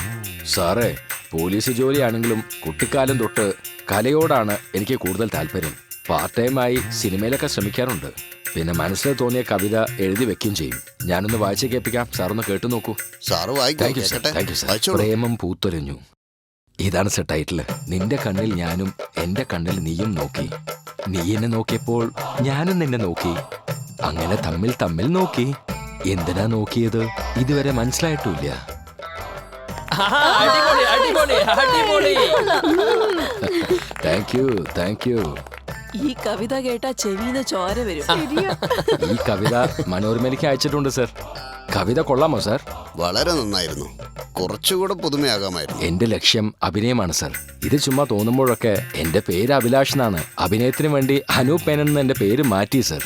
സാറേ, പോലീസ് ജോലിയാണെങ്കിലും കുട്ടിക്കാലം തൊട്ട് കലയോടാണ് എനിക്ക് കൂടുതൽ താല്പര്യം. പാർട്ട് ടൈമായി സിനിമയിലൊക്കെ ശ്രമിക്കാറുണ്ട്. പിന്നെ മനസ്സിൽ തോന്നിയ കവിത എഴുതി വെക്കുകയും ചെയ്യും. ഞാനൊന്ന് വായിച്ച് കേൾപ്പിക്കാം, സാറൊന്ന് കേട്ടു നോക്കൂ. Sir thank you sir. പ്രേമം പൂത്തൊലിഞ്ഞു. ഇതാണ് സർ ടൈറ്റിൽ. നിന്റെ കണ്ണിൽ ഞാനും എന്റെ കണ്ണിൽ നീയും നോക്കി. നീ എന്നെ നോക്കിയപ്പോൾ ഞാനും നിന്നെ നോക്കി. അങ്ങനെ തമ്മിൽ തമ്മിൽ നോക്കി. എന്തിനാ നോക്കിയത് ഇതുവരെ മനസ്സിലായിട്ടില്ല. Thank you. ഈ കവിത കേട്ടാ ചെവിന്ന് ചോര വരും. ഈ കവിത മനോരമയിലേക്ക് അയച്ചിട്ടുണ്ട് സർ. കവിത കൊള്ളാമോ സാർ? വളരെ നന്നായിരുന്നു. കുറച്ചുകൂടെ പുതുമയാകാമായിരുന്നു. എന്റെ ലക്ഷ്യം അഭിനയമാണ് സർ. ഇത് ചുമ്മാ തോന്നുമ്പോഴൊക്കെ എന്റെ പേര് അഭിലാഷ് എന്നാണ്. അഭിനയത്തിന് വേണ്ടി അനൂപ് മേനൻ എന്ന് എന്റെ പേര് മാറ്റി സർ.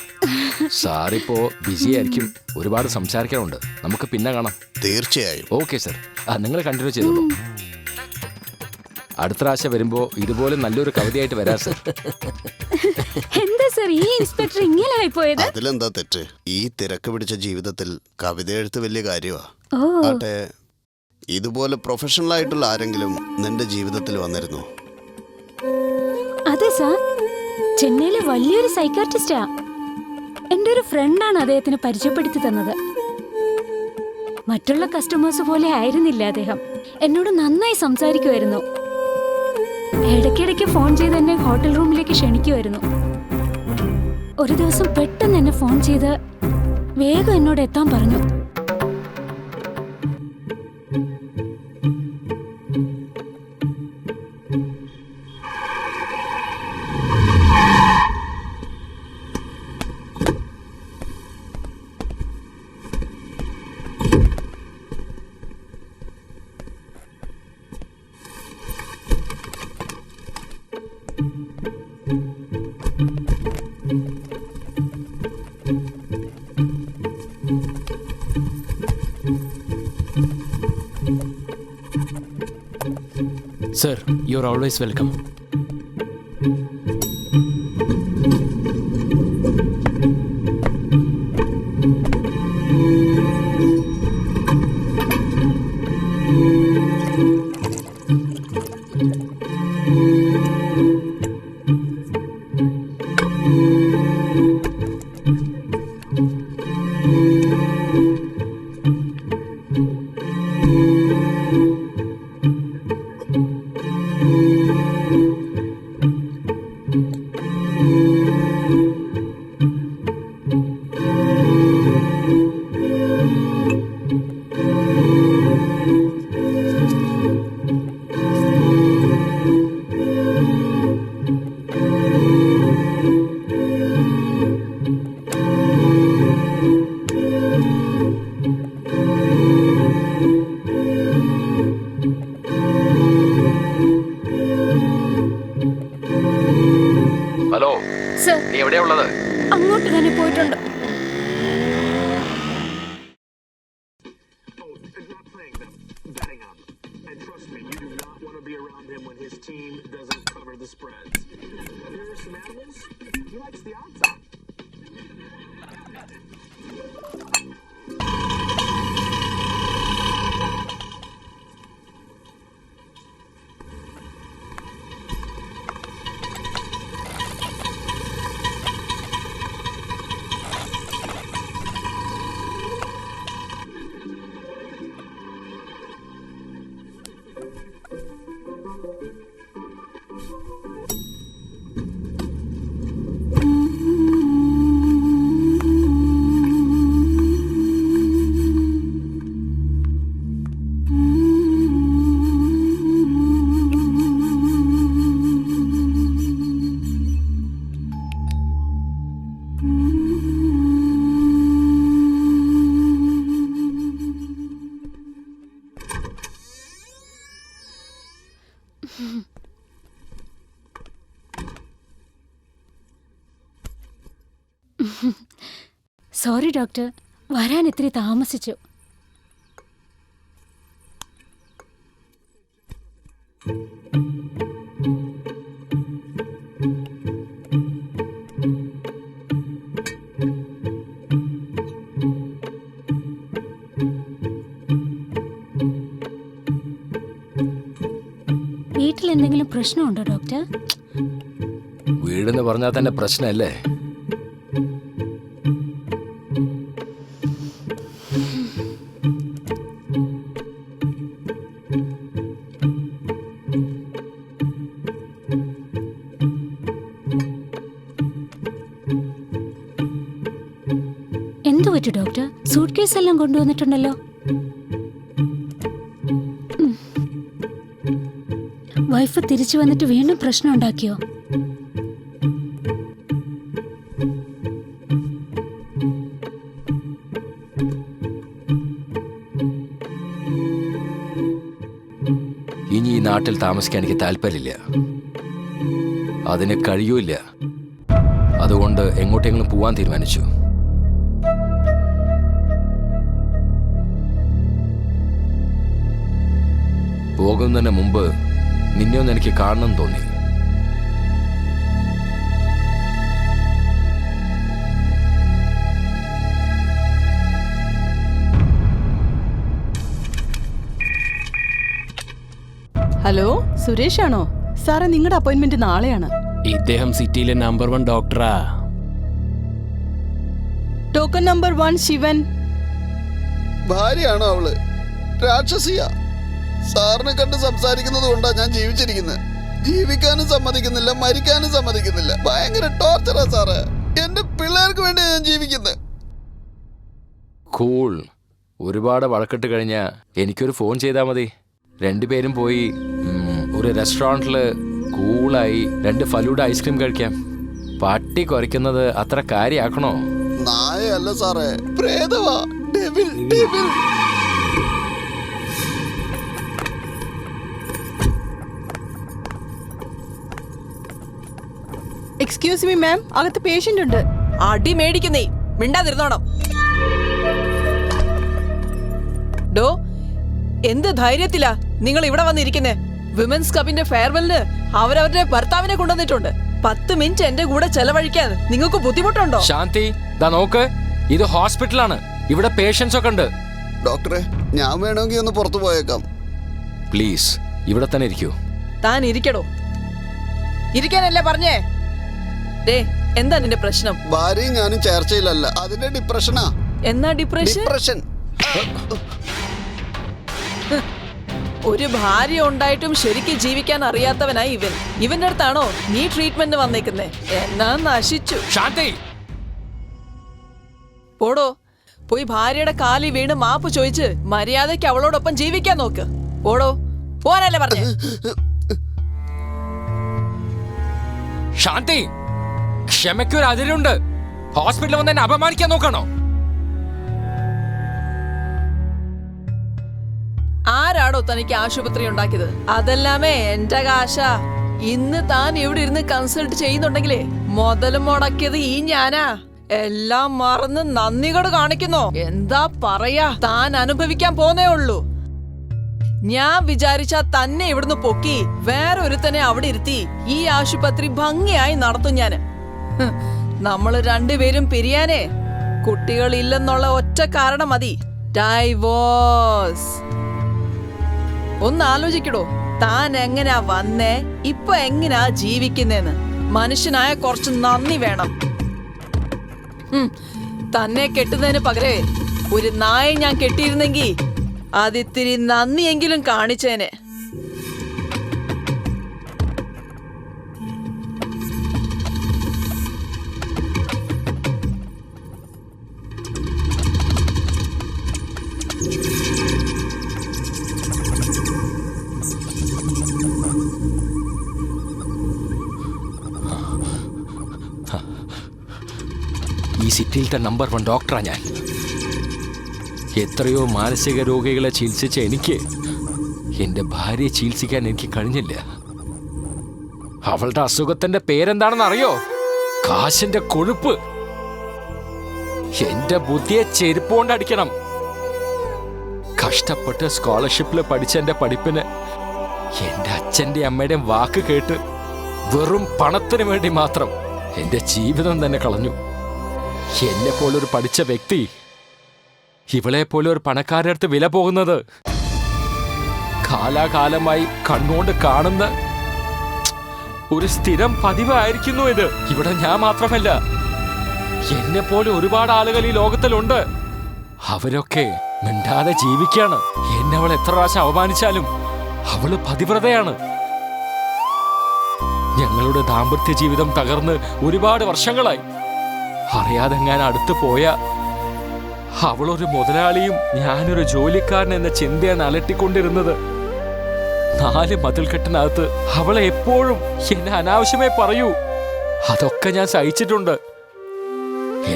സാറിപ്പോ ബിസി ആയിരിക്കും, ഒരുപാട് സംസാരിക്കാറുണ്ട്. നമുക്ക് പിന്നെ കാണാം. തീർച്ചയായും. Okay sir. നിങ്ങൾ കണ്ടിന്യൂ ചെയ്തോളൂ. അടുത്ത പ്രാവശ്യം വരുമ്പോ ഇതുപോലെ നല്ലൊരു കവിതയായിട്ട് വരാം സർ. എന്താ സർ ഈ ഇൻസ്പെക്ടർ ഇങ്ങനെ ആയിപ്പോയത്? അതിലെന്താ തെറ്റ്? ഈ തിരക്ക് പിടിച്ച ജീവിതത്തിൽ കവിത എഴുത്ത് വലിയ കാര്യമാ. ആട്ടെ, ഇതുപോലെ പ്രൊഫഷണൽ ആയിട്ടുള്ള ആരെങ്കിലും നിന്റെ ജീവിതത്തിൽ വന്നിരുന്നു? അതെ സാർ, ചെന്നൈയിലെ വലിയൊരു സൈക്കാട്രിസ്റ്റാ. എന്റെ ഒരു ഫ്രണ്ടാണ് അദ്ദേഹത്തിന് പരിചയപ്പെടുത്തി തന്നത്. മറ്റുള്ള കസ്റ്റമേഴ്സ് പോലെ ആയിരുന്നില്ല അദ്ദേഹം. എന്നോട് നന്നായി സംസാരിക്കുമായിരുന്നു. ഇടയ്ക്കിടയ്ക്ക് ഫോൺ ചെയ്ത് എന്നെ ഹോട്ടൽ റൂമിലേക്ക് ക്ഷണിക്കുമായിരുന്നു. ഒരു ദിവസം പെട്ടെന്ന് എന്നെ ഫോൺ ചെയ്ത് വേഗം എന്നോട് എത്താൻ പറഞ്ഞു. Sir, you are always welcome. Hello, നീ എവിടെയാ ഉള്ളത്? അങ്ങോട്ട് തന്നെ പോയിട്ടുണ്ട്. സോറി ഡോക്ടർ, വരാൻ ഇത്തിരി താമസിച്ചു. വീട്ടിൽ എന്തെങ്കിലും പ്രശ്നമുണ്ടോ ഡോക്ടർ? വീടെന്ന് പറഞ്ഞാൽ തന്നെ പ്രശ്നമല്ലേ? എന്തു പറ്റു ഡോക്ടർ? സൂട്ട് കേസ് എല്ലാം കൊണ്ടുവന്നിട്ടുണ്ടല്ലോ. വൈഫ് തിരിച്ചു വന്നിട്ട് വീണ്ടും പ്രശ്നം ഉണ്ടാക്കിയോ? ഇനി ഈ നാട്ടിൽ താമസിക്കാൻ എനിക്ക് താല്പര്യമില്ല, അതിന് കഴിയൂല. അതുകൊണ്ട് എങ്ങോട്ടെങ്കിലും പോവാൻ തീരുമാനിച്ചു. പോകുന്നതിന് മുമ്പ് നിന്നെ ഒന്ന് എനിക്ക് കാണണം തോന്നി. ഹലോ, സുരേഷ് ആണോ? സാറേ, നിങ്ങളുടെ അപ്പോയിന്റ്മെന്റ് നാളെയാണ്. ഇദ്ദേഹം സിറ്റിയിലെ നമ്പർ 1 ഡോക്ടറാ. Token number 1 Sivan. ഭാര്യയാണോ അവള്? രാക്ഷസിയ. സാറിനെ കണ്ട് സംസാരിക്കുന്നത് കൊണ്ടാ ഞാൻ ജീവിച്ചിരിക്കുന്നത്. ജീവിക്കാനും സമ്മതിക്കുന്നില്ല, മരിക്കാനും സമ്മതിക്കുന്നില്ല. ഭയങ്കര ടോർച്ചറാ സാറ്. എന്റെ പിള്ളേർക്ക് വേണ്ടി ഞാൻ ജീവിക്കുന്നത്. കൂൾ. ഒരുപാട് വഴക്കിട്ട് കഴിഞ്ഞാൽ എനിക്കൊരു ഫോൺ ചെയ്താൽ മതി. രണ്ടുപേരും പോയി ഒരു റെസ്റ്റോറൻറ്റിൽ കൂളായി 2 ഫലൂഡ ഐസ്ക്രീം കഴിക്കാം. പട്ടി കുറയ്ക്കുന്നത് അത്ര കാര്യമാക്കണോ? നായയല്ല സാറേ, പ്രേതവാ. Devil, devil. Excuse me ma'am, അകത്ത് പേഷ്യന്റ് ഉണ്ട്. അടി മേടിക്കുന്നേ, മിണ്ടാതിരുന്നോണം. ഡോ, എന്ത് ധൈര്യത്തിലാ നിങ്ങൾ ഇവിടെ വന്നിരിക്കുന്നേ? വിമൻസ് ക്ലബിന്റെ ഫെയർവെല്ലിന് അവരവരുടെ ഭർത്താവിനെ കൊണ്ടുവന്നിട്ടുണ്ട്. 10 മിനിറ്റ് എന്റെ കൂടെ ചെലവഴിക്കാൻ നിങ്ങൾക്ക് ബുദ്ധിമുട്ടുണ്ടോ? ശാന്തി, ദാ നോക്ക്, ഇത് ഹോസ്പിറ്റലാണ്. ഇവിടെ പേഷ്യൻസ് ഒക്കെ ഉണ്ട്. ഡോക്ടറെ, ഞാൻ വേണമെങ്കിൽ ഒന്ന് പുറത്തു പോയേക്കാം. പ്ലീസ്, ഇവിടെ തന്നെ ഇരിക്കൂ. താൻ ഇരിക്കടോ. ഇരിക്കാനല്ലേ പറഞ്ഞേ? ഡേ, എന്താ നിന്റെ പ്രശ്നം? ഭാര്യയും ഞാനും ചേർച്ചയിലല്ല, അതിന്റെ ഡിപ്രഷനാ. എന്നാ ഡിപ്രഷൻ? ഡിപ്രഷൻ. ഒരു ഭാര്യ ഉണ്ടായിട്ടും ശരിക്കും ജീവിക്കാൻ അറിയാത്തവനായി ഇവൻ. ഇവന്റെ അടുത്താണോ നീ ട്രീറ്റ്മെന്റ് വന്നേക്കുന്നേ? എന്നാ നശിച്ചു. ശാന്തി, പോടോ, പോയി ഭാര്യയുടെ കാലിൽ വീണ് മാപ്പ് ചോദിച്ച് മര്യാദയ്ക്ക് അവളോടൊപ്പം ജീവിക്കാൻ നോക്ക്. പോടോ, പോവാനല്ലേ പറഞ്ഞേ? ശാന്തി, ക്ഷമയ്ക്കൊരു അതിരുണ്ട്. ഹോസ്പിറ്റലിൽ വന്ന് എന്നെ അപമാനിക്കാൻ നോക്കണോ? ആരാടോ തനിക്ക് ആശുപത്രി ഉണ്ടാക്കിയത്? അതെല്ലാമേ എന്റെ കാശ. ഇന്ന് താൻ ഇവിടെ ഇരുന്ന് കൺസൾട്ട് ചെയ്യുന്നുണ്ടെങ്കിലേ മുതലും മുടക്കിയത് ഈ ഞാനാ. എല്ലാം മറന്ന് നന്ദികേട് കാണിക്കുന്നോ? എന്താ പറയാ, താൻ അനുഭവിക്കാൻ പോന്നേ ഉള്ളൂ. ഞാൻ വിചാരിച്ചാ തന്നെ ഇവിടുന്ന് പൊക്കി വേറെ ഒരുത്തനെ അവിടെ ഇരുത്തി ഈ ആശുപത്രി ഭംഗിയായി നടത്തും ഞാന്. നമ്മള് രണ്ടുപേരും പിരിയാനേ കുട്ടികളില്ലെന്നുള്ള ഒറ്റ കാരണം മതി. ഡൈവോഴ്സ്. ഒന്ന് ആലോചിക്കടോ, താൻ എങ്ങനാ വന്നേ, ഇപ്പൊ എങ്ങനാ ജീവിക്കുന്നേന്ന്. മനുഷ്യനായ കുറച്ച് നന്ദി വേണം. തന്നെ കെട്ടുന്നതിന് പകരേ ഒരു നായ ഞാൻ കെട്ടിയിരുന്നെങ്കി അതിത്തിരി നന്ദിയെങ്കിലും കാണിച്ചേനെ. ഈ സിറ്റിയിലത്തെ നമ്പർ 1 ഡോക്ടറാ ഞാൻ. എത്രയോ മാനസിക രോഗികളെ ചികിത്സിച്ച എനിക്ക് എൻ്റെ ഭാര്യയെ ചികിത്സിക്കാൻ എനിക്ക് കഴിഞ്ഞില്ല. അവളുടെ അസുഖത്തിന്റെ പേരെന്താണെന്ന് അറിയോ? കാശിന്റെ കൊഴുപ്പ്. എന്റെ ബുദ്ധിയെ ചെരുപ്പ് കൊണ്ട് അടിക്കണം. കഷ്ടപ്പെട്ട് സ്കോളർഷിപ്പിൽ പഠിച്ച എന്റെ പഠിപ്പിന് എന്റെ അച്ഛന്റെ അമ്മയുടെയും വാക്ക് കേട്ട് വെറും പണത്തിന് വേണ്ടി മാത്രം എന്റെ ജീവിതം തന്നെ കളഞ്ഞു. എന്നെ പോലൊരു പഠിച്ച വ്യക്തി ഇവളെ പോലെ ഒരു പണക്കാരുടെ അടുത്ത് വില പോകുന്നത് കാലാകാലമായി കണ്ണുകൊണ്ട് കാണുന്ന ഒരു സ്ഥിരം പതിവായിരിക്കുന്നു ഇത്. ഇവിടെ ഞാൻ മാത്രമല്ല, എന്നെ പോലെ ഒരുപാട് ആളുകൾ ഈ ലോകത്തിലുണ്ട്. അവരൊക്കെ മിണ്ടാതെ ജീവിക്കാണ്. എന്നെ അവൾ എത്ര പ്രാവശ്യം അവമാനിച്ചാലും അവള് പതിവ്രതയാണ്. ഞങ്ങളുടെ ദാമ്പത്യ ജീവിതം തകർന്ന് ഒരുപാട് വർഷങ്ങളായി. അറിയാതെ ഞാൻ അടുത്ത് പോയ അവളൊരു മുതലാളിയും ഞാനൊരു ജോലിക്കാരൻ എന്ന ചിന്തയാണ് അലട്ടിക്കൊണ്ടിരുന്നത്. 4 മതിൽക്കെട്ടിനകത്ത് അവളെ എപ്പോഴും എന്നെ അനാവശ്യമായി പറയൂ. അതൊക്കെ ഞാൻ സഹിച്ചിട്ടുണ്ട്.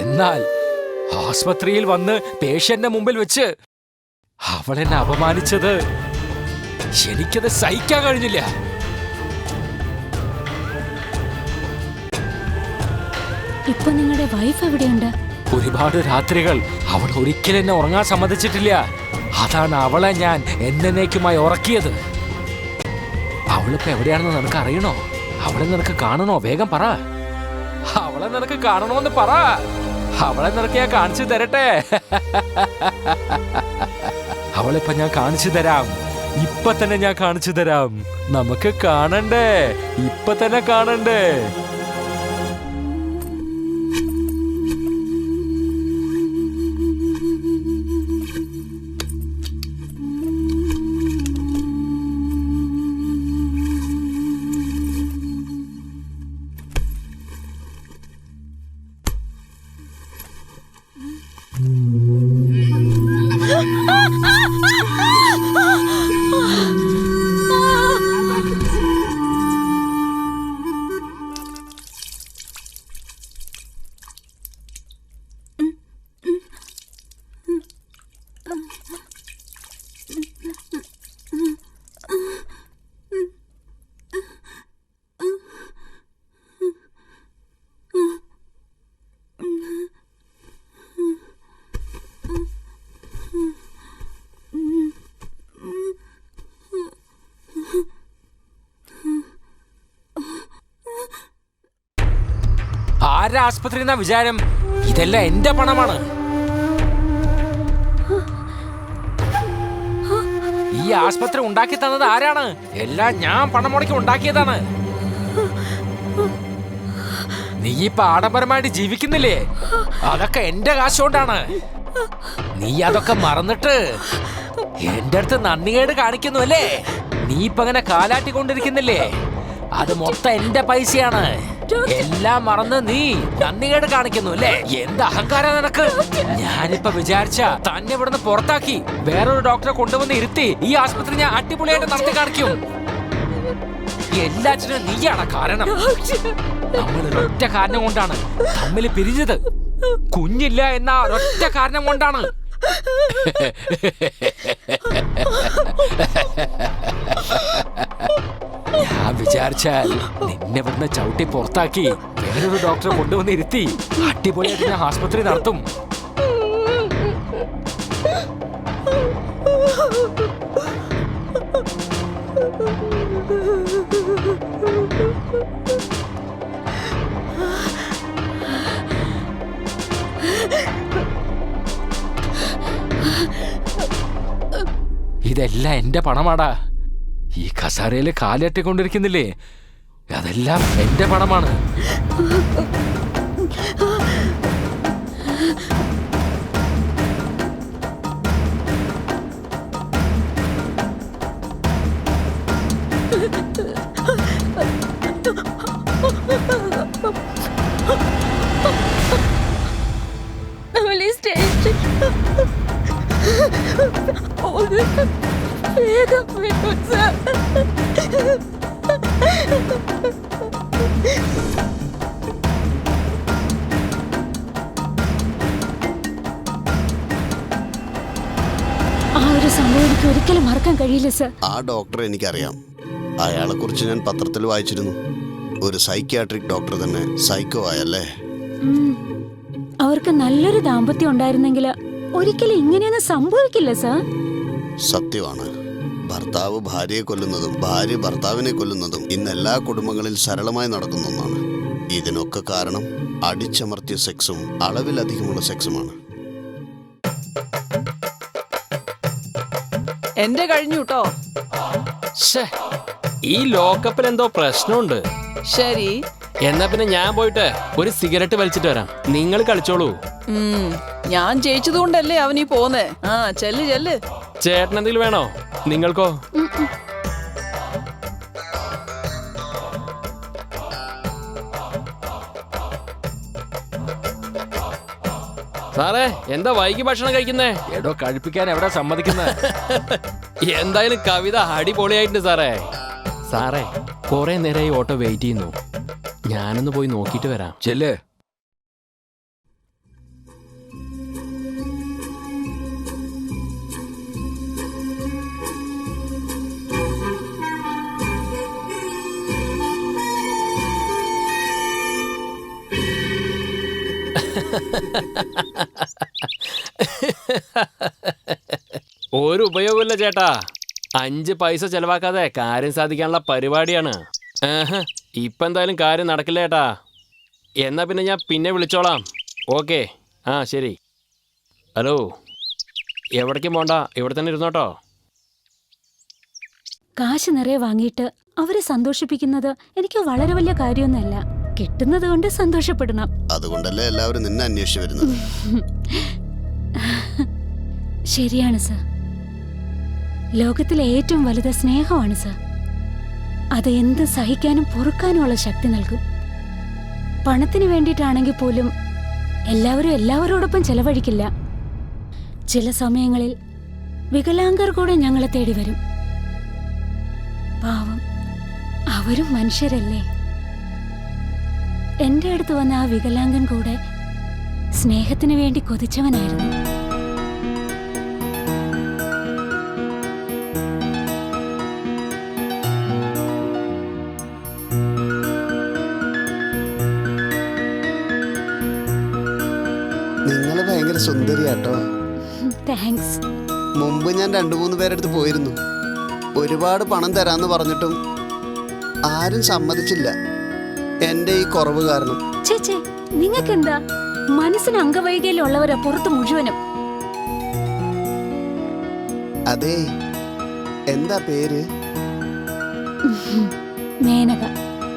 എന്നാൽ ആസ്പത്രിയിൽ വന്ന് പേഷ്യന്റെ മുമ്പിൽ വെച്ച് അവളെന്നെ അപമാനിച്ചത് എനിക്കത് സഹിക്കാൻ കഴിഞ്ഞില്ല. ഇപ്പൊ നിങ്ങളുടെ വൈഫ് എവിടെയുണ്ട്? ഒരുപാട് രാത്രികൾ അവൾ ഒരിക്കലും എന്നെ ഉറങ്ങാൻ സമ്മതിച്ചിട്ടില്ല. അതാണ് അവളെ ഞാൻ എന്നേക്കുമായി ഉറക്കിയത്. അവളിപ്പോ എവിടെയാണെന്ന് നിനക്ക് അറിയണോ? അവളെ നിനക്ക് കാണണോ? വേഗം പറ. അവളെ നിനക്ക് കാണണോന്ന് പറ. അവളെ നിനക്ക് ഞാൻ കാണിച്ചു തരട്ടെ. അവളിപ്പോ ഞാൻ കാണിച്ചു തരാം. ഇപ്പൊ തന്നെ ഞാൻ കാണിച്ചു തരാം. നമുക്ക് കാണണ്ടേ? ഇപ്പൊ തന്നെ കാണണ്ടേ? ആരുടെ ആസ്പത്രി എന്നാ വിചാരം? ഇതെല്ലാം എന്റെ പണമാണ്. ഈ ആസ്പത്രി ഉണ്ടാക്കി തന്നത് ആരാണ്? എല്ലാം ഞാൻ പണം മുടക്കി ഉണ്ടാക്കിയതാണ്. നീ ഇപ്പൊ ആഡംബരമായിട്ട് ജീവിക്കുന്നില്ലേ? അതൊക്കെ എന്റെ കാശുകൊണ്ടാണ്. നീ അതൊക്കെ മറന്നിട്ട് എന്റെ അടുത്ത് നന്ദികേട് കാണിക്കുന്നു അല്ലേ? നീ ഇപ്പൊ അങ്ങനെ കാലാട്ടിക്കൊണ്ടിരിക്കുന്നില്ലേ? അത് മൊത്തം എന്റെ പൈസയാണ്. എല്ലാം മറന്ന് നീ നന്ദികേട് കാണിക്കുന്നു അല്ലേ? എന്ത് അഹങ്കാരം നിനക്ക്! ഞാനിപ്പോ വിചാരിച്ച തന്നെ ഇവിടുന്ന് പുറത്താക്കി വേറൊരു ഡോക്ടറെ കൊണ്ടുവന്ന് ഇരുത്തി ഈ ആസ്പത്രി ഞാൻ അടിപൊളിയായിട്ട് നടത്തി കാണിക്കും. എല്ലാറ്റിനും നീയാണ് കാരണം. നമ്മൾ ഒരൊറ്റ കാരണം കൊണ്ടാണ് തമ്മിൽ പിരിഞ്ഞത്. കുഞ്ഞില്ല എന്ന ഒരൊറ്റ കാരണം കൊണ്ടാണ്. ഞാൻ വിചാരിച്ചാൽ നിന്നെ ഇവിടുന്ന് ചവിട്ടി പുറത്താക്കി വേറൊരു ഡോക്ടറെ കൊണ്ടുവന്ന് ഇരുത്തി അടിപൊളിയായിട്ട് ഞാൻ ആസ്പത്രി നടത്തും. ഇതെല്ലാം എന്റെ പണമാടാ. ഈ കസാരയില് കാലട്ടിക്കൊണ്ടിരിക്കുന്നില്ലേ? അതെല്ലാം എന്റെ പണമാണ്. ആ ഒരു സംഭവം എനിക്ക് ഒരിക്കലും മറക്കാൻ കഴിയില്ല സർ. ആ ഡോക്ടറെ എനിക്കറിയാം. അയാളെ കുറിച്ച് ഞാൻ പത്രത്തിൽ വായിച്ചിരുന്നു. ഒരു സൈക്യാട്രിക് ഡോക്ടർ തന്നെ സൈക്കോ ആയല്ലേ? അവർക്ക് നല്ലൊരു ദാമ്പത്യം ഉണ്ടായിരുന്നെങ്കിൽ ഒരിക്കലും ഇങ്ങനെയൊന്നും സംഭവിക്കില്ല സാർ. സത്യമാണ്. ഭർത്താവ് ഭാര്യയെ കൊല്ലുന്നതും ഭാര്യ ഭർത്താവിനെ കൊല്ലുന്നതും ഇന്ന് എല്ലാ കുടുംബങ്ങളിൽ സരളമായി നടക്കുന്ന ഒന്നാണ്. ഇതിനൊക്കെ കാരണം അടിച്ചമർത്തിയ സെക്സും അളവിലധികമുള്ള സെക്സുമാണ്. എന്റെ കഴിഞ്ഞു കേട്ടോ. ഈ ലോക്കപ്പിൽ എന്തോ പ്രശ്നമുണ്ട്. ശരി, എന്നാ പിന്നെ ഞാൻ പോയിട്ട് ഒരു സിഗരറ്റ് വലിച്ചിട്ട് വരാം. നിങ്ങൾ കളിച്ചോളൂ. ഞാൻ ജയിച്ചതുകൊണ്ടല്ലേ അവനീ പോന്നേ. ആ ചെല്ല് ചെല്ല്. ചേട്ടൻ എന്തെങ്കിലും വേണോ? നിങ്ങൾക്കോ? സാറേ, എന്താ വൈകി ഭക്ഷണം കഴിക്കുന്നേ? എടോ, കഴിപ്പിക്കാൻ എവിടെ സമ്മതിക്കുന്നത്? എന്തായാലും കവിത അടിപൊളിയായിട്ടുണ്ട് സാറേ. സാറേ, കുറെ നേരമായി ഓട്ടോ വെയിറ്റ് ചെയ്യുന്നു. ഞാനൊന്ന് പോയി നോക്കിയിട്ട് വരാം. ചെല്ല്. ഒരു ഉപയോഗമില്ല ചേട്ടാ. 5 പൈസ ചെലവാക്കാതെ കാര്യം സാധിക്കാനുള്ള പരിപാടിയാണ്. ഇപ്പം എന്തായാലും കാര്യം നടക്കില്ല ചേട്ടാ. എന്നാ പിന്നെ ഞാൻ പിന്നെ വിളിച്ചോളാം. ഓക്കെ, ആ ശരി. ഹലോ, എവിടേക്കും പോണ്ട, ഇവിടെ തന്നെ ഇരുന്നോട്ടോ. കാശ് നിറയെ വാങ്ങിയിട്ട് അവരെ സന്തോഷിപ്പിക്കുന്നത് എനിക്ക് വളരെ വലിയ കാര്യമൊന്നുമല്ല. കിട്ടുന്നത് കൊണ്ട് സന്തോഷപ്പെടണം. അതുകൊണ്ടല്ലേ എല്ലാവരും നിന്നെ അന്വേഷിച്ചു വരുന്നത്. ശരിയാണ് സർ. ലോകത്തിലെ ഏറ്റവും വലുത് സ്നേഹമാണ് സർ. അത് എന്ത് സഹിക്കാനും പൊറുക്കാനുമുള്ള ശക്തി നൽകും. പണത്തിന് വേണ്ടിയിട്ടാണെങ്കിൽ പോലും എല്ലാവരും എല്ലാവരോടൊപ്പം ചെലവഴിക്കില്ല. ചില സമയങ്ങളിൽ വികലാംഗർ കൂടെ ഞങ്ങളെ തേടി വരും. പാവം, അവരും മനുഷ്യരല്ലേ. എന്റെ അടുത്ത് വന്ന ആ വികലാംഗൻ കൂടെ സ്നേഹത്തിന് വേണ്ടി കൊതിച്ചവനായിരുന്നു. നിങ്ങൾ ഭയങ്കര സുന്ദരിയാട്ടോ. താങ്ക്സ്. മുമ്പ് ഞാൻ 2-3 പേരെടുത്ത് പോയിരുന്നു. ഒരുപാട് പണം തരാന്ന് പറഞ്ഞിട്ടും ആരും സമ്മതിച്ചില്ല, എന്റെ ഈ കുറവ് കാരണം. ചേച്ചേ, നിങ്ങൾക്കെന്താ? മനസ്സിന് അംഗവൈകല്യമുള്ളവരാ പുറത്ത് മുഴുവനും. അതെ, എന്താ പേര്? മേനക.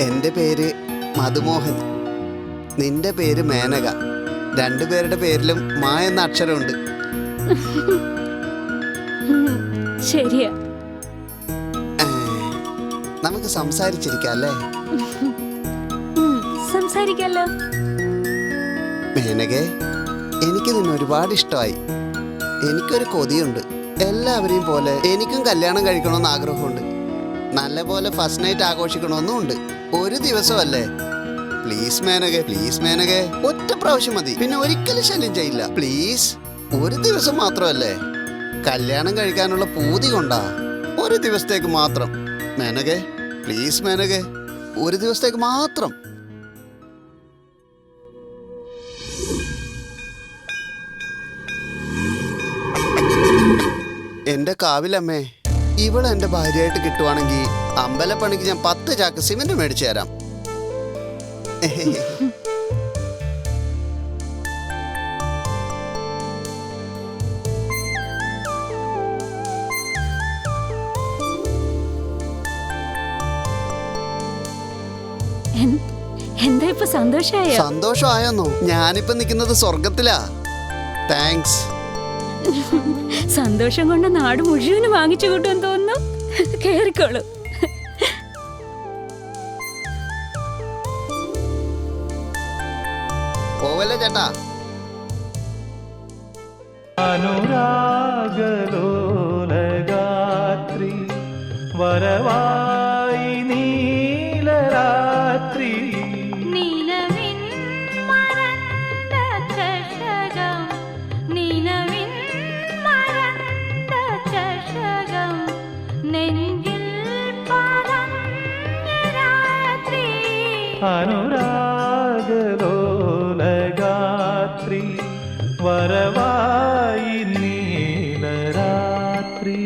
എന്റെ പേര് മധുമോഹൻ. നിന്റെ പേര് മേനക. 2 പേരുടെ പേരിലും മാ എന്ന അക്ഷരമുണ്ട്. ശരിയാ. നമുക്ക് സംസാരിച്ചിരിക്കാം അല്ലേ? സംസാരിക്കാലോ. മേനകെ, എനിക്ക് നിന്നെ ഒരുപാട് ഇഷ്ടമായി. എനിക്കൊരു കൊതിയുണ്ട്. എല്ലാവരെയും പോലെ എനിക്കും കല്യാണം കഴിക്കണമെന്ന് ആഗ്രഹമുണ്ട്. നല്ല പോലെ ഫസ്റ്റ് നൈറ്റ് ആഘോഷിക്കണമെന്നും ഉണ്ട്. ഒരു ദിവസമല്ലേ? പ്ലീസ് മേനകെ, പ്ലീസ് മേനകെ, ഒറ്റ പ്രാവശ്യം മതി. പിന്നെ ഒരിക്കലും ശല്യം ചെയ്യില്ല. പ്ലീസ്, ഒരു ദിവസം മാത്രമല്ലേ? കല്യാണം കഴിക്കാനുള്ള പൂതി കൊണ്ടാ. ഒരു ദിവസത്തേക്ക് മാത്രം മേനകെ, പ്ലീസ് മേനകെ, ഒരു ദിവസത്തേക്ക് മാത്രം. എന്റെ കാവിലമ്മേ, ഇവളെ എന്റെ ഭാര്യയായിട്ട് കിട്ടുവാണെങ്കിൽ അമ്പലപ്പണിക്ക് ഞാൻ 10 ചാക്ക് സിമെന്റ് മേടിച്ചു തരാം. എന്താ ഇപ്പൊ സന്തോഷായോ? സന്തോഷമായോന്നോ? ഞാനിപ്പോ നിൽക്കുന്നത് സ്വർഗത്തിലാ. താങ്ക്സ്. സന്തോഷം കൊണ്ട് നാട് മുഴുവനും വാങ്ങിച്ചു കൂട്ടുമെന്ന് തോന്നുന്നു. കേറിക്കോളൂ. പോവല്ലേ ചേട്ടാ? അനുരാഗലോലഗാത്രി വരവായി നീലരാത്രി നിലവിൻ മറந்த ചഷകം, നിലവിൻ മറந்த ചഷകം, നെഞ്ചിൽ പതഞ്ഞ രാത്രി അനുരാഗലോലഗാത്രി വരവായി നീലരാത്രി.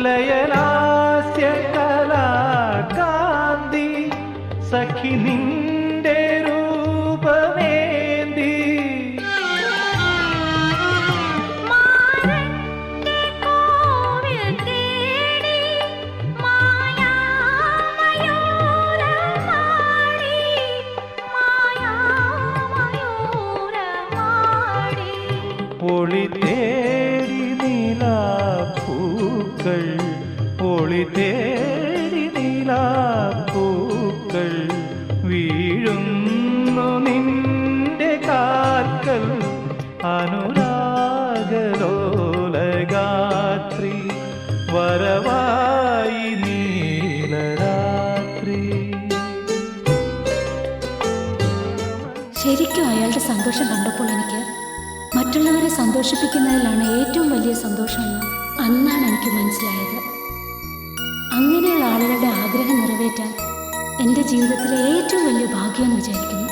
ലയലാസ്യ കലാകാന്തി സഖി നിന്റെ രൂപമേന്തി ഒളി തേടി നീലാപ്പൂക്കൾ, ഒളി തേടി നീലാപ്പൂക്കൾ വീഴുന്നു നിന്റെ കാൽക്കൽ. അനുരാഗലോലഗാത്രി വരവായി നീലരാത്രി. ശരിക്കും അയാളുടെ സന്തോഷം കണ്ടപ്പോൾ എനിക്ക് മറ്റുള്ളവരെ സന്തോഷിപ്പിക്കുന്നതിലാണ് ഏറ്റവും വലിയ സന്തോഷമെന്ന് അന്നാണ് എനിക്ക് മനസ്സിലായത്. അങ്ങനെയുള്ള ആളുകളുടെ ആഗ്രഹം നിറവേറ്റാൻ എൻ്റെ ജീവിതത്തിലെ ഏറ്റവും വലിയ ഭാഗ്യമെന്ന് വിചാരിക്കുന്നു.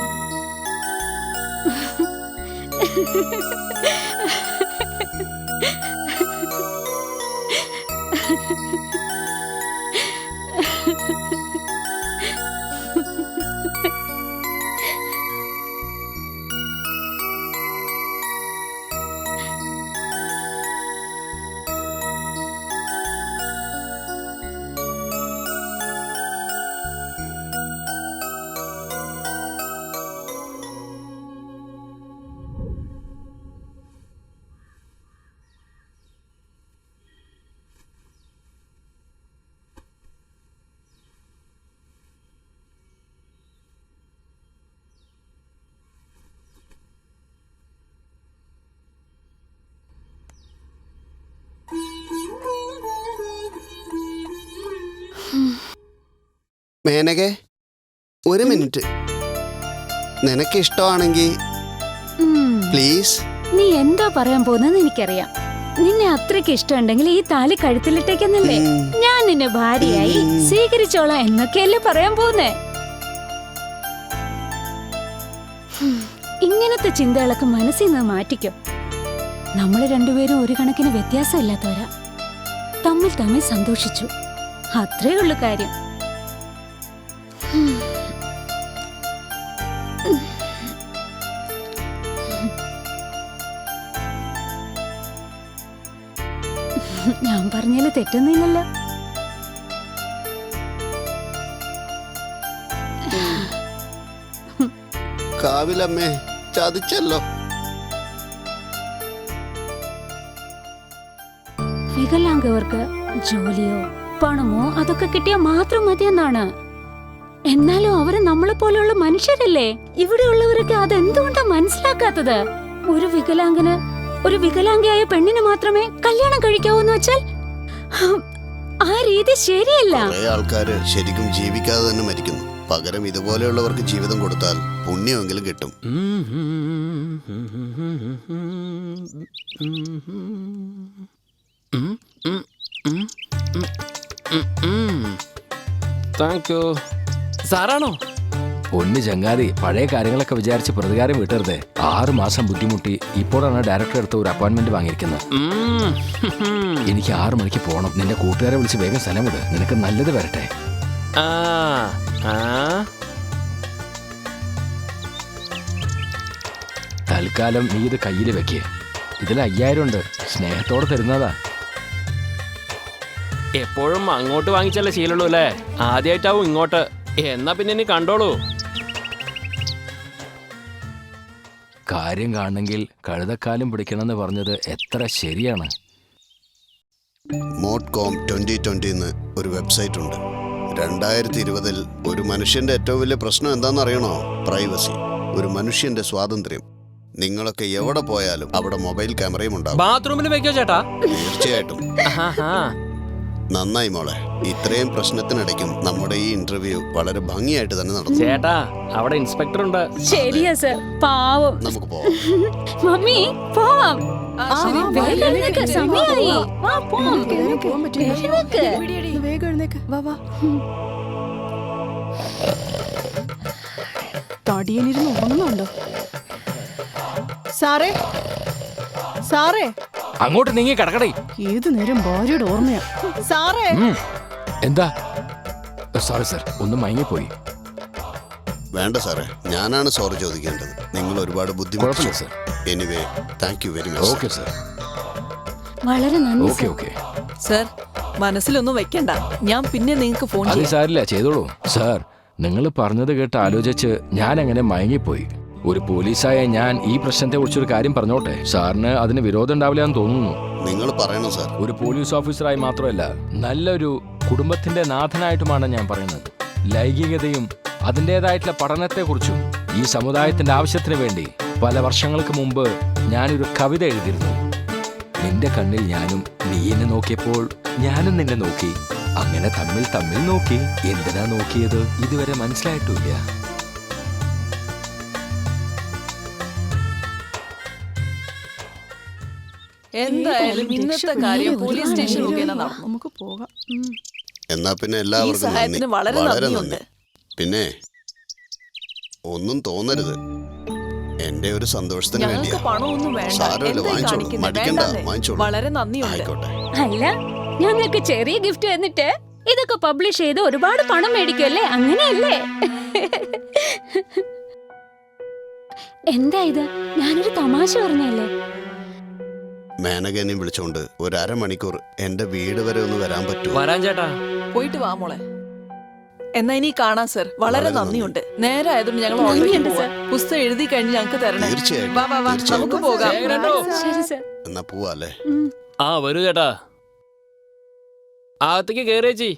മേനകെ, ഒരു മിനിറ്റ്. നിനക്ക് ഇഷ്ടമാണെങ്കിൽ പ്ലീസ്. നീ എന്താ പറയാൻ പോകുന്നതെന്ന് എനിക്കറിയാം. നിന്നെ അത്രയ്ക്ക് ഇഷ്ടമുണ്ടെങ്കിൽ ഈ താലി കഴുത്തിലിട്ടേക്കെന്നല്ലേ ഞാൻ നിന്നെ ഭാര്യയായി സ്വീകരിച്ചോളാം എന്നൊക്കെയല്ലേ പറയാൻ പോകുന്നേ. ഇങ്ങനത്തെ ചിന്തകളൊക്കെ മനസ്സിൽ നിന്ന് മാറ്റിക്കോ. നമ്മൾ രണ്ടുപേരും ഒരു കണക്കിന് വ്യത്യാസമില്ലാത്തവരാ. തമ്മിൽ തമ്മിൽ സന്തോഷിച്ചു, അത്രേ ഉള്ളു കാര്യം. ഞാൻ പറഞ്ഞാല് തെറ്റൊന്നുമില്ലല്ലോ. കാവിലമ്മേ, ചതിച്ചല്ലോ. വികലാംഗവർക്ക് ജോലിയോ പണമോ അതൊക്കെ കിട്ടിയാൽ മാത്രം മതിയെന്നാണ്. എന്നാലും അവര് നമ്മളെ പോലെയുള്ള മനുഷ്യരല്ലേ. ഇവിടെയുള്ളവരൊക്കെ അതെന്തുകൊണ്ടാ മനസ്സിലാക്കാത്തത്? ഒരു വികലാംഗയായ പെണ്ണിന് മാത്രമേ കല്യാണം കഴിക്കാവൂ എന്ന് വെച്ചാൽ ആ രീതി ശരിയല്ല. കുറെ ആൾക്കാര് ശരിക്കും ജീവിക്കാതെ തന്നെ മരിക്കുന്നു. പകരം ഇതുപോലെയുള്ളവർക്ക് ജീവിതം കൊടുത്താൽ പുണ്യമെങ്കിലും കിട്ടും. Thank you. സാറാണോ? ഒന്ന് ചങ്ങാതി, പഴയ കാര്യങ്ങളൊക്കെ വിചാരിച്ച് പ്രതികാരം വിട്ടരുത്. 6 മാസം ബുദ്ധിമുട്ടി ഇപ്പോഴാണ് ഡയറക്ടർ അടുത്ത് ഒരു അപ്പോയിന്റ്മെന്റ് വാങ്ങിയിരിക്കുന്നത്. എനിക്ക് 6 മണിക്ക് പോകണം. നിന്റെ കൂട്ടുകാരെ വിളിച്ച് വേഗം സ്ഥലം വിട്. നിനക്ക് നല്ലത് വരട്ടെ. തൽക്കാലം നീ ഇത് കയ്യിൽ വെക്ക്. ഇതിൽ 5000 ഉണ്ട്, സ്നേഹത്തോടെ തരുന്നതാ. എപ്പോഴും അങ്ങോട്ട് വാങ്ങിച്ചല്ലേ ശീലമുള്ളൂ അല്ലേ? ആദ്യമായിട്ടാവും ഇങ്ങോട്ട്. എന്നാ പിന്നെ ഇനി കണ്ടോളൂ. കാര്യം കാണണമെങ്കിൽ കഴുതക്കാലം പിടിക്കണമെന്ന് പറഞ്ഞത് എത്ര ശരിയാണ്. മോഡ്കോം 2020 ഒരു വെബ്സൈറ്റ് ഉണ്ട്. 2020 ഒരു മനുഷ്യന്റെ ഏറ്റവും വലിയ പ്രശ്നം എന്താണെന്ന് അറിയണോ? പ്രൈവസി. ഒരു മനുഷ്യന്റെ സ്വാതന്ത്ര്യം. നിങ്ങളൊക്കെ എവിടെ പോയാലും അവിടെ മൊബൈൽ ക്യാമറയും ഉണ്ടാവും. ബാത്റൂമിൽ വെക്കോ ചേട്ടാ? തീർച്ചയായിട്ടും. നന്നായി മോളെ. ഇത്രയും പ്രശ്നത്തിനിടയ്ക്കും നമ്മുടെ ഈ ഇന്റർവ്യൂ വളരെ ഭംഗിയായിട്ട് തന്നെ നടന്നു. ചേട്ടാ അവിടെ ഇൻസ്പെക്ടർ ഉണ്ട്. ശരിയാ സർ, പാവം. നമുക്ക് പോവാം. മമ്മി പോവാം. വേഗം എഴുന്നേക്ക്, എഴുന്നേക്ക്, സമയായി. വാ, പോവാം. പോകാൻ പറ്റില്ല. എഴുന്നേക്ക്. വേഗം എഴുന്നേക്ക്. വാ വാ. തടിയനിരുന്ന് ഉറങ്ങുന്നുണ്ടോ? സാറേ, സാറേ, അങ്ങോട്ട് നീങ്ങി കിടക്കടേ. ഏതു നേരം ഭാര്യയുടെ ഓർമ്മയാ. സാറേ, എന്താ? സോറി സർ, ഒന്ന് മയങ്ങിപ്പോയി. വേണ്ട സാറേ, ഞാനാണ് സോറി ചോദിക്കേണ്ടത്. നിങ്ങൾ ഒരുപാട് ബുദ്ധിമുട്ടില്ല കുഴപ്പമില്ല sir. Anyway thank you very much. Okay sir. വളരെ നന്ദി ഓക്കെ സർ. ഓക്കെ. സർ, മനസ്സിലൊന്നും വെക്കണ്ട. ഞാൻ പിന്നെ നിങ്ങൾക്ക് ഫോൺ അത് ചെയ്യാം. സാരില്ല, ചെയ്തോളൂ. സാർ, നിങ്ങൾ പറഞ്ഞത് കേട്ട് ആലോചിച്ച് ഞാൻ അങ്ങനെ മയങ്ങിപ്പോയി. ഒരു പോലീസായ ഞാൻ ഈ പ്രശ്നത്തെ കുറിച്ചൊരു കാര്യം പറഞ്ഞോട്ടെ. സാറിന് അതിന് വിരോധം ഉണ്ടാവില്ല എന്ന് തോന്നുന്നു. നിങ്ങൾ പറയണം സാർ. ഒരു പോലീസ് ഓഫീസറായി മാത്രമല്ല, നല്ലൊരു കുടുംബത്തിന്റെ നാഥനായിട്ടുമാണ് ഞാൻ പറയുന്നത്. ലൈംഗികതയും അതിൻ്റെതായിട്ടുള്ള പഠനത്തെക്കുറിച്ചും ഈ സമുദായത്തിന്റെ ആവശ്യത്തിന് വേണ്ടി പല വർഷങ്ങൾക്ക് മുമ്പ് ഞാനൊരു കവിത എഴുതിയിരുന്നു. നിന്റെ കണ്ണിൽ ഞാനും, നീ എന്നെ നോക്കിയപ്പോൾ ഞാനും നിന്നെ നോക്കി, അങ്ങനെ തമ്മിൽ തമ്മിൽ നോക്കി. എന്തിനാ നോക്കിയത് ഇതുവരെ മനസ്സിലായിട്ടില്ല. എന്തായാലും ഇന്നത്തെ കാര്യം പോലീസ് സ്റ്റേഷൻ മുഖേന നടന്നു. നമുക്ക് പോകാം. എന്നാ പിന്നെ ഈ എല്ലാവർക്കും സഹായത്തിന് വളരെ നന്ദിയുണ്ട്. പിന്നെ ഒന്നും തോന്നരുത്, എന്റെ ഒരു സന്തോഷത്തിന് ഞങ്ങൾക്ക് വേണ്ടിയാ. പണമൊന്നും വേണ്ട. സാരമില്ല, എന്തായി വാങ്ങിച്ചോളൂ. കാണിക്കുന്നത്? മടിക്കണ്ട, വേണ്ടാന്നേ. വാങ്ങിച്ചോളൂ. വളരെ നന്ദിയുണ്ട്. ആയിക്കോട്ടെ. അല്ല, ഞങ്ങൾക്ക് ചെറിയ ഗിഫ്റ്റ് തന്നിട്ട് ഇതൊക്കെ പബ്ലിഷ് ചെയ്ത് ഒരുപാട് പണം മേടിക്കുമല്ലേ? അങ്ങനെയല്ലേ? എന്താ ഇത്? ഞാനൊരു തമാശ പറഞ്ഞല്ലേ? മേനകനെയും വിളിച്ചോണ്ട് ഒരു അരമണിക്കൂർ എന്റെ വീട് വരെ ഒന്ന് വരാൻ പറ്റുമോ? വരാൻ ചേട്ടാ. പോയിട്ട് വാ മോളെ. എന്നാ ഇനി കാണാം സർ. വളരെ വളരെ നന്ദിയുണ്ട്. നേരെ ആയതുകൊണ്ട് ഞങ്ങൾ നന്ദിയുണ്ട് ഓൾറെഡി സർ. പുസ്തകം എഴുതി കഴിഞ്ഞ് ഞങ്ങൾക്ക് തരണേ. തീർച്ചയായിട്ടും, വാ വാ വാ, തീർച്ചയായിട്ടും. നമുക്ക് പോകാം. ശരി സർ. എന്നാ പോവാല്ലേ? ആ വരൂ ചേട്ടാ, അകത്തേക്ക് കേറിയേച്ചി.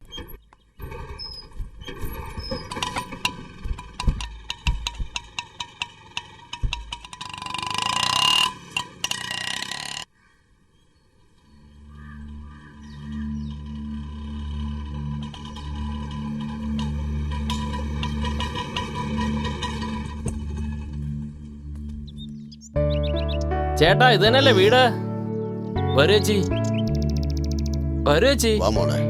ചേട്ടാ ഇത് തന്നെയല്ലേ വീട്? വരൂ ചേച്ചി, വരൂ ചേച്ചി. വാ മോളെ.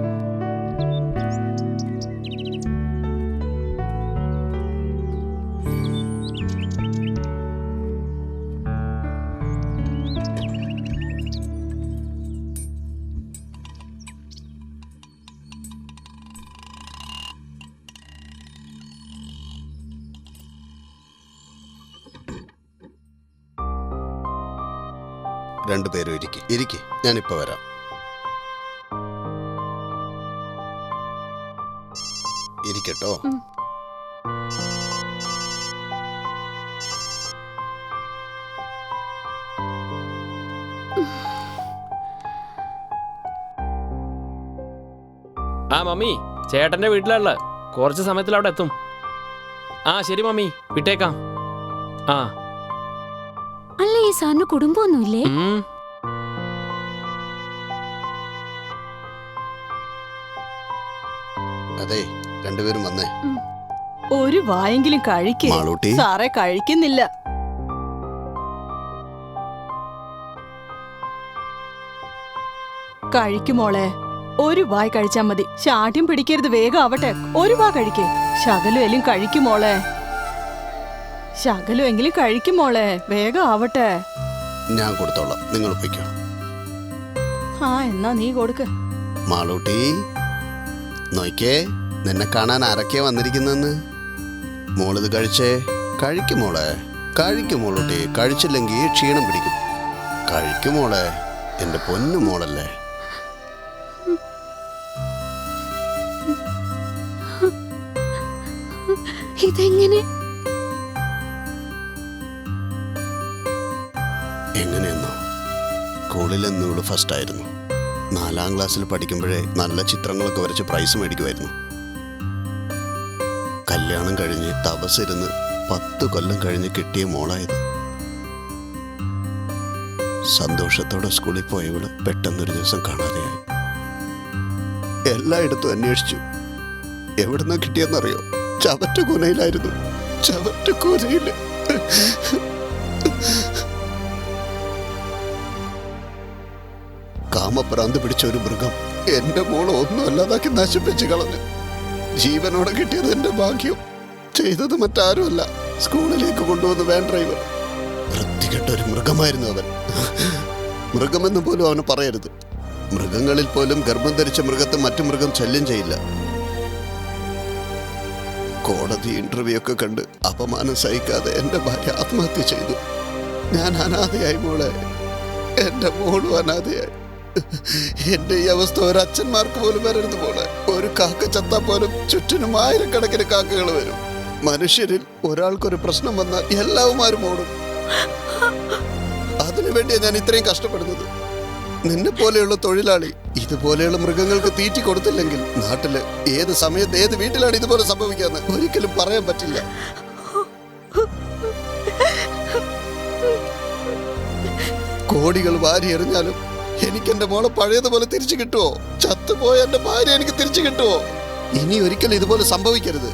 രണ്ടുപേരും ഇരിക്കി, ഞാനിപ്പോ വരാം. ഇരിക്കട്ടോ. ആ മമ്മി, ചേട്ടന്റെ വീട്ടിലുള്ള കുറച്ച് സമയത്തിൽ അവിടെ എത്തും. ആ ശരി മമ്മി, വിട്ടേക്കാം. ആ അല്ല, ഈ സാറിന് കുടുംബമൊന്നുമില്ലേ? അതെ, രണ്ടുപേരും വന്നേ. ഒരു വായെങ്കിലും കഴിക്കേ. മാളൂട്ടി. സാറേ, കഴിക്കുന്നില്ല. കഴിക്കുമോളെ, ഒരു വായ് കഴിച്ചാ മതി. ശാഠ്യം പിടിക്കരുത്, വേഗം ആവട്ടെ. ഒരു വാ കഴിക്കേ. ശകലം എല്ലാം കഴിക്കുമോളെ. ശകലം എങ്കിലും കഴിക്കുമോളെ, വേഗം ആവട്ടെ. ഞാൻ കൊടുത്തോളാം, നിങ്ങൾ പൊയ്ക്കോ. ആ, എന്നാ നീ കൊടുക്ക്. മാളൂട്ടി, നോക്കേ, നിന്നെ കാണാൻ ആരൊക്കെയാ വന്നിരിക്കുന്നെന്ന്. മോളിത് കഴിച്ചേ. കഴിക്കുമോളെ, കഴിക്കുമോളൂട്ടി. കഴിച്ചില്ലെങ്കിൽ ക്ഷീണം പിടിക്കും. കഴിക്കുമോളെ, എന്റെ പൊന്നു മോളല്ലേ. ഇതെങ്ങനെ? എങ്ങനെയെന്നോ, സ്കൂളിലെന്നും ഇവള് ഫസ്റ്റ് ആയിരുന്നു. 4ാം ക്ലാസ്സിൽ പഠിക്കുമ്പോഴേ നല്ല ചിത്രങ്ങളൊക്കെ വരച്ച് പ്രൈസ് മേടിക്കുമായിരുന്നു. കല്യാണം കഴിഞ്ഞ് തപസ്സിരുന്ന് 10 കൊല്ലം കഴിഞ്ഞ് കിട്ടിയ മോളായത്. സന്തോഷത്തോടെ സ്കൂളിൽ പോയവള് പെട്ടെന്നൊരു ദിവസം കാണാതെയായി. എല്ലായിടത്തും അന്വേഷിച്ചു. എവിടുന്നാ കിട്ടിയെന്നറിയോ? ചവറ്റുകൂനയിലായിരുന്നു. ചവറ്റുകൂനയില്. കാമപ്രാന്ത് പിടിച്ച ഒരു മൃഗം എന്റെ മോളെ ഒന്നും അല്ലാതാക്കി നശിപ്പിച്ച് കളഞ്ഞു. ജീവനോടെ കിട്ടിയത് എന്റെ ഭാഗ്യം. ചെയ്തത് മറ്റാരുമല്ല, സ്കൂളിലേക്ക് കൊണ്ടുവന്ന് വാൻ ഡ്രൈവർ. വൃത്തികെട്ട ഒരു മൃഗമായിരുന്നു അവൻ. മൃഗമെന്ന് പോലും അവന് പറയരുത്. മൃഗങ്ങളിൽ പോലും ഗർഭം ധരിച്ച മൃഗത്തെ മറ്റു മൃഗം ശല്യം ചെയ്യില്ല. കോടതി ഇന്റർവ്യൂ ഒക്കെ കണ്ട് അപമാനം സഹിക്കാതെ എന്റെ ഭാര്യ ആത്മഹത്യ ചെയ്തു. ഞാൻ അനാഥയായി മോളെ. എന്റെ മോളും അനാഥയായി. എന്റെ ഈ അവസ്ഥ ഒരച്ഛന്മാർക്ക് പോലും വരരുത് മോളെ. ഒരു കാക്ക ചത്താൽ പോലും ചുറ്റിനും ആയിരക്കണക്കിന് കാക്കകൾ വരും. മനുഷ്യരിൽ ഒരാൾക്കൊരു പ്രശ്നം വന്നാൽ എല്ലാവരും ഓടും. അതിനുവേണ്ടിയാണ് ഞാൻ ഇത്രയും കഷ്ടപ്പെടുന്നത്. നിന്നെ പോലെയുള്ള തൊഴിലാളി ഇതുപോലെയുള്ള മൃഗങ്ങൾക്ക് തീറ്റി കൊടുത്തില്ലെങ്കിൽ നാട്ടില് ഏത് സമയത്ത് ഏത് വീട്ടിലാണ് ഇതുപോലെ സംഭവിക്കാന്ന് ഒരിക്കലും പറയാൻ പറ്റില്ല. കോടികൾ വാരി എറിഞ്ഞാലും എനിക്ക് എന്റെ മോളെ പഴയതുപോലെ തിരിച്ചു കിട്ടുമോ? ചത്തുപോയ എന്റെ ഭാര്യ എനിക്ക് തിരിച്ചു കിട്ടുമോ? ഇനി ഒരിക്കലും ഇതുപോലെ സംഭവിക്കരുത്.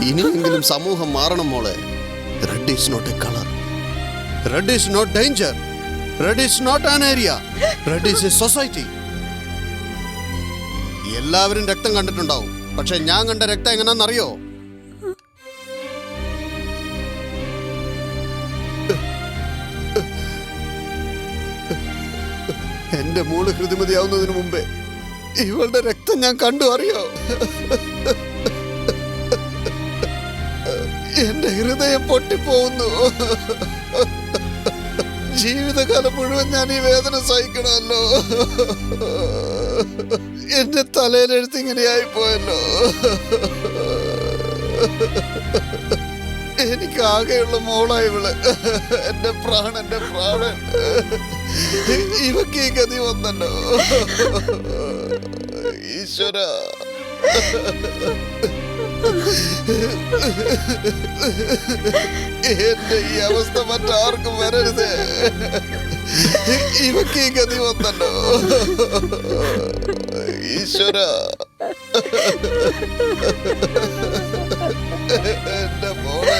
ഇനിയെങ്കിലും സമൂഹം മാറണം മോളെ. Red is not a colour. Red is not danger. Red is not an area. Red is a society. എല്ലാവരും രക്തം കണ്ടിട്ടുണ്ടാവും. പക്ഷെ ഞാൻ കണ്ട രക്തം എങ്ങനെയാണെന്നറിയോ? എന്റെ മോള് ഹൃതിമതിയാവുന്നതിന് മുമ്പേ ഇവളുടെ രക്തം ഞാൻ കണ്ടു. അറിയോ? എന്റെ ഹൃദയം പൊട്ടിപ്പോകുന്നു. ജീവിതകാലം മുഴുവൻ ഞാൻ ഈ വേദന സഹിക്കണമല്ലോ. എന്റെ തലയിലെഴുത്ത് ഇങ്ങനെയായി പോയല്ലോ. എനിക്ക് ആകെയുള്ള മോളായി ഇവള്. എന്റെ പ്രാണൻ. ഇവക്ക് ഈ ഗതി വന്നല്ലോ. ഈശ്വര, എന്റെ ഈ അവസ്ഥ മറ്റാർക്കും വരരുത്. ഇവക്ക് ഈ ഗതി വന്നല്ലോ. ഈശ്വര, എന്റെ മോളെ.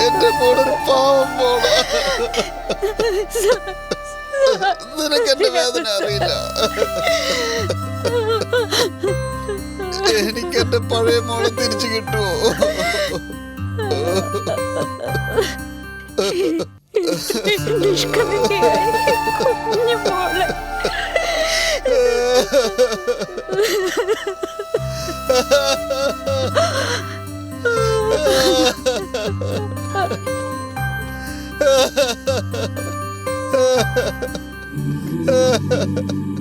എന്റെ മോളൊരു പാവം മോള. നിനക്ക് എന്റെ വേദന അറിയില്ല. എനിക്ക് എന്റെ പഴയ മോളെ തിരിച്ചു കിട്ടുമോ? Ha ha ha ha.